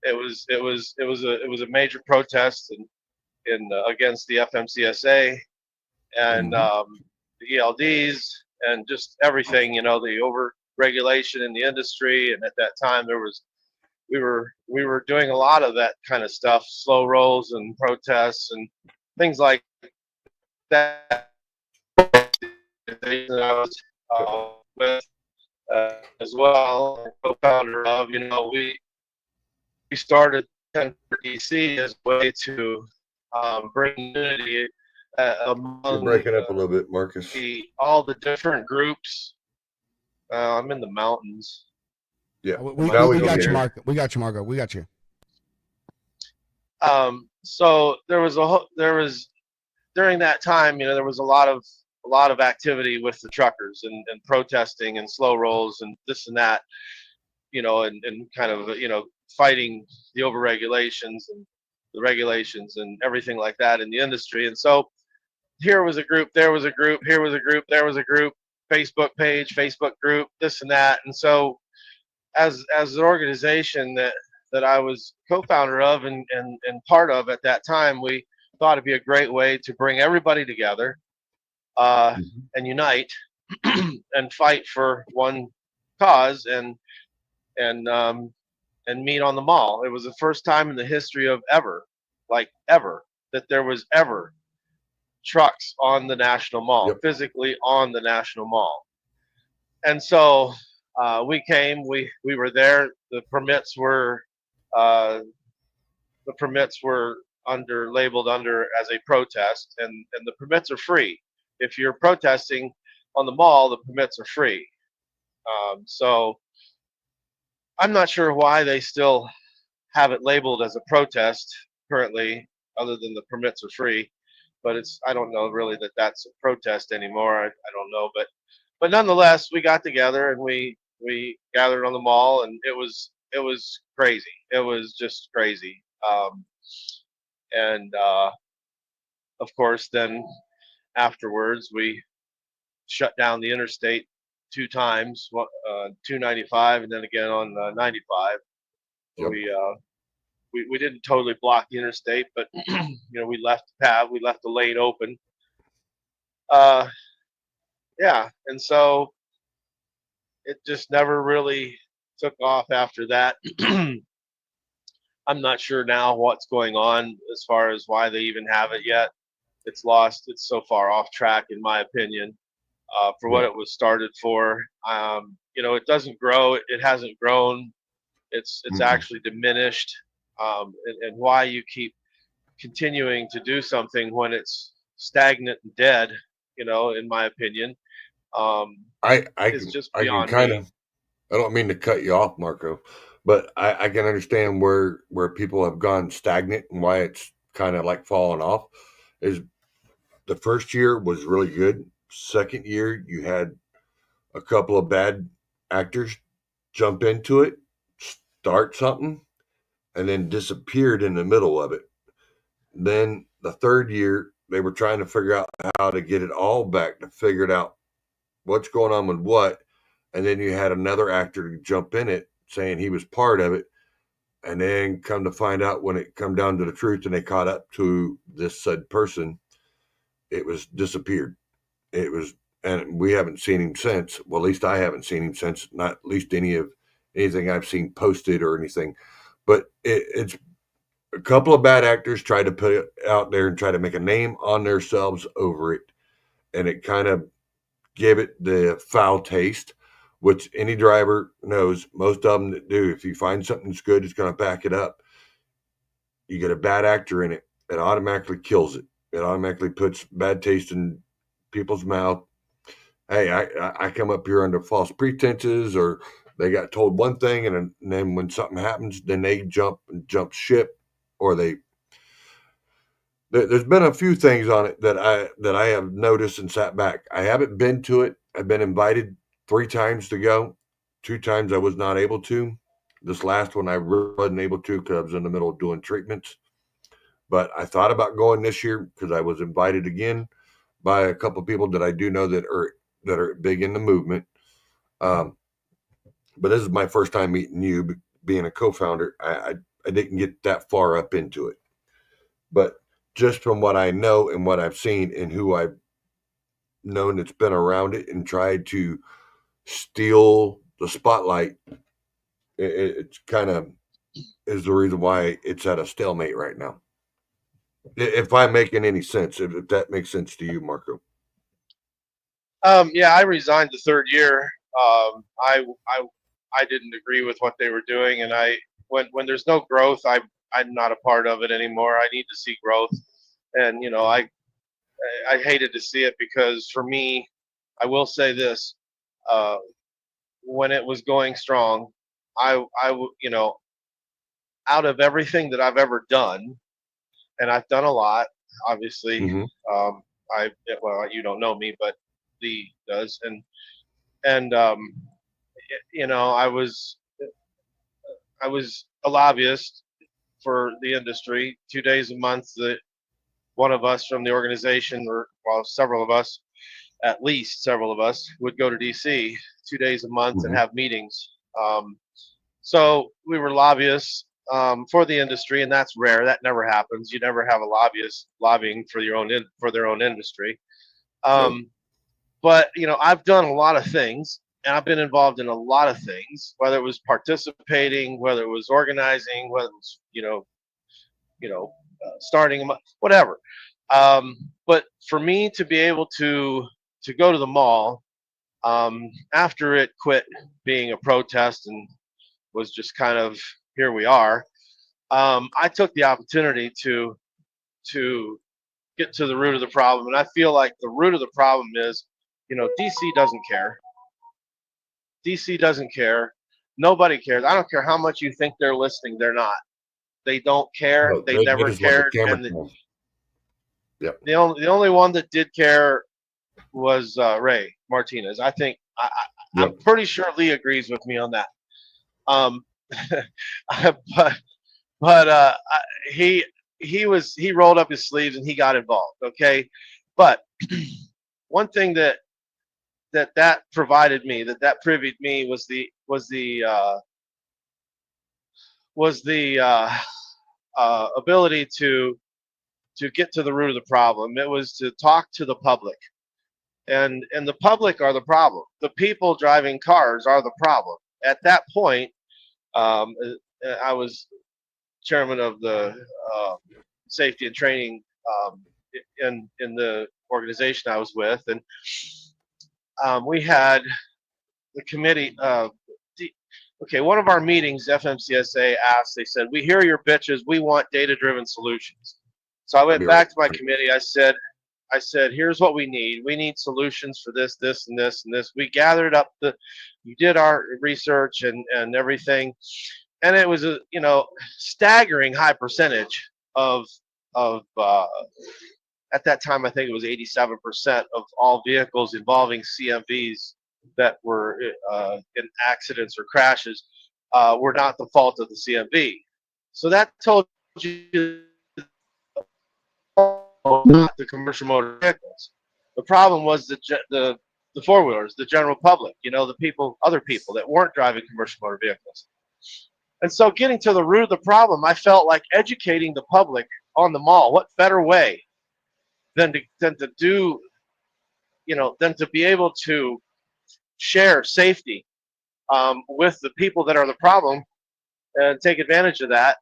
It was a major protest in against the FMCSA and the ELDs and just everything. You know, the over regulation in the industry. And at that time, we were doing a lot of that kind of stuff, slow rolls and protests and things like that. That I was with as well, co-founder of. You know, we started 10 for DC as a way to bring unity You're among breaking up a little bit, Marcus. all the different groups. I'm in the mountains. Yeah. We Now we got can you, hear. Marco. We got you, Marco. We got you. So there was during that time, you know, there was a lot of activity with the truckers and protesting and slow rolls and this and that, you know, and kind of, you know, fighting the over regulations and the regulations and everything like that in the industry. And so here was a group, there was a group, here was a group, there was a group, Facebook page, Facebook group, this and that. And so as an organization that I was co-founder of and part of at that time, we thought it'd be a great way to bring everybody together and unite and fight for one cause and meet on the mall. It was the first time in the history of ever, that there was ever trucks on the National Mall, Yep. physically on the National Mall. And so we came, we were there. The permits were labeled under as a protest, and the permits are free. If you're protesting on the mall, the permits are free. So I'm not sure why they still have it labeled as a protest currently, other than the permits are free. But I don't know really that that's a protest anymore. I don't know, but nonetheless, we got together and we gathered on the mall, and it was crazy. It was just crazy. And of course, then afterwards, we shut down the interstate 2 times, 295 and then again on 95. Yep. We we didn't totally block the interstate, but we left the path, we left the lane open. Yeah, and so it just never really took off after that. I'm not sure now what's going on as far as why they even have it yet. It's lost. It's so far off track, in my opinion, for what it was started for. It doesn't grow. It hasn't grown. It's actually diminished. And why you keep continuing to do something when it's stagnant and dead, in my opinion, is just I can beyond kind me. of, I don't mean to cut you off, Marco, but I can understand where people have gone stagnant and why it's kind of like falling off. Is the first year was really good. Second year, you had a couple of bad actors jump into it, start something, and then disappeared in the middle of it. Then the third year, they were trying to figure out how to get it all back to figure it out what's going on with what. And then you had another actor jump in it saying he was part of it. And then come to find out when it come down to the truth and they caught up to this said person, it was disappeared. It was, and we haven't seen him since. Well, at least I haven't seen him since, not at least anything I've seen posted or anything. But it's a couple of bad actors tried to put it out there and try to make a name on themselves over it. And it kind of gave it the foul taste, which any driver knows most of them that do. If you find something that's good, it's going to back it up. You get a bad actor in it, it automatically kills it. It automatically puts bad taste in people's mouth. Hey, I come up here under false pretenses, or they got told one thing, and then when something happens, then they jump ship, or there's been a few things on it that I have noticed and sat back. I haven't been to it. I've been invited 3 times to go. 2 times I was not able to. This last one I really wasn't able to because I was in the middle of doing treatments. But I thought about going this year because I was invited again by a couple of people that I do know that are big in the movement. But this is my first time meeting you, being a co-founder. I didn't get that far up into it, but just from what I know and what I've seen and who I've known that's been around it and tried to steal the spotlight, it's kind of is the reason why it's at a stalemate right now. If I'm making any sense, if that makes sense to you, Marco. Yeah, I resigned the third year. I didn't agree with what they were doing, and when there's no growth, I'm not a part of it anymore. I need to see growth, and I hated to see it because for me, I will say this: when it was going strong, out of everything that I've ever done, and I've done a lot, obviously. Mm-hmm. You don't know me, but Lee does, and I was a lobbyist for the industry 2 days a month. That one of us from the organization, or well, several of us, at least several of us, would go to DC 2 days a month and Mm-hmm. have meetings. So we were lobbyists for the industry, and that's rare. That never happens. You never have a lobbyist lobbying for their own industry. But I've done a lot of things, and I've been involved in a lot of things, whether it was participating, whether it was organizing, whether it was starting whatever. But for me to be able to go to the mall after it quit being a protest and was just kind of here we are, I took the opportunity to get to the root of the problem, and I feel like the root of the problem is, DC doesn't care. DC doesn't care. Nobody cares. I don't care how much you think they're listening. They're not. They don't care. No, They never just want the cared. camera And time. Yep. the only one that did care was Ray Martinez. I think I'm pretty sure Lee agrees with me on that. But he rolled up his sleeves and he got involved. Okay, but one thing that provided me, that privied me, was the ability to get to the root of the problem. It was to talk to the public, and the public are the problem. The people driving cars are the problem. At that point, I was chairman of the safety and training in the organization I was with, and we had the committee. Okay, one of our meetings, FMCSA asked. They said, "We hear your bitches. We want data-driven solutions." So I went back to my committee. I said, here's what we need. We need solutions for this, this, and this, and this. We gathered up we did our research and everything, and it was a staggering high percentage of at that time I think it was 87% of all vehicles involving CMVs that were in accidents or crashes were not the fault of the CMV. So that told you not the commercial motor vehicles. The problem was the four wheelers, the general public, the people, other people that weren't driving commercial motor vehicles. And so getting to the root of the problem, I felt like educating the public on the mall. What better way than to do, than to be able to share safety with the people that are the problem and take advantage of that.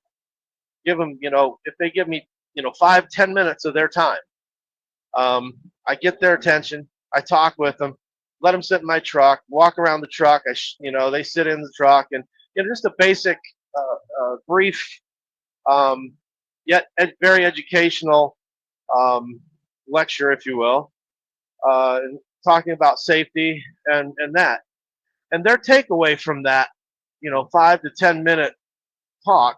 Give them, if they give me, 5-10 minutes of their time, I get their attention. I talk with them, let them sit in my truck, walk around the truck. They sit in the truck, and just a basic, brief, yet very educational lecture, if you will, talking about safety and that. And their takeaway from that, 5 to 10 minute talk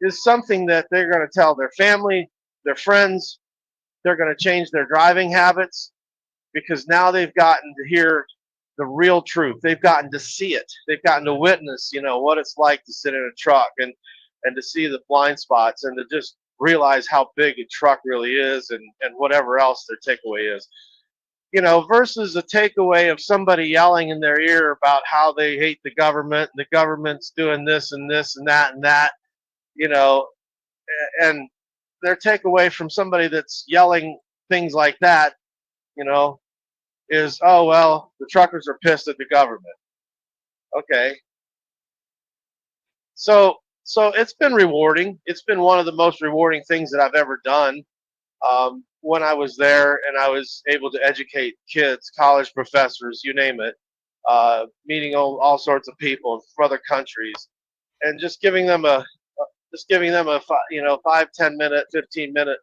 is something that they're going to tell their family, their friends. They're going to change their driving habits because now they've gotten to hear the real truth. They've gotten to see it. They've gotten to witness, what it's like to sit in a truck and to see the blind spots and to just realize how big a truck really is and whatever else their takeaway is. Versus a takeaway of somebody yelling in their ear about how they hate the government, and the government's doing this and this and that and that, and their takeaway from somebody that's yelling things like that, is, oh, well, the truckers are pissed at the government. Okay. So it's been rewarding. It's been one of the most rewarding things that I've ever done. When I was there and I was able to educate kids, college professors, you name it, meeting all sorts of people from other countries, and just giving them a 5-10 minute, 15-minute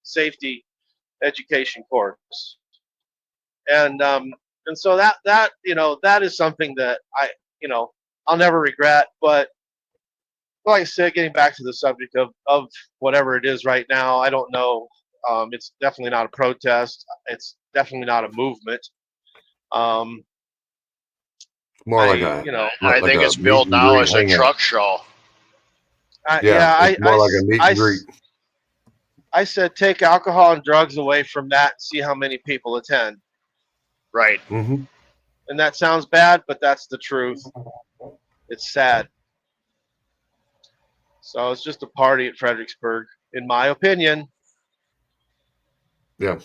safety education course, and so that is something that I'll never regret. But like I said, getting back to the subject of whatever it is right now, I don't know. It's definitely not a protest. It's definitely not a movement. More like I think it's billed now as a truck show. It's more like a meet and greet. I said take alcohol and drugs away from that and see how many people attend. Right. Mm-hmm. And that sounds bad, but that's the truth. It's sad. So it's just a party at Fredericksburg, in my opinion. Yeah.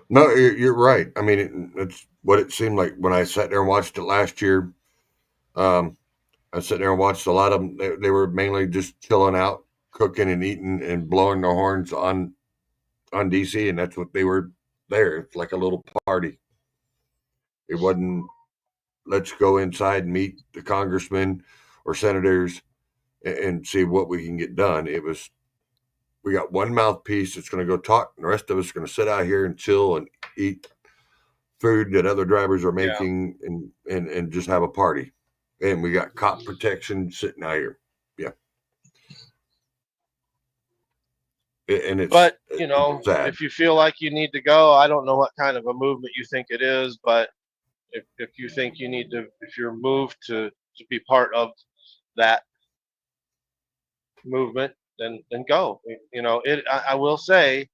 No, you're right. I mean, it's what it seemed like when I sat there and watched it last year. I sat there and watched a lot of them. They were mainly just chilling out, cooking and eating and blowing their horns on DC, and that's what they were there. It's like a little party. It wasn't, let's go inside and meet the congressmen or senators and see what we can get done. It was, we got one mouthpiece that's going to go talk, and the rest of us are going to sit out here and chill and eat food that other drivers are making and just have a party. And we got cop protection sitting out here. Yeah. And it's, but it's sad. if you feel like you need to go, I don't know what kind of a movement you think it is, but if you think you need to, if you're moved to be part of that movement, then go. I will say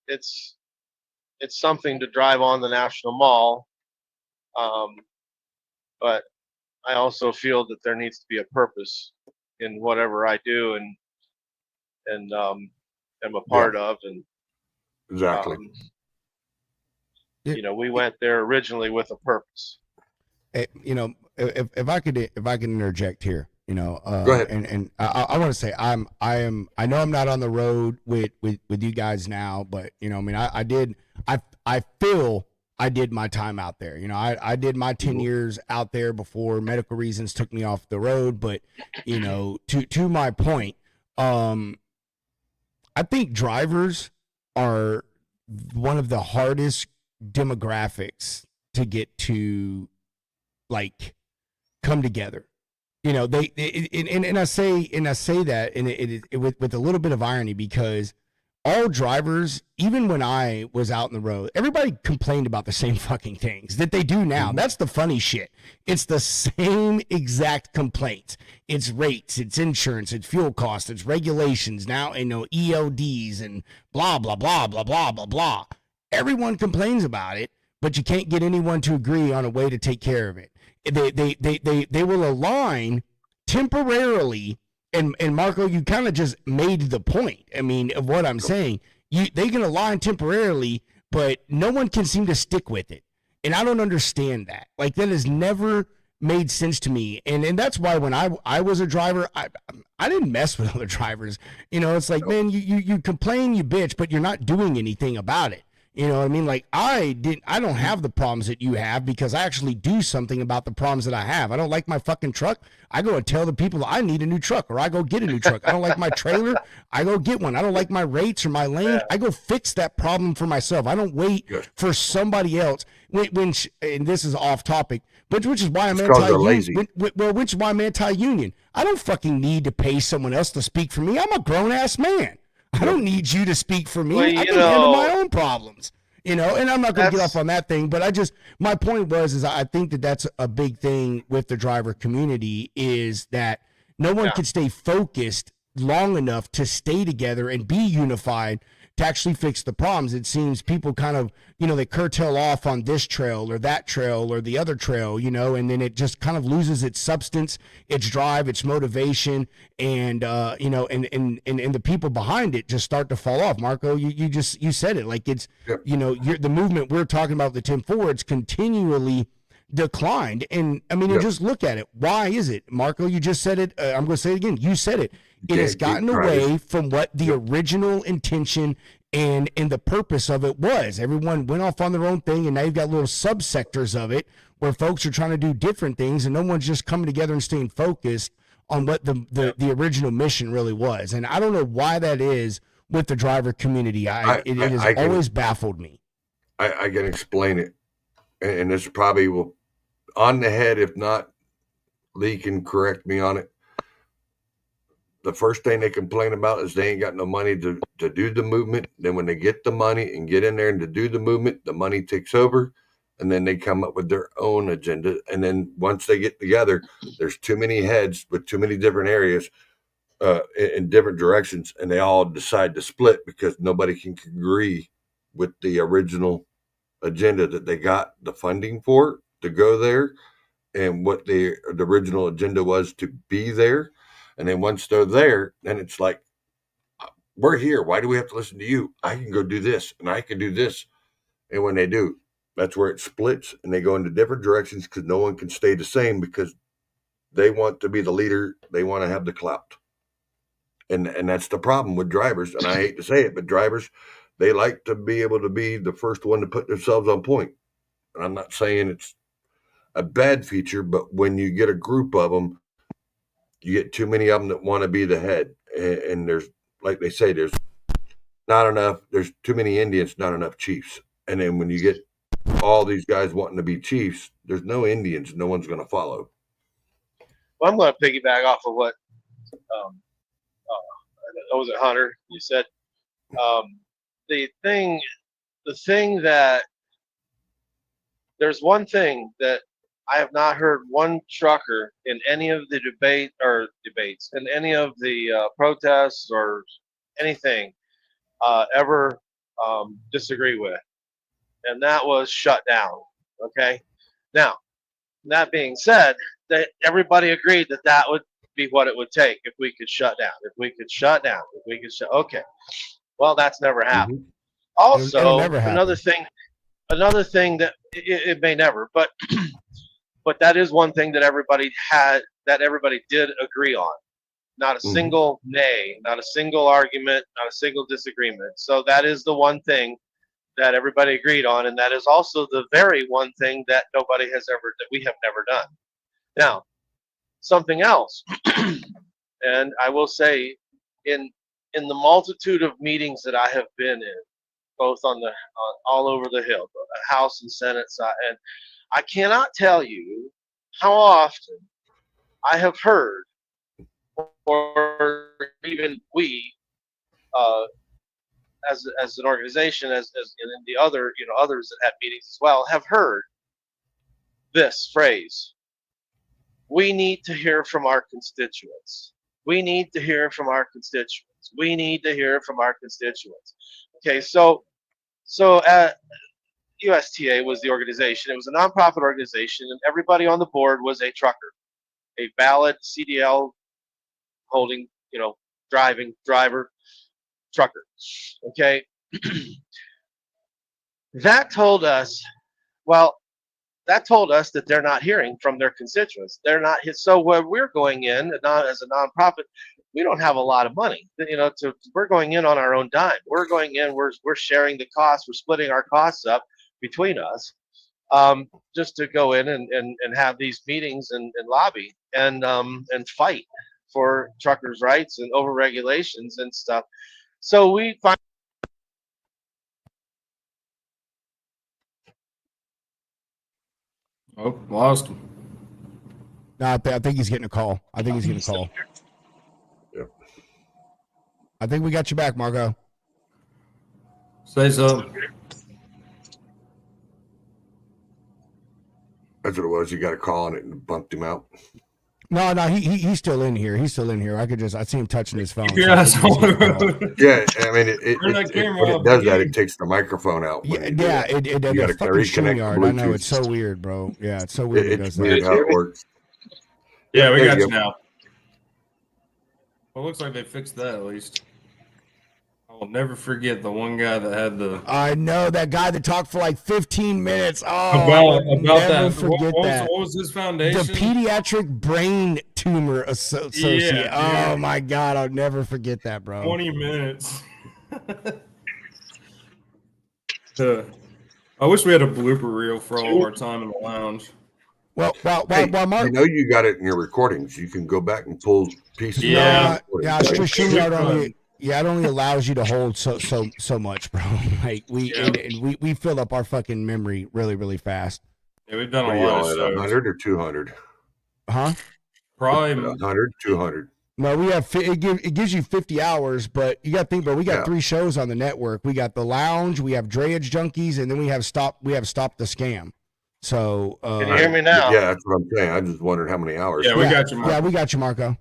it's something to drive on the National Mall, but I also feel that there needs to be a purpose in whatever I do and am a part of. And Exactly. you know, we went there originally with a purpose. You know, if I could interject here, you know, Go ahead. and I want to say I know I'm not on the road with you guys now, but you know, I mean, I feel I did my time out there. You know, I did my 10 years out there before medical reasons took me off the road. But you know, to my point, I think drivers are one of the hardest demographics to get to, like, come together. You know, and I say that and it with a little bit of irony, because all drivers, even when I was out in the road, everybody complained about the same fucking things that they do now. That's the funny shit. It's the same exact complaints. It's rates, it's insurance, it's fuel costs, it's regulations, now, you know, ELDs and blah, blah, blah, blah, blah, blah, blah. Everyone complains about it, but you can't get anyone to agree on a way to take care of it. They will align temporarily. And Marco, you kind of just made the point. I mean, of what I'm saying. They can align temporarily, but no one can seem to stick with it. And I don't understand that. Like, that has never made sense to me. And that's why when I was a driver, I didn't mess with other drivers. You know, it's like, man, you complain, you bitch, but you're not doing anything about it. You know what I mean? Like, I don't have the problems that you have because I actually do something about the problems that I have. I don't like my fucking truck. I go and tell the people I need a new truck, or I go get a new truck. I don't like my trailer. I go get one. I don't like my rates or my lane. I go fix that problem for myself. I don't wait for somebody else. And this is off topic, but which is why I'm anti-union. Which is why I'm anti-union. I don't fucking need to pay someone else to speak for me. I'm a grown ass man. I don't need you to speak for me. I can handle my own problems, you know, and I'm not going to get off on that thing, but my point was I think that's a big thing with the driver community, is that no one can stay focused long enough to stay together and be unified to actually fix the problems. It seems people kind of, you know, they curtail off on this trail or that trail or the other trail, you know, and then it just kind of loses its substance, its drive, its motivation, and you know, and the people behind it just start to fall off. Marco, you said it, like, it's you know, the movement we're talking about, the 10-4, it's continually declined. And I mean, just look at it. Why is it, Marco? You just said it. I'm going to say it again. You said it. It has gotten away from what the original intention and the purpose of it was. Everyone went off on their own thing, and now you've got little subsectors of it where folks are trying to do different things, and no one's just coming together and staying focused on what the original mission really was. And I don't know why that is with the driver community. It has always baffled me. I can explain it, and this probably will on the head. If not, Lee can correct me on it. The first thing they complain about is they ain't got no money to do the movement. Then when they get the money and get in there and to do the movement, the money takes over, and then they come up with their own agenda. And then once they get together, there's too many heads with too many different areas in different directions, and they all decide to split because nobody can agree with the original agenda that they got the funding for to go there, and what the original agenda was to be there. And then once they're there, then it's like, we're here. Why do we have to listen to you? I can go do this, and I can do this. And when they do, that's where it splits, and they go into different directions because no one can stay the same, because they want to be the leader. They want to have the clout. And that's the problem with drivers. And I hate to say it, but drivers, they like to be able to be the first one to put themselves on point. And I'm not saying it's a bad feature, but when you get a group of them, you get too many of them that want to be the head. And there's, like they say, there's too many Indians, not enough chiefs. And then when you get all these guys wanting to be chiefs, there's no Indians. No one's going to follow. Well, I'm going to piggyback off of what, was it Hunter? You said the thing that there's one thing that I have not heard one trucker in any of the debates, in any of the protests or anything ever disagree with, and that was shut down. Okay, now that being said, that everybody agreed that be what it would take if we could shut down. Okay. Well, that's never happened. It'll Also, never happen. another thing that it may never, but but that is one thing that everybody did agree on. Not a single nay, not a single argument, not a single disagreement. So that is the one thing that everybody agreed on, and that is also the very one thing that we have never done. Now, something else, and I will say, in the multitude of meetings that I have been in, both all over the hill, the House and Senate side, and I cannot tell you how often I have heard, or even we, as an organization, as and the other others that had meetings as well, have heard this phrase: "We need to hear from our constituents. We need to hear from our constituents. We need to hear from our constituents." Okay, so USTA was the organization. It was a nonprofit organization, and everybody on the board was a trucker, a valid CDL holding, driver, trucker. Okay, that told us that they're not hearing from their constituents. They're not. So where we're going in, not as a nonprofit, we don't have a lot of money. We're going in on our own dime. We're going in. We're sharing the costs. We're splitting our costs up between us, just to go in and have these meetings and lobby and fight for truckers' rights and over regulations and stuff. So we find. Oh, lost him. No, I think he's getting a call. I think we got you back, Marco. Say so. That's what it was. You got a call on it and bumped him out. No, he's still in here. I see him touching his phone. Yeah, So I mean, when it does that, it takes the microphone out. It the fucking StreamYard. I know, it's so weird, bro. Yeah, it's so weird. It's weird how it works. Yeah, we got you now. Well, it looks like they fixed that at least. I will never forget the one guy that had the. I know that guy that talked for like 15 minutes. Oh, about that. Forget that. What was his foundation? The Pediatric Brain Tumor Associate. Yeah, oh my God, I'll never forget that, bro. 20 minutes. I wish we had a blooper reel for all of our time in the lounge. Well, Mark, you got it in your recordings. You can go back and pull pieces. Yeah, StreamYard it only allows you to hold so much, bro. Like we filled up our fucking memory really, really fast. Yeah, we've done a lot of shows. 100 or 200? Huh? Probably 100, 200. No, we have it gives you 50 hours, but you got to think, bro. We got 3 shows on the network. We got the Lounge, we have Drayage Junkies, and then we have Stop the Scam. So can you hear me now? Yeah, that's what I'm saying. I just wondered how many hours. Yeah, we got you, Marco. Yeah, we got you, Marco.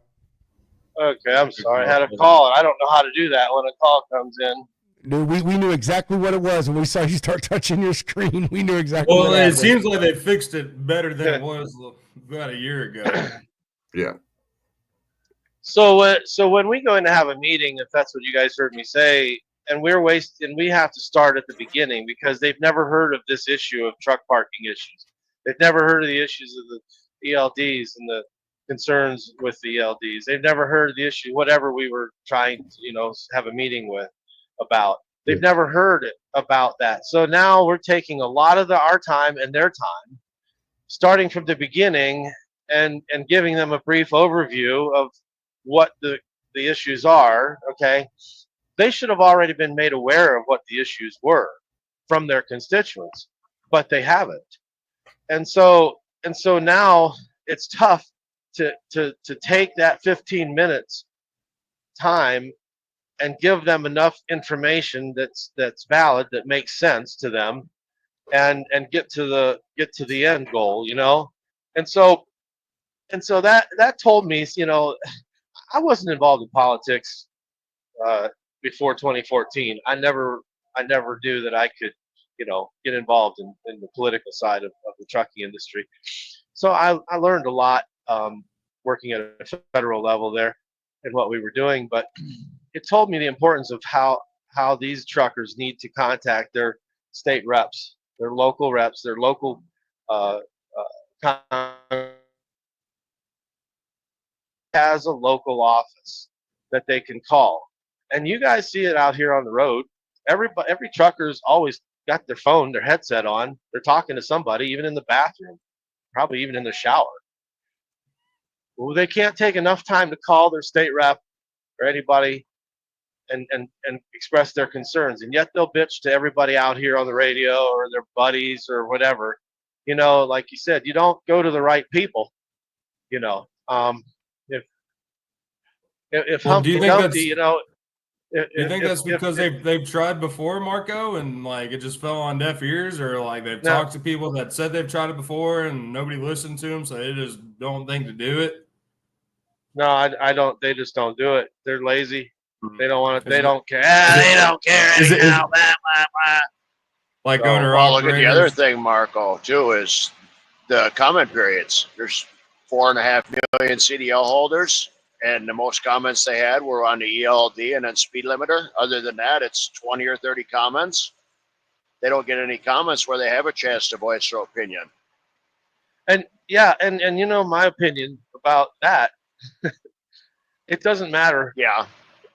Okay, I'm sorry. I had a call, and I don't know how to do that when a call comes in. Dude, we knew exactly what it was when we saw you start touching your screen. We knew exactly. Well, it seems like they fixed it better than it was about a year ago. Yeah. So when we go in to have a meeting, if that's what you guys heard me say, and we have to start at the beginning because they've never heard of this issue of truck parking issues. They've never heard of the issues of the ELDs and the concerns with the ELDs. They've never heard of the issue, whatever we were trying to, have a meeting with about. They've never heard about that. So now we're taking a lot of our time and their time, starting from the beginning and giving them a brief overview of what the issues are. Okay. They should have already been made aware of what the issues were from their constituents, but they haven't. And so now it's tough to take that 15 minutes time and give them enough information that's valid, that makes sense to them, and get to the end goal, And so that told me, I wasn't involved in politics before 2014. I never knew that I could, get involved in the political side of the trucking industry. So I learned a lot working at a federal level there and what we were doing, but it told me the importance of how these truckers need to contact their state reps, their local reps, their local has a local office that they can call. And you guys see it out here on the road. Every trucker's always got their phone, their headset on. They're talking to somebody, even in the bathroom, probably even in the shower. Well, they can't take enough time to call their state rep or anybody and express their concerns. And yet they'll bitch to everybody out here on the radio or their buddies or whatever. You know, like you said, you don't go to the right people. You know, if Well, do Humpty you think Dumpty, that's you know, you think that's because if they've tried before, Marco, and like it just fell on deaf ears, or like they've now, talked to people that said they've tried it before and nobody listened to them, so they just don't think to do it? no, I don't. They just don't do it. They're lazy. They don't want to. Is They it don't care. is They it don't care is it anyhow. Blah, blah, blah. like So, owner Well, look at the other operators? thing, Marco, too, is the comment periods. There's 4.5 million CDL holders, and the most comments they had were on the ELD and then speed limiter. Other than that, it's 20 or 30 comments. They don't get any comments where they have a chance to voice their opinion. and yeah, and you know my opinion about that. It doesn't matter. Yeah,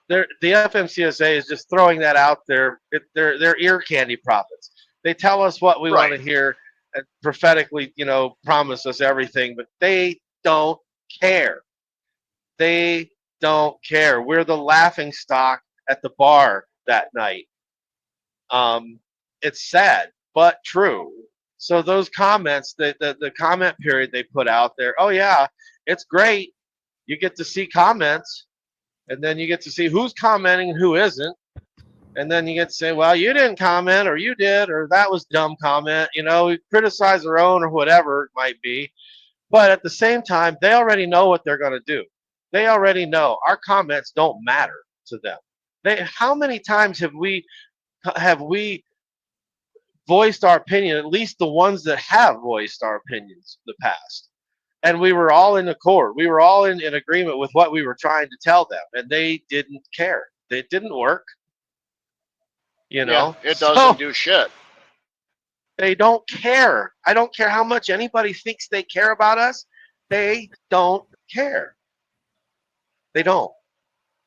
The FMCSA is just throwing that out there. They're ear candy prophets. They tell us what we want right. to hear and prophetically, you know, promise us everything, but they don't care. They don't care. We're the laughing stock at the bar that night. It's sad, but true. So those comments, the comment period they put out there, oh yeah, it's great. You get to see comments, and then you get to see who's commenting and who isn't. And then you get to say, well, you didn't comment, or you did, or that was dumb comment. You know, we criticize their own or whatever it might be. But at the same time, they already know what they're going to do. They already know our comments don't matter to them. How many times have we voiced our opinion? At least the ones that have voiced our opinions in the past, and we were all in accord. We were all in agreement with what we were trying to tell them, and they didn't care. It didn't work. You Yeah, know, it so doesn't do shit. they don't care. I don't care how much anybody thinks they care about us. They don't care. They don't.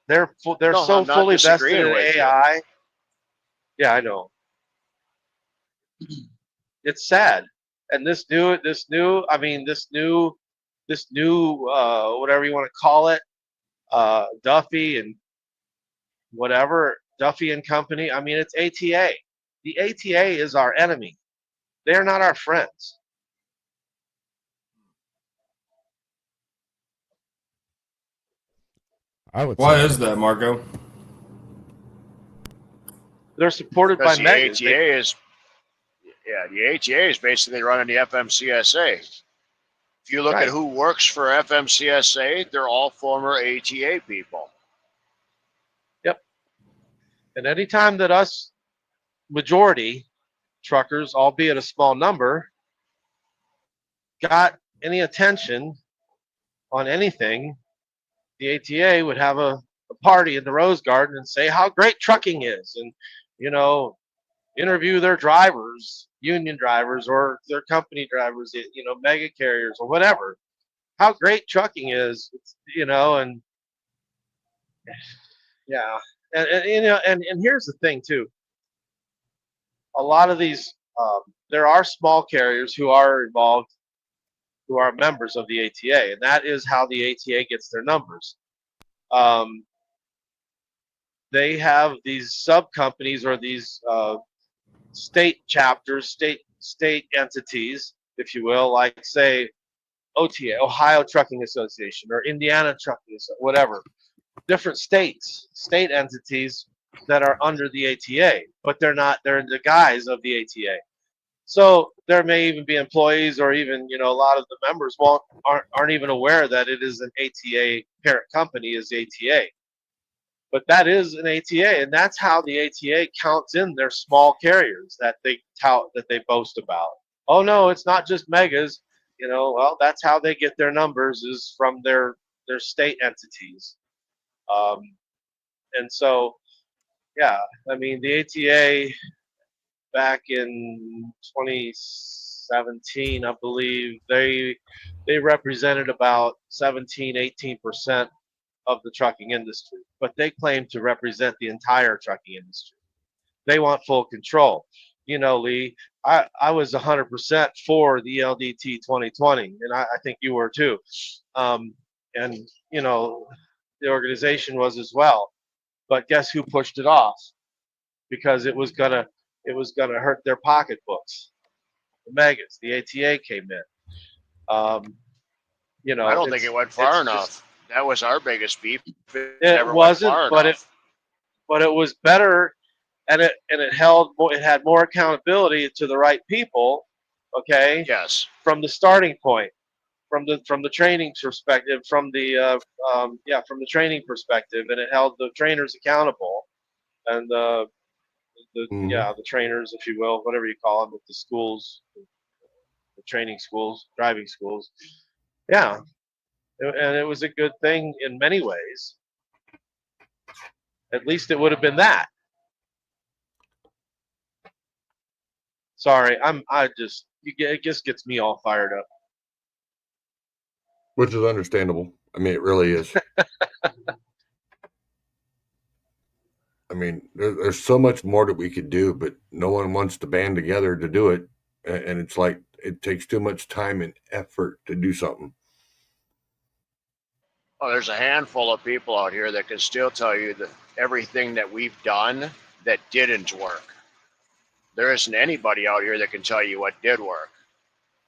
They're No, so I'm not fully vested disagreeing in with you. AI. Yeah, I know. It's sad. And this new, whatever you want to call it, Duffy and whatever, Duffy and Company. I mean, it's ATA. The ATA is our enemy. They're not our friends. I would Why say is that, Marco? They're supported by Because the megas. ATA is, yeah, the ATA is basically running the FMCSA. If you look at Right. who works for FMCSA, they're all former ATA people. Yep. And anytime that us majority truckers, albeit a small number, got any attention on anything, the ATA would have a party in the Rose Garden and say how great trucking is, and you know, interview their drivers, union drivers or their company drivers, you know, mega carriers or whatever, how great trucking is, you know, and yeah, and you know, and here's the thing too. A lot of these, there are small carriers who are involved, who are members of the ATA, and that is how the ATA gets their numbers. They have these sub companies or these state chapters, state entities, if you will, like say OTA, Ohio Trucking Association, or Indiana Trucking, whatever, different state entities that are under the ATA, but they're not. They're in the guise of the ATA. So there may even be employees, or even, you know, a lot of the members aren't even aware that it is an ATA parent company is ATA. But that is an ATA, and that's how the ATA counts in their small carriers that they tout, that they boast about. Oh no, it's not just megas. Well, that's how they get their numbers, is from their state entities. And so, yeah, I mean, the ATA back in 2017, I believe, they represented about 17-18% of the trucking industry, but they claim to represent the entire trucking industry. They want full control. Lee, I was 100% for the LDT 2020, and I think you were too. And the organization was as well. But guess who pushed it off? Because it was gonna hurt their pocketbooks. The megas, the ATA came in. I don't think it went far enough. That was our biggest beef. It wasn't, but it was better, and it had more accountability to the right people. Okay. Yes. From the starting point, from the training perspective, from the training perspective, and it held the trainers accountable, and the trainers, if you will, whatever you call them, at the schools, the training schools, driving schools. Yeah. And it was a good thing in many ways. At least it would have been that. Sorry, it just gets me all fired up. Which is understandable. I mean, it really is. I mean, there's so much more that we could do, but no one wants to band together to do it. And it's like, it takes too much time and effort to do something. Oh, there's a handful of people out here that can still tell you that everything that we've done that didn't work. There isn't anybody out here that can tell you what did work.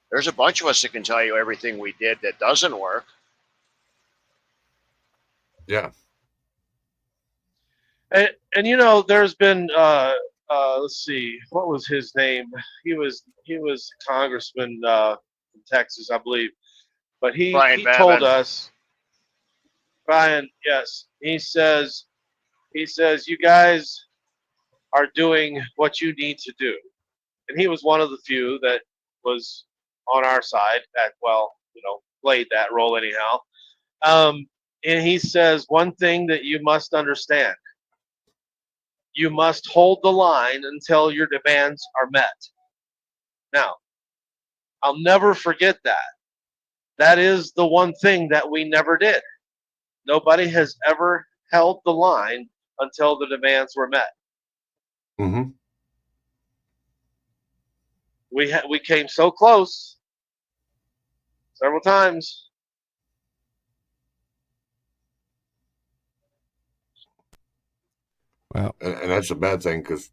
There's a bunch of us that can tell you everything we did that doesn't work. Yeah. And there's been let's see, what was his name? He was a congressman from Texas, I believe. But he told us, Brian, yes, he says you guys are doing what you need to do. And he was one of the few that was on our side that, played that role anyhow. And he says, one thing that you must understand: you must hold the line until your demands are met. Now, I'll never forget that. That is the one thing that we never did. Nobody has ever held the line until the demands were met. Mm-hmm. We came so close several times. Well, and that's a bad thing, because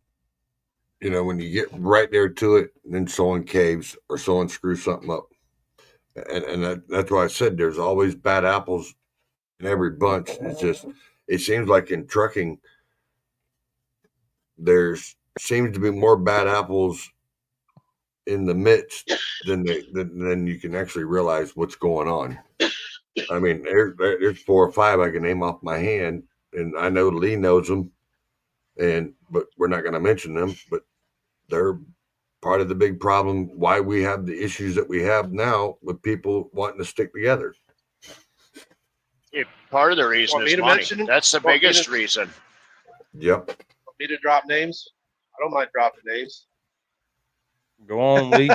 when you get right there to it, then someone caves or someone screws something up, and that's why I said there's always bad apples in every bunch. It's just, it seems like in trucking there's seems to be more bad apples in the midst than you can actually realize what's going on. I mean, there's 4 or 5 I can name off my hand, and I know Lee knows them, but we're not going to mention them, but they're part of the big problem why we have the issues that we have now with people wanting to stick together. Part of the reason is money. That's the biggest reason. Yep. Want me to drop names? I don't mind dropping names. Go on, Lee.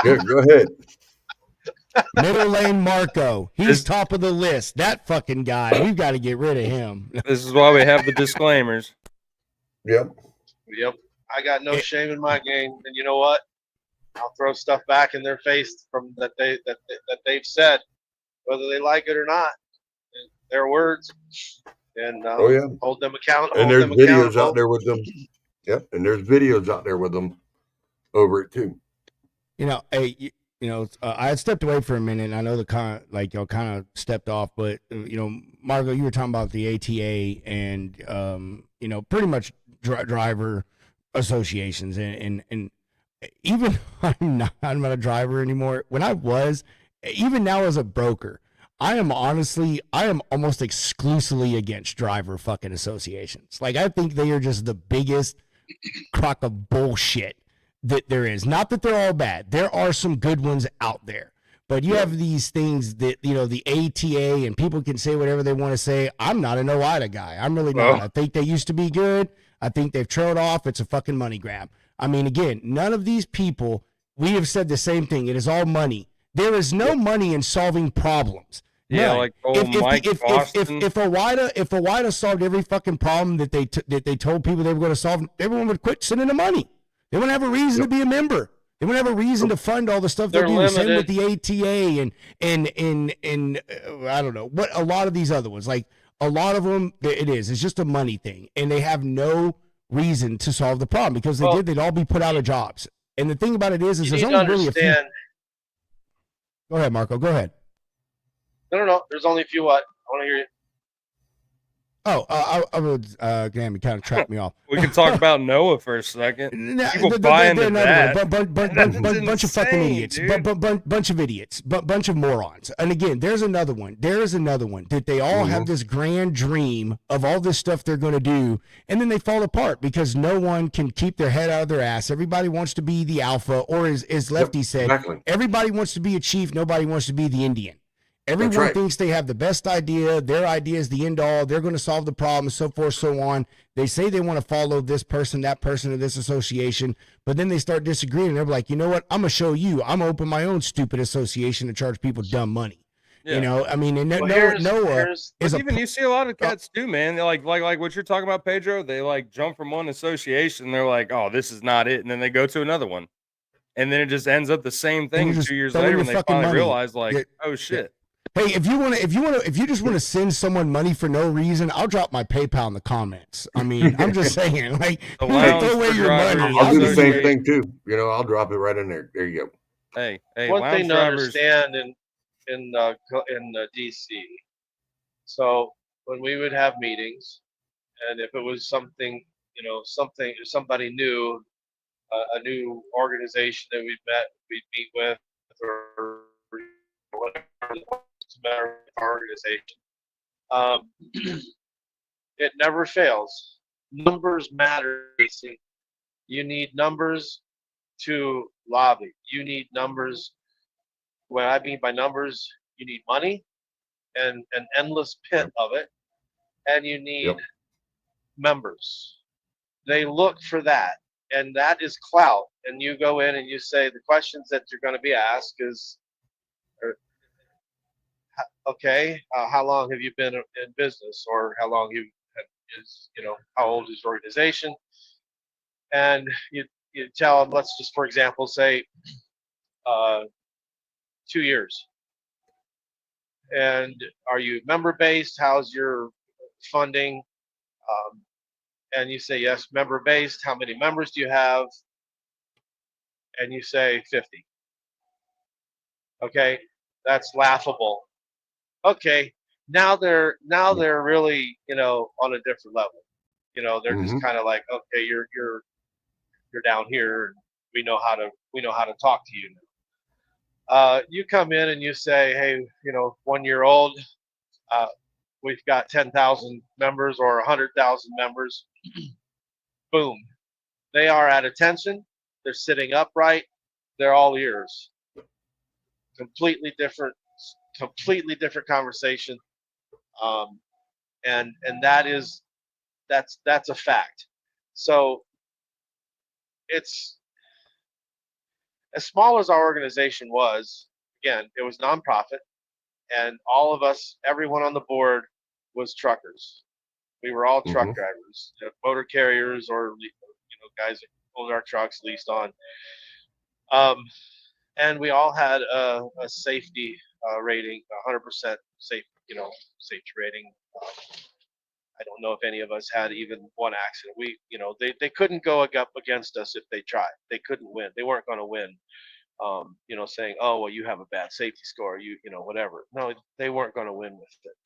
Yeah, go ahead. Middle lane Marco. He's top of the list. That fucking guy. We've got to get rid of him. This is why we have the disclaimers. Yep. I got no shame in my game, and you know what? I'll throw stuff back in their face from that they've said, whether they like it or not. Their words, and hold them accountable. And there's videos out there with them. Yep, and there's videos out there with them over it too. I had stepped away for a minute, and I know y'all kind of stepped off, but Margo, you were talking about the ATA and pretty much driver associations, and even I'm not a driver anymore. When I was, even now as a broker, I am almost exclusively against driver fucking associations. Like, I think they are just the biggest crock of bullshit that there is. Not that they're all bad. There are some good ones out there. But you have these things that, you know, the ATA, and people can say whatever they want to say. I'm not an OIDA guy. I'm really not. I think they used to be good. I think they've trailed off. It's a fucking money grab. I mean, again, none of these people, we have said the same thing. It is all money. There is no money in solving problems. Yeah, None. like old Mike Boston. If OIDA solved every fucking problem that they told people they were going to solve, everyone would quit sending the money. They wouldn't have a reason to be a member. They wouldn't have a reason to fund all the stuff they They're do. Same with limited. the ATA and I don't know what a lot of these other ones. Like a lot of them, it's just a money thing, and they have no reason to solve the problem because they'd all be put out of jobs. And the thing about it is You there's need to only really a few. understand. Go ahead, Marco. Go ahead. No. There's only a few what? I want to hear you. Oh, I would, damn, it kind of trapped me off. We can talk about Noah for a second. People buy into that. Bunch of fucking idiots. Bunch of idiots. Bunch of morons. And again, there's another one. There is another one that they all have this grand dream of all this stuff they're going to do, and then they fall apart because no one can keep their head out of their ass. Everybody wants to be the alpha, or as Lefty said, everybody wants to be a chief. Nobody wants to be the Indian. Everyone thinks they have the best idea. Their idea is the end all. They're going to solve the problem, so forth, so on. They say they want to follow this person, that person, or this association, but then they start disagreeing. And they're like, you know what? I'm going to show you. I'm going to open my own stupid association and charge people dumb money. Yeah. You know, I mean, and Noah is even you see a lot of cats too, man. They're like what you're talking about, Pedro. They like jump from one association. They're like, oh, this is not it. And then they go to another one. And then it just ends up the same thing 2 years later when they finally realize, like, oh, shit. Hey, if you just want to send someone money for no reason, I'll drop my PayPal in the comments. I mean, I'm just saying, like, throw away your money. I'll do the same thing too. You know, I'll drop it right in there. There you go. Hey, one thing to understand in DC. So when we would have meetings, and if it was something, you know, if somebody new, a new organization that we'd meet with, or whatever. Matter of organization. It never fails. Numbers matter. You need numbers to lobby. You need numbers. What I mean by numbers, you need money and an endless pit of it, and you need members. They look for that, and that is clout. And you go in and you say the questions that you're going to be asked is, okay, how long have you been in business, or how long how old is your organization? And you tell them, let's just, for example, say 2 years. And are you member based? How's your funding? And you say, yes, member based. How many members do you have? And you say 50. Okay, that's laughable. Okay, now they're really, you know, on a different level. You know, they're just kind of like, okay, you're down here. We know how to talk to you now. You come in and you say, hey, you know, 1 year old, we've got 10,000 members or 100,000 members. Boom, they are at attention. They're sitting upright. They're all ears. Completely different conversation, and that's a fact. So it's as small as our organization was. Again, it was nonprofit, and all of us, everyone on the board, was truckers. We were all truck drivers, motor carriers, or guys that owned our trucks leased on. And we all had a safety rating, 100% safe, safety rating. I don't know if any of us had even one accident. They couldn't go up against us if they tried. They couldn't win. They weren't going to win. Saying, oh, well, you have a bad safety score, whatever. No, they weren't going to win with it.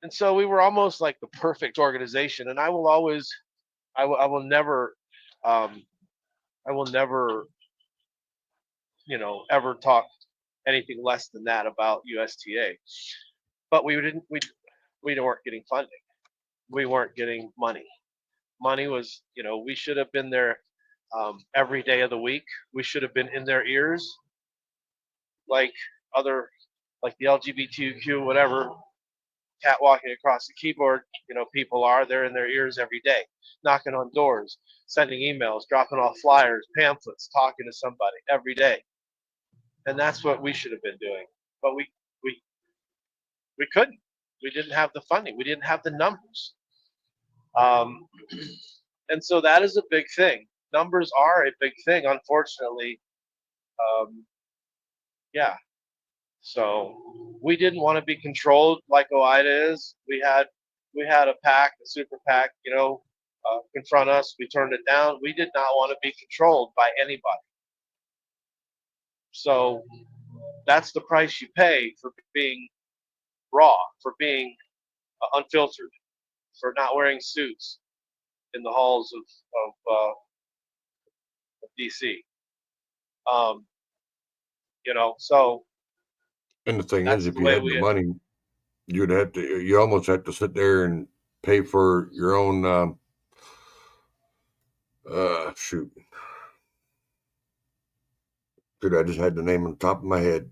And so we were almost like the perfect organization. And I will never ever talk anything less than that about USTA. But we weren't getting funding. We weren't getting money. Money was, we should have been there every day of the week. We should have been in their ears. like the LGBTQ, whatever, catwalking across the keyboard, people are. They're in their ears every day, knocking on doors, sending emails, dropping off flyers, pamphlets, talking to somebody every day. And that's what we should have been doing. But we couldn't. We didn't have the funding. We didn't have the numbers. And so that is a big thing. Numbers are a big thing, unfortunately. Yeah. So we didn't want to be controlled like OIDA is. We had a PAC, a super PAC, confront us. We turned it down. We did not want to be controlled by anybody. So that's the price you pay for being raw, for being unfiltered, for not wearing suits in the halls of DC. So. And the thing is, if you had the money, you almost have to sit there and pay for your own, shoot. Dude, I just had the name on the top of my head.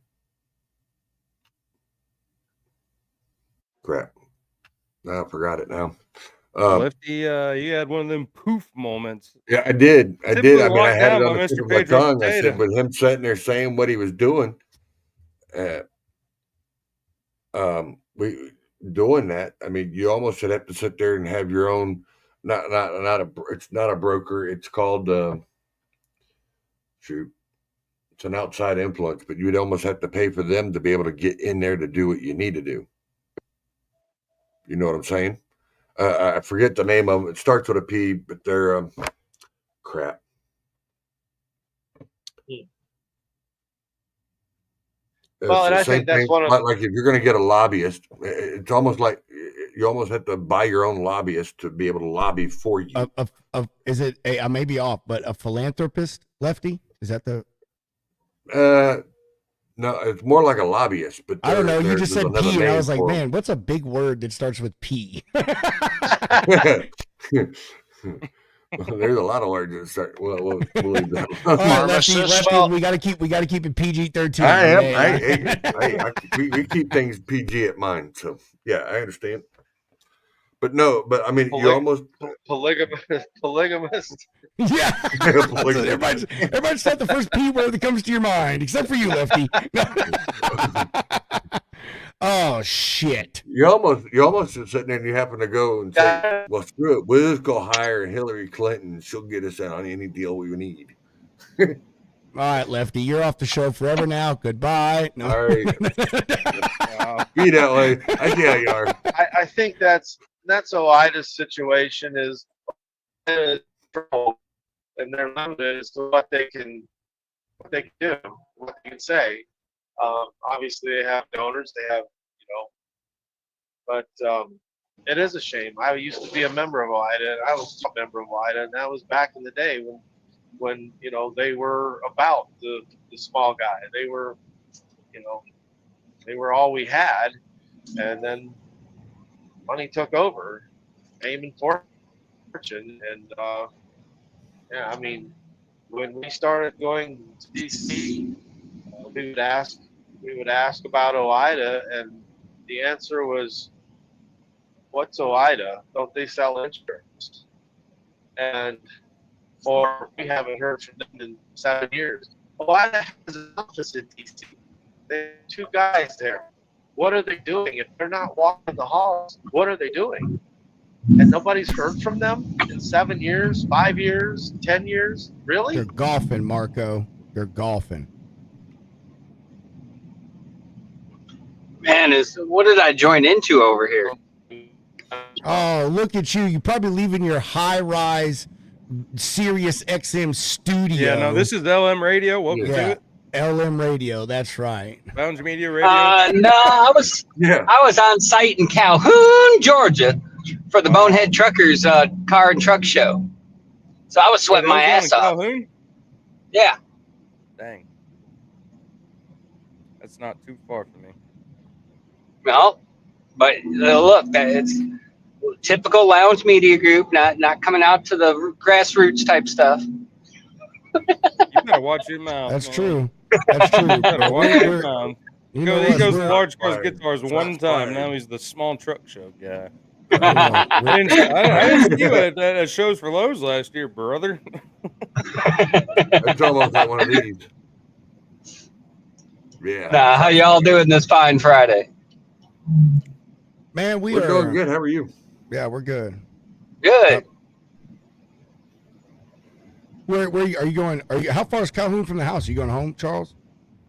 Crap. I forgot it now. Lefty, you had one of them poof moments. Yeah, I did. I did. I mean, I had it on the Mr. tip of my Pedro tongue. Potato. I said, with him sitting there saying what he was doing, we doing that. I mean, you almost should have to sit there and have your own. It's not a broker. It's called shoot. It's an outside influence, but you'd almost have to pay for them to be able to get in there to do what you need to do. You know what I'm saying? I forget the name of it. It starts with a P, but they're crap. Well, and I think that's one of like if you're going to get a lobbyist, it's almost like you almost have to buy your own lobbyist to be able to lobby for you. Is it? I may be off, but a philanthropist, Lefty? Is that the? No, it's more like a lobbyist. But I don't know. You just said P, and I was like, man, what's a big word that starts with P? There's a lot of words that start. Well, we'll leave that. All right, Lefty, we got to keep it PG-13. We keep things PG at mine, so yeah, I understand. But no, I mean, you're almost polygamist. Yeah, everybody said the first P word that comes to your mind, except for you, Lefty. Oh shit! You almost sitting there and you happen to go and say, "Well, screw it, we'll just go hire Hillary Clinton. She'll get us out on any deal we need." All right, Lefty, you're off the show forever now. Goodbye. No. All right. Be that way. I see how you are. I think that's OIDA's situation is, and they're limited as to what they can do, what they can say. Obviously, they have donors. They have, but it is a shame. I used to be a member of OIDA, and I was a member of OIDA, and that was back in the day when they were about the small guy. They were, they were all we had, and then money took over, fame and fortune, and yeah, I mean, when we started going to DC, we would ask about OIDA, and the answer was, "What's OIDA? Don't they sell insurance?" Or we haven't heard from them in 7 years. OIDA has an office in DC. They have 2 guys there. What are they doing? If they're not walking the halls, what are they doing? And nobody's heard from them in 7 years, 5 years, 10 years? Really? They're golfing, Marco. They're golfing. Man, what did I join into over here? Oh, look at you. You're probably leaving your high-rise Sirius XM studio. Yeah, no, this is LM Radio. Welcome to it. LM Radio, that's right. Lounge Media Radio. No, I was on site in Calhoun, Georgia, for the Bonehead Truckers car and truck show. So I was sweating my ass off. Calhoun? Yeah. Dang. That's not too far from me. No, but look, it's typical Lounge Media Group, not coming out to the grassroots type stuff. You better watch your mouth. That's man. true. That's true. You better But watch your mouth. You He know what? goes to We're- large cars, fired. guitars one Shots time. fired. Now he's the small truck show guy. you know, I didn't see you at shows for Lowe's last year, brother. It's almost like one of these. Yeah. Nah, how y'all doing this fine Friday? Man, We're doing good. How are you? Yeah, we're good. Good. Where are you going? How far is Calhoun from the house? Are you going home, Charles?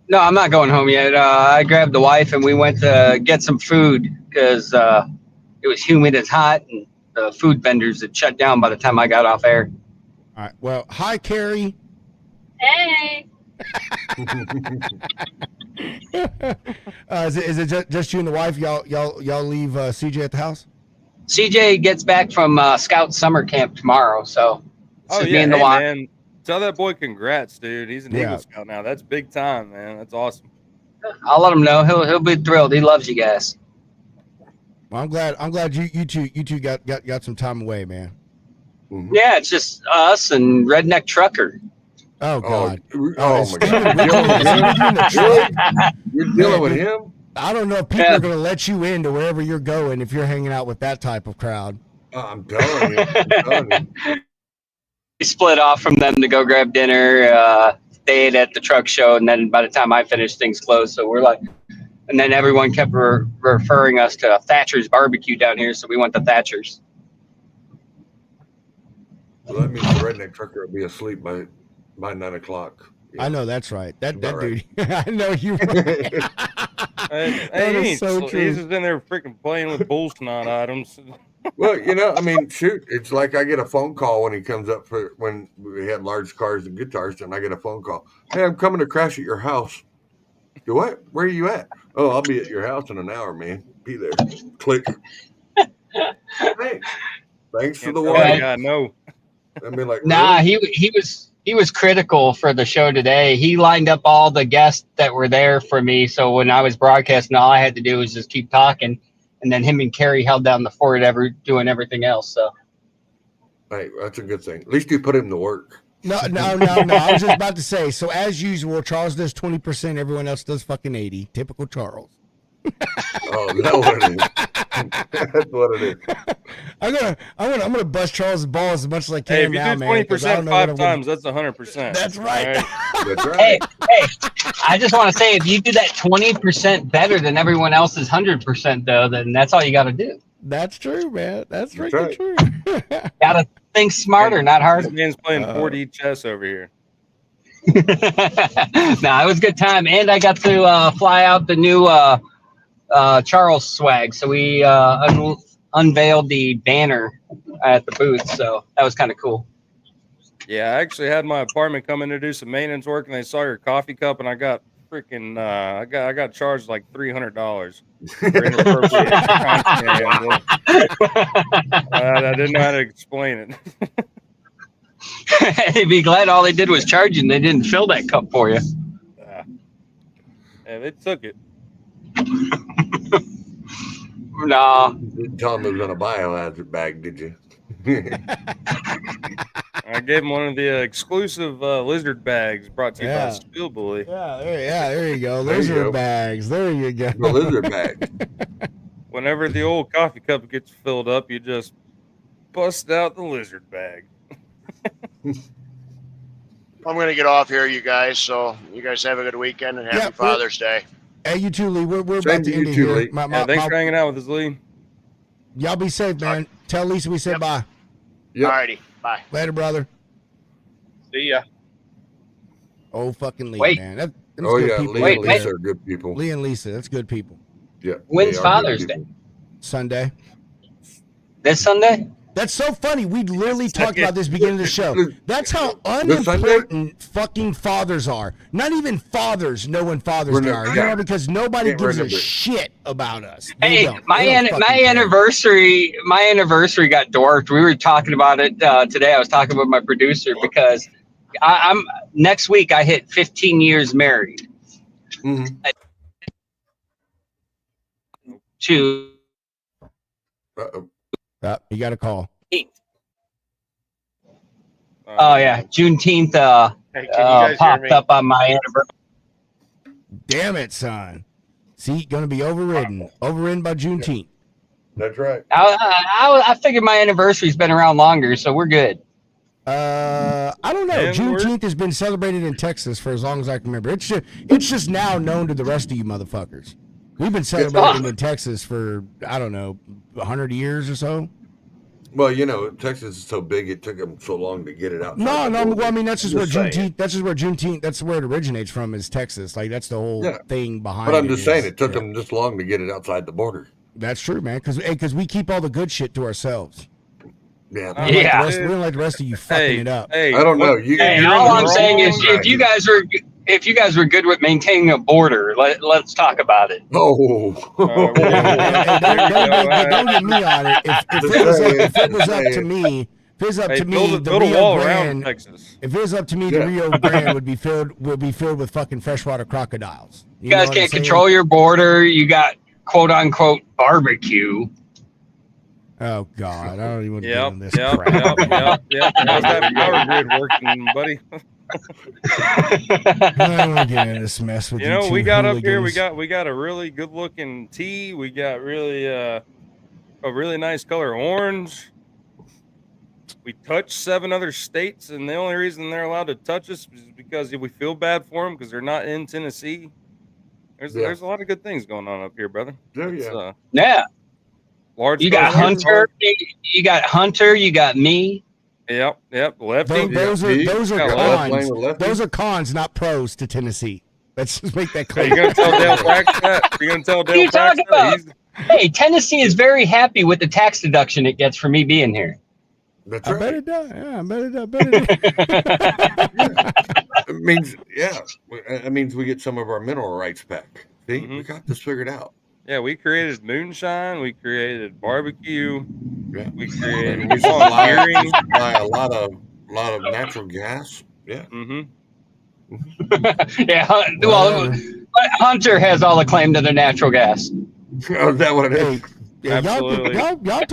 No, I'm not going home yet. I grabbed the wife and we went to get some food because it was humid and hot, and the food vendors had shut down by the time I got off air. All right. Well, hi, Carrie. Hey. Is it just you and the wife? Y'all leave CJ at the house? CJ gets back from Scout summer camp tomorrow, so it's just me and the wife. Man, tell that boy congrats, dude. He's an Yeah. Eagle Scout now. That's big time, man. That's awesome. I'll let him know. He'll be thrilled. He loves you guys. Well, I'm glad you two got some time away, man. Mm-hmm. Yeah, it's just us and Redneck Trucker. Oh God! Oh my God! You're dealing with him? I don't know if people are going to let you into wherever you're going if you're hanging out with that type of crowd. I'm telling you. We split off from them to go grab dinner. They ate at the truck show, and then by the time I finished, things closed. So we're like, and then everyone kept referring us to Thatcher's Barbecue down here, so we went to Thatcher's. Well, that means the redneck trucker will be asleep by 9 o'clock. Yeah. I know that's right. That right. dude. I know you. He's just in there freaking playing with bull snot items. Well, I mean, shoot, it's like I get a phone call when he comes up for when we had large cars and guitars, and I get a phone call. Hey, I'm coming to crash at your house. You what? Where are you at? Oh, I'll be at your house in an hour, man. Be there. Click. Thanks for the warning. Yeah, no. I mean, like, Nah, really? he was critical for the show today. He lined up all the guests that were there for me. So when I was broadcasting, all I had to do was just keep talking, and then him and Carrie held down the fort, doing everything else. So, hey, that's a good thing. At least you put him to work. No. I was just about to say. So as usual, Charles does 20%. Everyone else does fucking 80. Typical Charles. Oh, that's what it is. That's what it is. I'm gonna bust Charles' balls as much as I can. Hey, if you now, do man, 20% 5 times, that's 100%. That's right. That's right. Hey, I just want to say, if you do that 20% better than everyone else's 100%, though, then that's all you got to do. That's true, man. That's freaking true. Gotta think smarter, not harder. This man's playing 4D chess over here. Nah, it was a good time, and I got to fly out the new Charles swag. So we unveiled the banner at the booth, so that was kind of cool. Yeah, I actually had my apartment come in to do some maintenance work, and they saw your coffee cup, and I got freaking I got charged like $300 for inappropriate content. I didn't know how to explain it. You'd be glad all they did was charge you, and they didn't fill that cup for you. Yeah, they took it. No. You didn't tell him it was in a biohazard bag, did you? I gave him one of the exclusive lizard bags brought to you by Spielbully. There you go. Lizard bags. There you go. The lizard bag. Whenever the old coffee cup gets filled up, you just bust out the lizard bag. I'm going to get off here, you guys. So you guys have a good weekend and happy Father's Day. Hey, you too, Lee. We're about to end it here. Lee. Thanks for hanging out with us, Lee. Y'all be safe, man. Tell Lisa we said bye. Yep. Alrighty. Bye. Later, brother. See ya. Oh, fucking Lee, Wait. man. Oh, yeah. Lee and Lisa are good people. Lee and Lisa, that's good people. Yeah. When's Father's Day? Sunday. This Sunday? That's so funny. We literally talked about this beginning of the show. That's how unimportant fucking fathers are. Not even fathers know when Father's Day are. You know, because nobody gives a shit about us. They Hey, don't. my They don't fucking care. anniversary got dwarfed. We were talking about it today. I was talking with my producer because I'm next week. I hit 15 years married. Mm-hmm. To you got a call. Oh yeah, Juneteenth. Hey, can you guys hear popped me? up on my anniversary. Damn it, son. See, gonna be overridden by Juneteenth. That's right. I figured my anniversary's been around longer, so we're good. I don't know. Juneteenth has been celebrated in Texas for as long as I can remember. It's just now known to the rest of you motherfuckers. We've been celebrating in Texas for, I don't know, 100 years or so. Well, Texas is so big, it took them so long to get it out. No. Well, I mean, that's just where Juneteenth. That's where it originates from. Is Texas? Like that's the whole thing behind it. But I'm just saying, it took them this long to get it outside the border. That's true, man. Because we keep all the good shit to ourselves. Yeah. We don't like the rest of you fucking it up. I don't know. All I'm saying is, if you guys were good with maintaining a border, let's talk about it. Oh, don't get me on it. If it was up to me, the Rio Grande. If it was up to me, the Rio Grande would be filled with fucking freshwater crocodiles. You guys can't control your border. You got quote unquote barbecue. Oh God, I don't even want to get on this crap. How's that power grid working, buddy? I don't want to get into this mess with you. We got up here. We got a really good looking tee. We got really a really nice color orange. We touched 7 other states, and the only reason they're allowed to touch us is because we feel bad for them because they're not in Tennessee. There's a lot of good things going on up here, brother. Yeah. Large. You got Hunter. You got Hunter. You got me. Yep. Lefty. Those are cons. Those are cons, not pros to Tennessee. Let's just make that clear. Are you gonna tell Dale Brax that? You're gonna tell Dale What are you Brax talking about? Hey, Tennessee is very happy with the tax deduction it gets for me being here. That's I bet it does. Yeah, I bet it does. It means we get some of our mineral rights back. See, we got this figured out. Yeah, we created moonshine. We created barbecue. Yeah, we created. We supply a lot of natural gas. Yeah. Yeah. Well, Hunter has all the claim to the natural gas. Oh, is that what it is? Absolutely. Y'all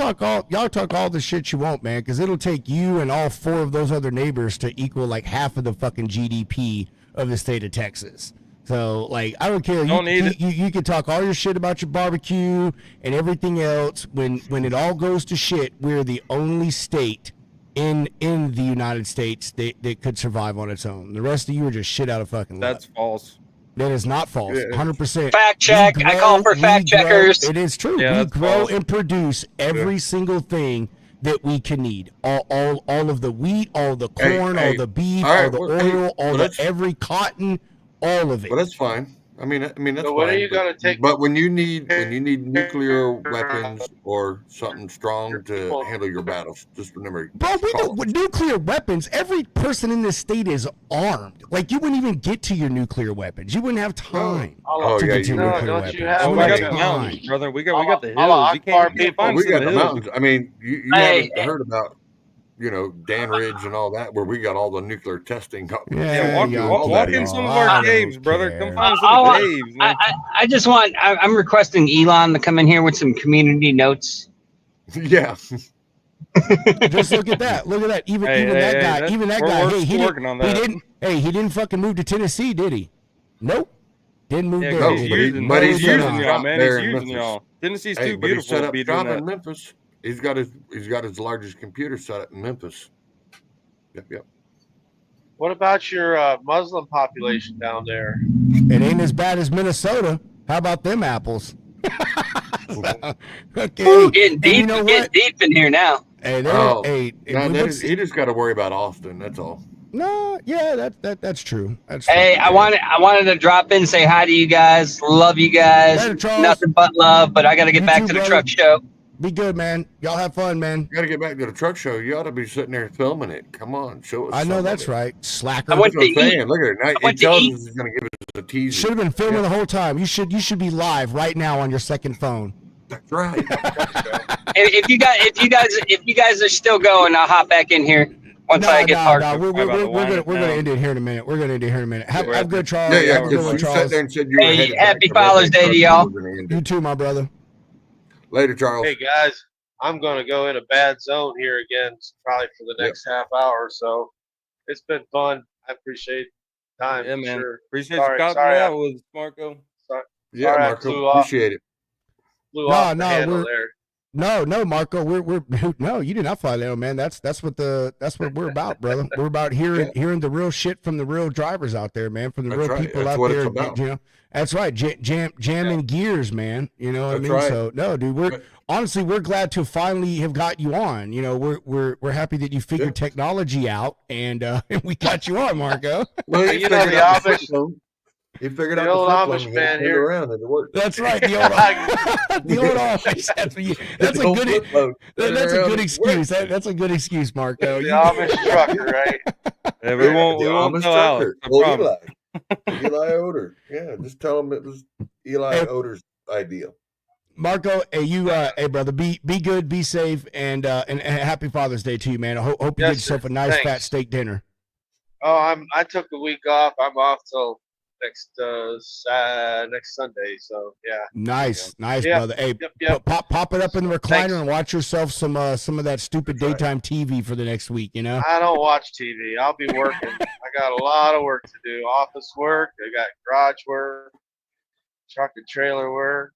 talk all the shit you want, man, because it'll take you and all 4 of those other neighbors to equal like half of the fucking GDP of the state of Texas. So, like, I don't care. You can talk all your shit about your barbecue and everything else. When it all goes to shit, we're the only state in the United States that could survive on its own. The rest of you are just shit out of fucking luck. That's false. That is not false. 100%. Fact check. I call for fact checkers. It is true. We grow and produce every single thing that we can need. All of the wheat, all the corn, all the beef, all the oil, every cotton. All of it. But that's fine. I mean that's so fine. What are you gonna take? But when you need nuclear weapons or something strong to handle your battles, just remember. Bro, with nuclear weapons, every person in this state is armed. Like you wouldn't even get to your nuclear weapons. You wouldn't have time to get to your nuclear weapons. We got the mountains, brother. We got the hills. You can't find we got the hills. mountains. I mean, you haven't heard about Dan Ridge and all that, where we got all the nuclear testing. Walk in some of our caves, brother. Come find us in the caves. I just want. I'm requesting Elon to come in here with some community notes. Yeah. Just look at that. Look at that. Even that guy. He didn't fucking move to Tennessee, did he? Nope. Didn't move there. But he's using y'all, man. He's using y'all. Tennessee's too beautiful to be doing that. In Memphis. He's got his largest computer set up in Memphis. Yep. What about your Muslim population down there? It ain't as bad as Minnesota. How about them apples? Okay. Ooh, getting deep in here now. He just got to worry about Austin. That's all. No, yeah, that's true. Hey, I wanted to drop in and say hi to you guys. Love you guys. Later, nothing but love. But I got to get back to the truck show. Be good, man. Y'all have fun, man. You got to get back to the truck show. You ought to be sitting there filming it. Come on, show us. I know that's right. Slacker. I went to eat. Look at it. Now, he tells us he's going to give us a teaser. Should have been filming the whole time. You should be live right now on your second phone. That's right. If you guys are still going, I'll hop back in here once I get parked. We're gonna end it here in a minute. Have good, Charles. Yeah. Because you sat there and said you were headed happy Father's Day to y'all. You too, my brother. Later, Charles. Hey guys, I'm gonna go in a bad zone here again, probably for the next half hour or so. It's been fun. I appreciate time. Yeah, for man. Sure. Appreciate you copping Sorry, out with us, Marco. Yeah, sorry, I Marco, flew off appreciate it. the handle there. No, Marco, we're no, you did not fly low, man. That's what we're about, brother. We're about hearing the real shit from the real drivers out there, man, from the That's real right. people That's out what there. it's about. You know, that's right. Jamming gears, man. You know what I That's mean? right. So no, dude, we're glad to finally have got you on. You know, we're happy that you figured technology out and we got you on, Marco. Well, You know, the Amish. He figured The out old the flip Amish phone. He man had to turn it here. around and it worked. That's right. The old Amish. That's a old good. flip phone. That's a Turn it good around, excuse. That's a good excuse, Marco. The Amish trucker, right? Yeah, we won't Amish tell Alex. trucker. I promise. Eli Oder. Yeah, just tell him it was Eli Oder's idea. Marco, hey brother, be good, be safe, and happy Father's Day to you, man. I hope you get yourself a nice fat steak dinner. Oh, I took the week off. I'm off till next Sunday. So yeah. Nice, Yep, brother. Hey, yep. pop it up in the recliner Thanks. and watch yourself some of that stupid daytime TV for the next week. You know. I don't watch TV. I'll be working. I got a lot of work to do. Office work. I got garage work, truck and trailer work.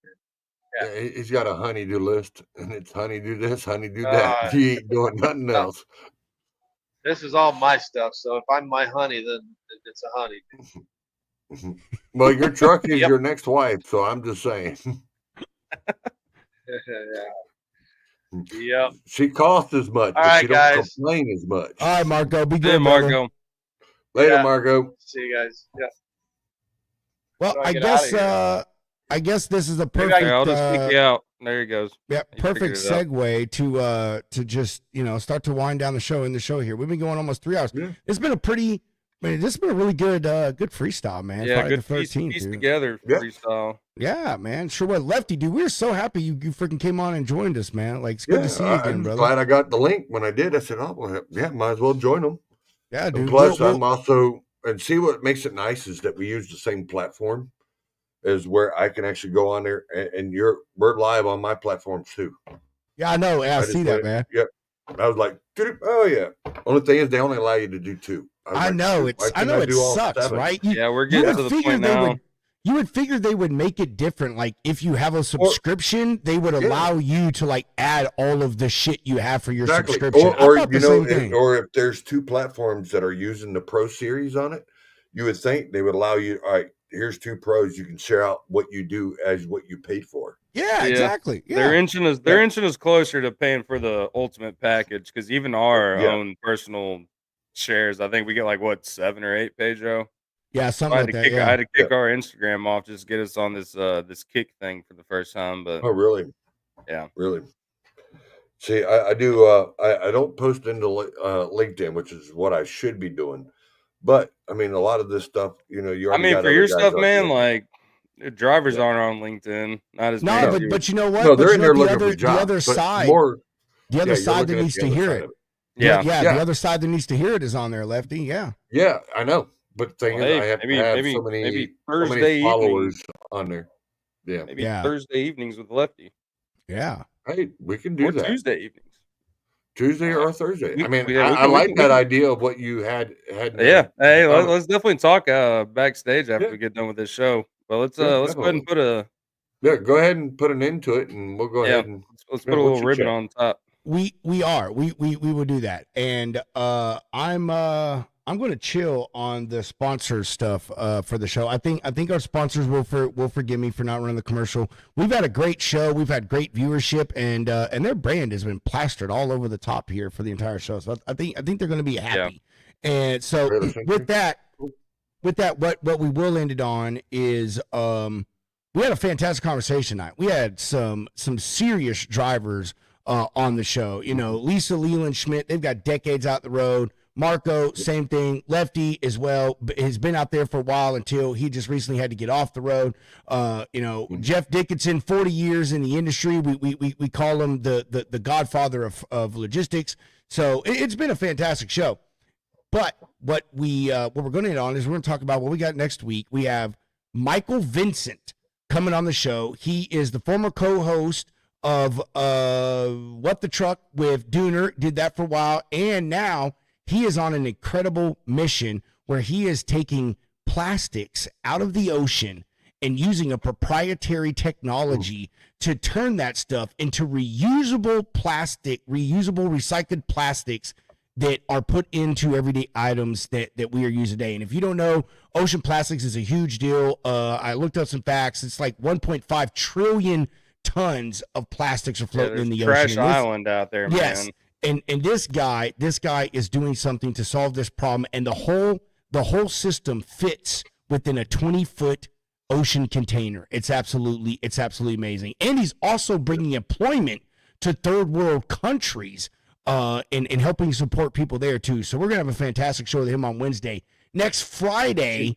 Yeah, he's got a honey-do list, and it's honey-do this, honey-do that. He ain't doing nothing else. This is all my stuff. So if I'm my honey, then it's a honey. Well, your truck is your next wife, so I'm just saying. Yep. She costs as much, All but right, she don't guys. complain as much. All right, Marco, be good, Marco. brother. Later, Marco. See you guys. Yeah. Well, So I I get guess outta I guess this is a Maybe perfect. I'll just kick you out. There he goes. Yeah, He perfect figured it out. segue to just start to wind down the show. Here, we've been going almost 3 hours. Yeah. It's been this has been a really good freestyle, man. Yeah, Friday good the 13th, piece dude. together freestyle. Yeah, man. Sure was. Lefty, dude, we were so happy you freaking came on and joined us, man. Like, it's good to see you again, I'm brother. glad I got the link. When I did, I said, "Oh, well, yeah, might as well join them." Yeah, dude. And plus, I'm also and see what makes it nice is that we use the same platform, is where I can actually go on there and we're live on my platforms too. Yeah, I know. Yeah, I see that, man. Yep. I was like, oh yeah. Only thing is, they only allow you to do 2. I know it sucks, right? We're getting to the point now. You would figure they would make it different. Like if you have a subscription, they would allow you to like add all of the shit you have for your subscription. Or or if there's 2 platforms that are using the Pro Series on it, you would think they would allow you. All right, here's 2 pros. You can share out what you do as what you paid for. Yeah, exactly. Yeah. They're inching us closer to paying for the ultimate package because even our own personal shares, I think we get like what 7 or 8, Pedro. Yeah, something like that. I had to kick our Instagram off just to get us on this this kick thing for the first time. But really? Yeah, really. See, I do. I don't post into LinkedIn, which is what I should be doing. But I mean, a lot of this stuff, you already got for your other guys stuff, out man, there. like drivers aren't on LinkedIn. Not as many. No, but you know what? No, they're But in you there know, looking for jobs. the other but side, more, the other you're side that looking at needs the to other hear side it. of it. Yeah, the other side that needs to hear it is on there, Lefty. Yeah. Yeah, I know. But the thing is, I have to have so maybe many Thursday followers evenings on there. Yeah. Maybe Thursday evenings with Lefty. Yeah. Hey, we can do or that. Tuesday evenings. Tuesday or Thursday. I mean, we I can- like that idea of what you had. Yeah. Hey, let's definitely talk backstage after Yeah. we get done with this show. But let's Yeah, let's go ahead and put a go ahead and put an end to it, and we'll go ahead and let's put a little ribbon on top. We will do that, and I'm going to chill on the sponsor stuff for the show. I think our sponsors will forgive me for not running the commercial. We've had a great show. We've had great viewership, and their brand has been plastered all over the top here for the entire show. So I think they're going to be happy. Yeah. And so with that, what we will end it on is we had a fantastic conversation tonight. We had some serious drivers on the show. Lisa Leland Schmidt, they've got decades out the road. Marco, same thing. Lefty as well, has been out there for a while until he just recently had to get off the road. Jeff Dickinson, 40 years in the industry. We call him the godfather of logistics. So it's been a fantastic show. But what we're going to hit on is we're going to talk about what we got next week. We have Michael Vincent coming on the show. He is the former co-host of What the Truck with Dooner, did that for a while, and now he is on an incredible mission where he is taking plastics out of the ocean and using a proprietary technology to turn that stuff into reusable recycled plastics that are put into everyday items that we are using today. And if you don't know, ocean plastics is a huge deal. I looked up some facts. It's like 1.5 trillion tons of plastics are floating in the trash ocean. Island out there, yes, man. And this guy is doing something to solve this problem, and the whole system fits within a 20-foot ocean container. It's absolutely amazing. And he's also bringing employment to third world countries and helping support people there too. So we're gonna have a fantastic show with him on Wednesday. Next Friday,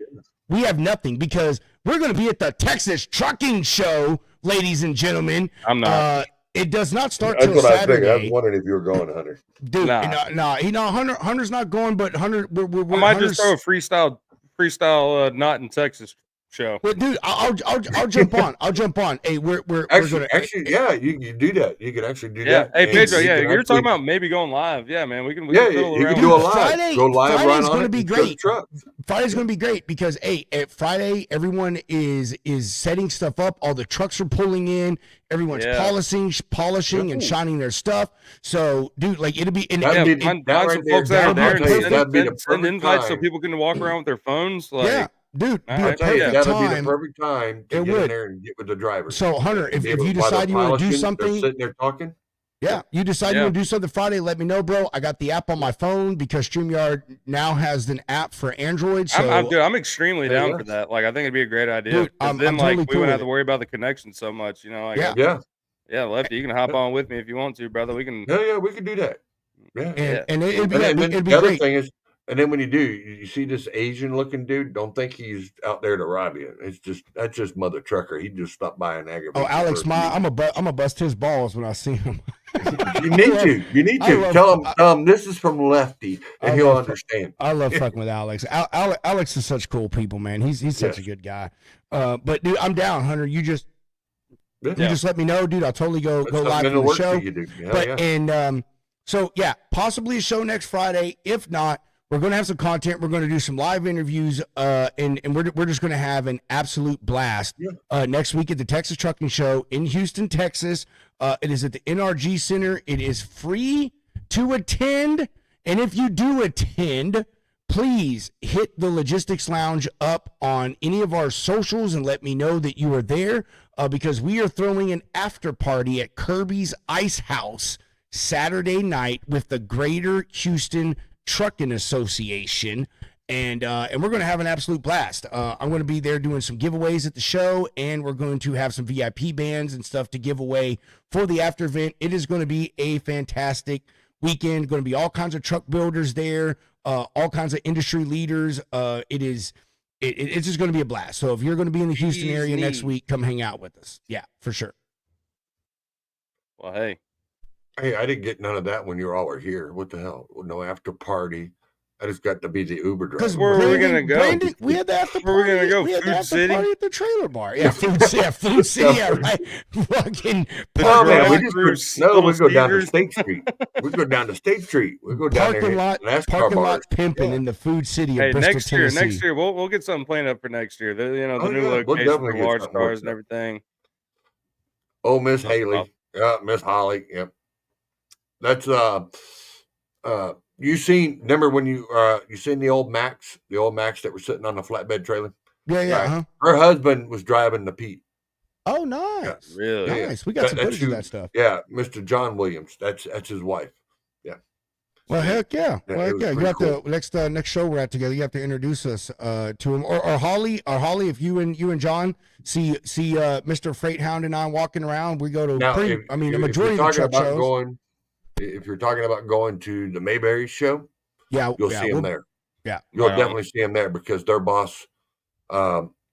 we have nothing because we're gonna be at the Texas Trucking Show, ladies and gentlemen. I'm not. It does not start That's till what Saturday. I was wondering if you were going, Hunter. Dude, Hunter's not going, but Hunter, we're I might just throw a freestyle not in Texas show. Well, dude, I'll jump on. I'll jump on. Hey, we're Actually, gonna yeah, you do that. You can actually do Yeah, that. hey And Pedro, you yeah, can you're actually- talking about maybe going live. Yeah, man, we can Yeah, fiddle you around can do a with live. Friday, Go live, Friday's run on gonna it, be and show great. the trucks. Friday's going to be great because at Friday everyone is setting stuff up. All the trucks are pulling in. Everyone's Yeah. polishing and shining their stuff. So, dude, like it'll be. And, That'd be find that some right there. folks out there I'll tell you, and that'd be the send perfect invites so time. people can walk around with their phones. Like, yeah, dude, all be a right, I'll tell you, perfect that'll be time. the perfect time to It get would. in there and get with the driver. So, Hunter, if Be you able- while decide they're you want to do polishing, they're something, sitting there talking. yeah, you decide you want to do something Friday, let me know, bro. I got the app on my phone because StreamYard now has an app for Android. So I'm extremely There you down go. for that. Like, I think it'd be a great idea. Dude, 'Cause I'm then, totally we cool wouldn't with have to it. worry about the connection so much. You know, like, Yeah. Yeah, Lefty, you can hop on with me if you want to, brother. We can. yeah, we could do that. Yeah. and it'd be, And then it'd be the other great. thing is, and then when you do, you see this Asian looking dude, don't think he's out there to rob you. That's just Mother Trucker. He just stopped by and aggravated. Oh, Alex, I'm a bust his balls when I see him. You need to. You need to tell him this is from Lefty, and he'll understand. I love fucking with Alex. Alex is such cool people, man. He's such a good guy. But dude, I'm down, Hunter. You just let me know, dude. I'll totally go live in for the the works show. that you do. Yeah, But yeah. and so yeah, possibly a show next Friday. If not, we're gonna have some content. We're gonna do some live interviews. And we're just gonna have an absolute blast. Next week at the Texas Trucking Show in Houston, Texas. It is at the NRG Center. It is free to attend, and if you do attend, please hit the Logistics Lounge up on any of our socials and let me know that you are there because we are throwing an after party at Kirby's Ice House Saturday night with the Greater Houston Trucking Association. And we're going to have an absolute blast. I'm going to be there doing some giveaways at the show, and we're going to have some VIP bands and stuff to give away for the after event. It is going to be a fantastic weekend. Going to be all kinds of truck builders there, all kinds of industry leaders. It's just going to be a blast. So if you're going to be in the Houston area next week, come hang out with us. Yeah, for sure. Well, hey, I didn't get none of that when you all were here. What the hell? No after party. I just got to be the Uber driver. Because where are we gonna go? Brandon, we had the after party. Where are we gonna go? We had the Food after City? party at the trailer bar. Yeah, Food City. Yeah, right. Fucking Oh man, we drive-through just we go down to Caesars. State Street. We go down to State Street. We go down there parking and lot, hit NASCAR parking lot bars. pimping in the Food City of Hey, Bristol, next Tennessee. year, we'll get something planned up for next year. The new Oh, yeah. We'll location definitely for get large something cars worked and out. everything. Oh, Miss Haley. Yeah, Miss Holly. Yep. That's you remember when you seen the old Max that were sitting on the flatbed trailer? Yeah. Right. Uh-huh. Her husband was driving the Pete. Oh, nice. Really? Yeah. Nice. We got some That's footage of who- that stuff. Yeah, Mr. John Williams. That's his wife. Yeah. Well, heck yeah. Yeah, Well, it heck was yeah. You pretty have to next show we're at together. You have to introduce us to him or Holly. If you and John see Mr. Freight Hound and I walking around, we go to Now, the majority of the truck shows. If you're talking about going to the Mayberry show, you'll see him there. Yeah, You'll Right on. definitely see him there because their boss,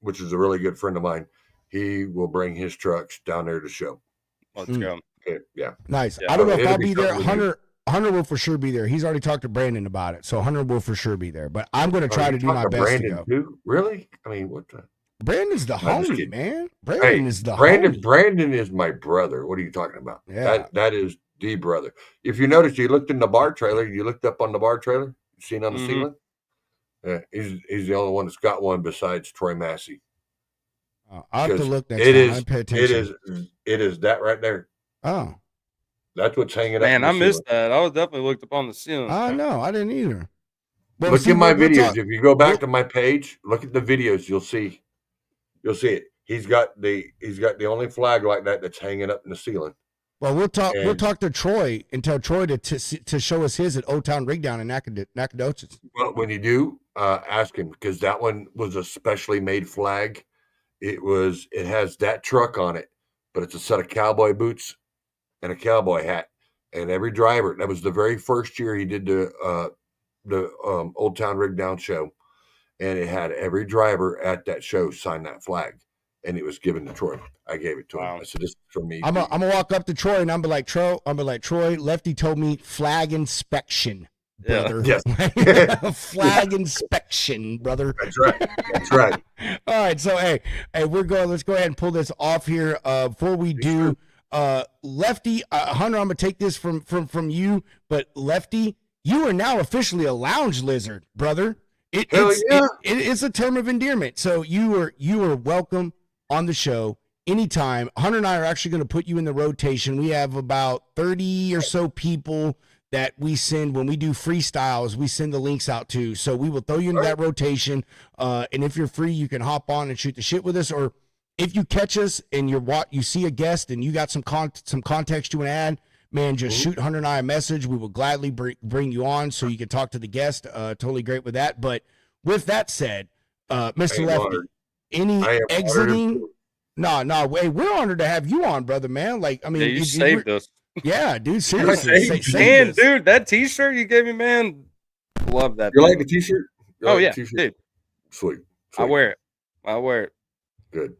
which is a really good friend of mine, he will bring his trucks down there to show. Let's go. Okay, yeah. Nice. Yeah. I don't know if It'll I'll be be there. something we do. Hunter will for sure be there. He's already talked to Brandon about it, so Hunter will for sure be there. But I'm going to try Oh, to you do talk my to best Brandon to go. too? Really? I mean, what the? Brandon's the I'm just homie, kidding. man. Brandon Hey, is the Brandon. homie. Brandon is my brother. What are you talking about? Yeah. That is the brother. If you notice, you looked in the bar trailer. You looked up on the bar trailer. You seen on the Mhm. ceiling. Yeah, he's the only one that's got one besides Troy Massey. I'll have to look next It time. is, I didn't pay attention. it is that right there. Oh, that's what's hanging up. Man, in the I missed ceiling. that. I was definitely looked up on the ceiling. No, I didn't either. Well, look see, at my we'll videos. talk- If you go back to my page, look at the videos. You'll see it. He's got the only flag like that that's hanging up in the ceiling. Well, we'll talk to Troy and tell Troy to show us his at Old Town Rig Down in Nacogdoches. Well, when you do, ask him, because that one was a specially made flag. It has that truck on it, but it's a set of cowboy boots and a cowboy hat. And every driver, that was the very first year he did the Old Town Rig Down show, and it had every driver at that show sign that flag, and it was given to Troy. I gave it to him. I said, "This is for me." I'm gonna walk up to Troy and I'm be like, Troy, Lefty told me flag inspection, brother. Yes. Flag inspection, brother. That's right. That's right. All right, so hey, let's go ahead and pull this off here. Before we do, Lefty, Hunter, I'm gonna take this from you, but Lefty, you are now officially a lounge lizard, brother. It's a term of endearment. So you are welcome on the show anytime. Hunter and I are actually going to put you in the rotation. We have about 30 or so people that we send when we do freestyles. We send the links out to. So we will throw you into that rotation. And if you're free, you can hop on and shoot the shit with us. Or if you catch us and you see a guest and you got some context you want to add, man, just shoot Hunter and I a message. We will gladly bring you on so you can talk to the guest. Totally great with that. But with that said, Mr. Lefty, any exiting? No, hey, we're honored to have you on, brother, man. Like, I mean, you saved us. Yeah, dude, seriously. Man, dude, that T-shirt you gave me, man, love that. You like the T-shirt? Oh yeah, dude. Sweet. I wear it. Good.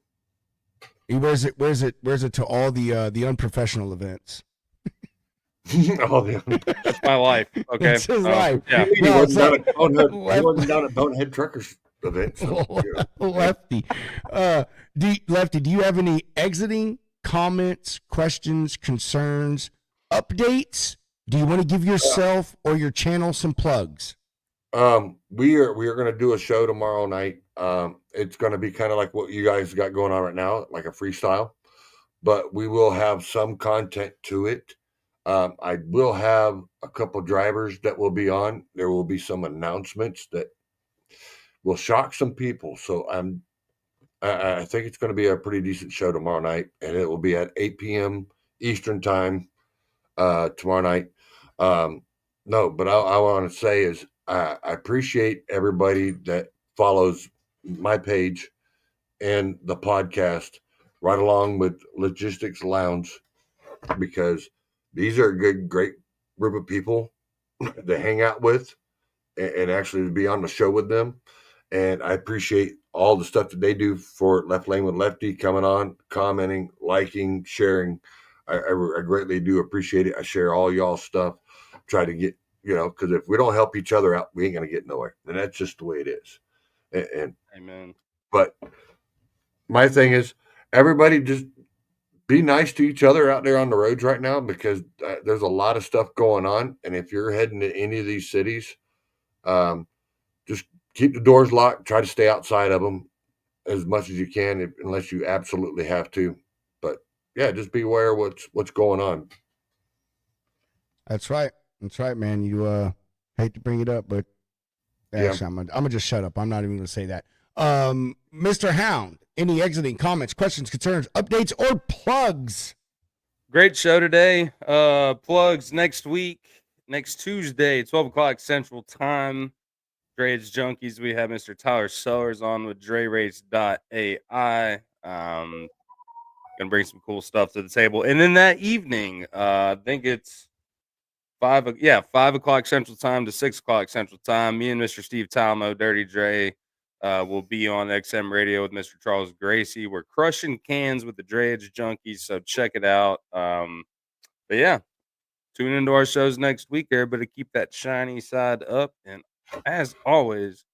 He wears it to all the unprofessional events. That's my life. Okay, it's his life. Yeah. He wasn't down at Bonehead Truckers event. So, Lefty, Lefty, do you have any exiting comments, questions, concerns, updates? Do you want to give yourself or your channel some plugs? We are going to do a show tomorrow night. It's going to be kind of like what you guys got going on right now, like a freestyle, but we will have some content to it. I will have a couple drivers that will be on. There will be some announcements that will shock some people. So I think it's going to be a pretty decent show tomorrow night, and it will be at 8 p.m. Eastern time tomorrow night. No, but I want to say is I appreciate everybody that follows my page and the podcast right along with Logistics Lounge, because these are a great group of people to hang out with and actually to be on the show with them. And I appreciate all the stuff that they do for Left Lane with Lefty, coming on, commenting, liking, sharing. I greatly do appreciate it. I share all y'all's stuff, try to get, because if we don't help each other out, we ain't going to get nowhere. And that's just the way it is. And amen. But my thing is, everybody just be nice to each other out there on the roads right now, because there's a lot of stuff going on. And if you're heading to any of these cities, just keep the doors locked. Try to stay outside of them as much as you can, unless you absolutely have to. But yeah, just be aware of what's going on. That's right, man. You hate to bring it up, but actually, I'm gonna just shut up. I'm not even gonna say that. Mr. Hound, any exiting comments, questions, concerns, updates, or plugs? Great show today. Plugs next week, next Tuesday, 12 o'clock Central Time. Dre's Junkies. We have Mr. Tyler Sellers on with DreRace.ai. Gonna bring some cool stuff to the table. And then that evening, I think it's 5 o'clock Central Time to 6 o'clock Central Time. Me and Mr. Steve Talmo, Dirty Dre, will be on XM Radio with Mr. Charles Gracie. We're crushing cans with the Dre's Junkies, so check it out. But yeah, tune into our shows next week. Everybody keep that shiny side up, and as always,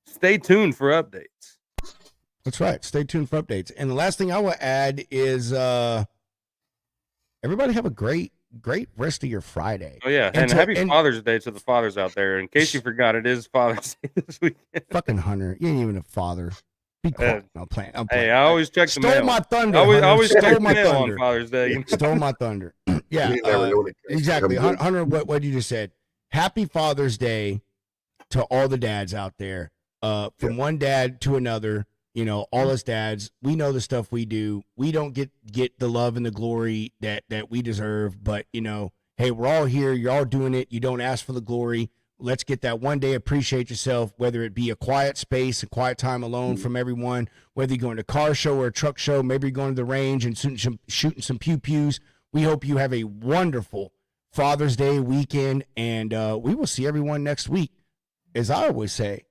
stay tuned for updates. That's right. Stay tuned for updates. And the last thing I will add is everybody have a great great rest of your Friday. Oh yeah, and happy Father's Day to the fathers out there. In case you forgot, it is Father's Day this weekend. Fucking Hunter, you ain't even a father. Be quiet. I'm playing. Hey, I always check the mail. Stole my thunder. I always Hunter. check Stole the my mail thunder on Father's Day. Stole my thunder. Yeah, You never know when it exactly. comes in. Hunter, what you just said. Happy Father's Day to all the dads out there. From one dad to another, you know, all us dads, we know the stuff we do. We don't get the love and the glory that we deserve, but you know, hey, we're all here. You're all doing it. You don't ask for the glory. Let's get that one day. Appreciate yourself, whether it be a quiet space, a quiet time alone from everyone, whether you're going to a car show or a truck show, maybe you're going to the range and shooting some pew-pews. We hope you have a wonderful Father's Day weekend, and we will see everyone next week. As I always say,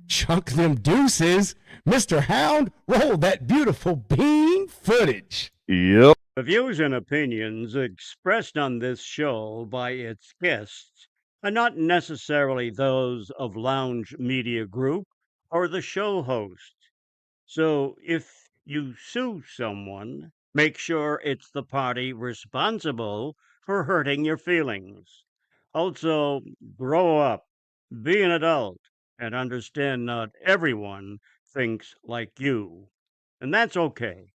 chunk them deuces. Mr. Hound, roll that beautiful bean footage. Yep. The views and opinions expressed on this show by its guests are not necessarily those of Lounge Media Group or the show host. So if you sue someone, make sure it's the party responsible for hurting your feelings. Also, grow up, be an adult, and understand not everyone thinks like you. And that's okay.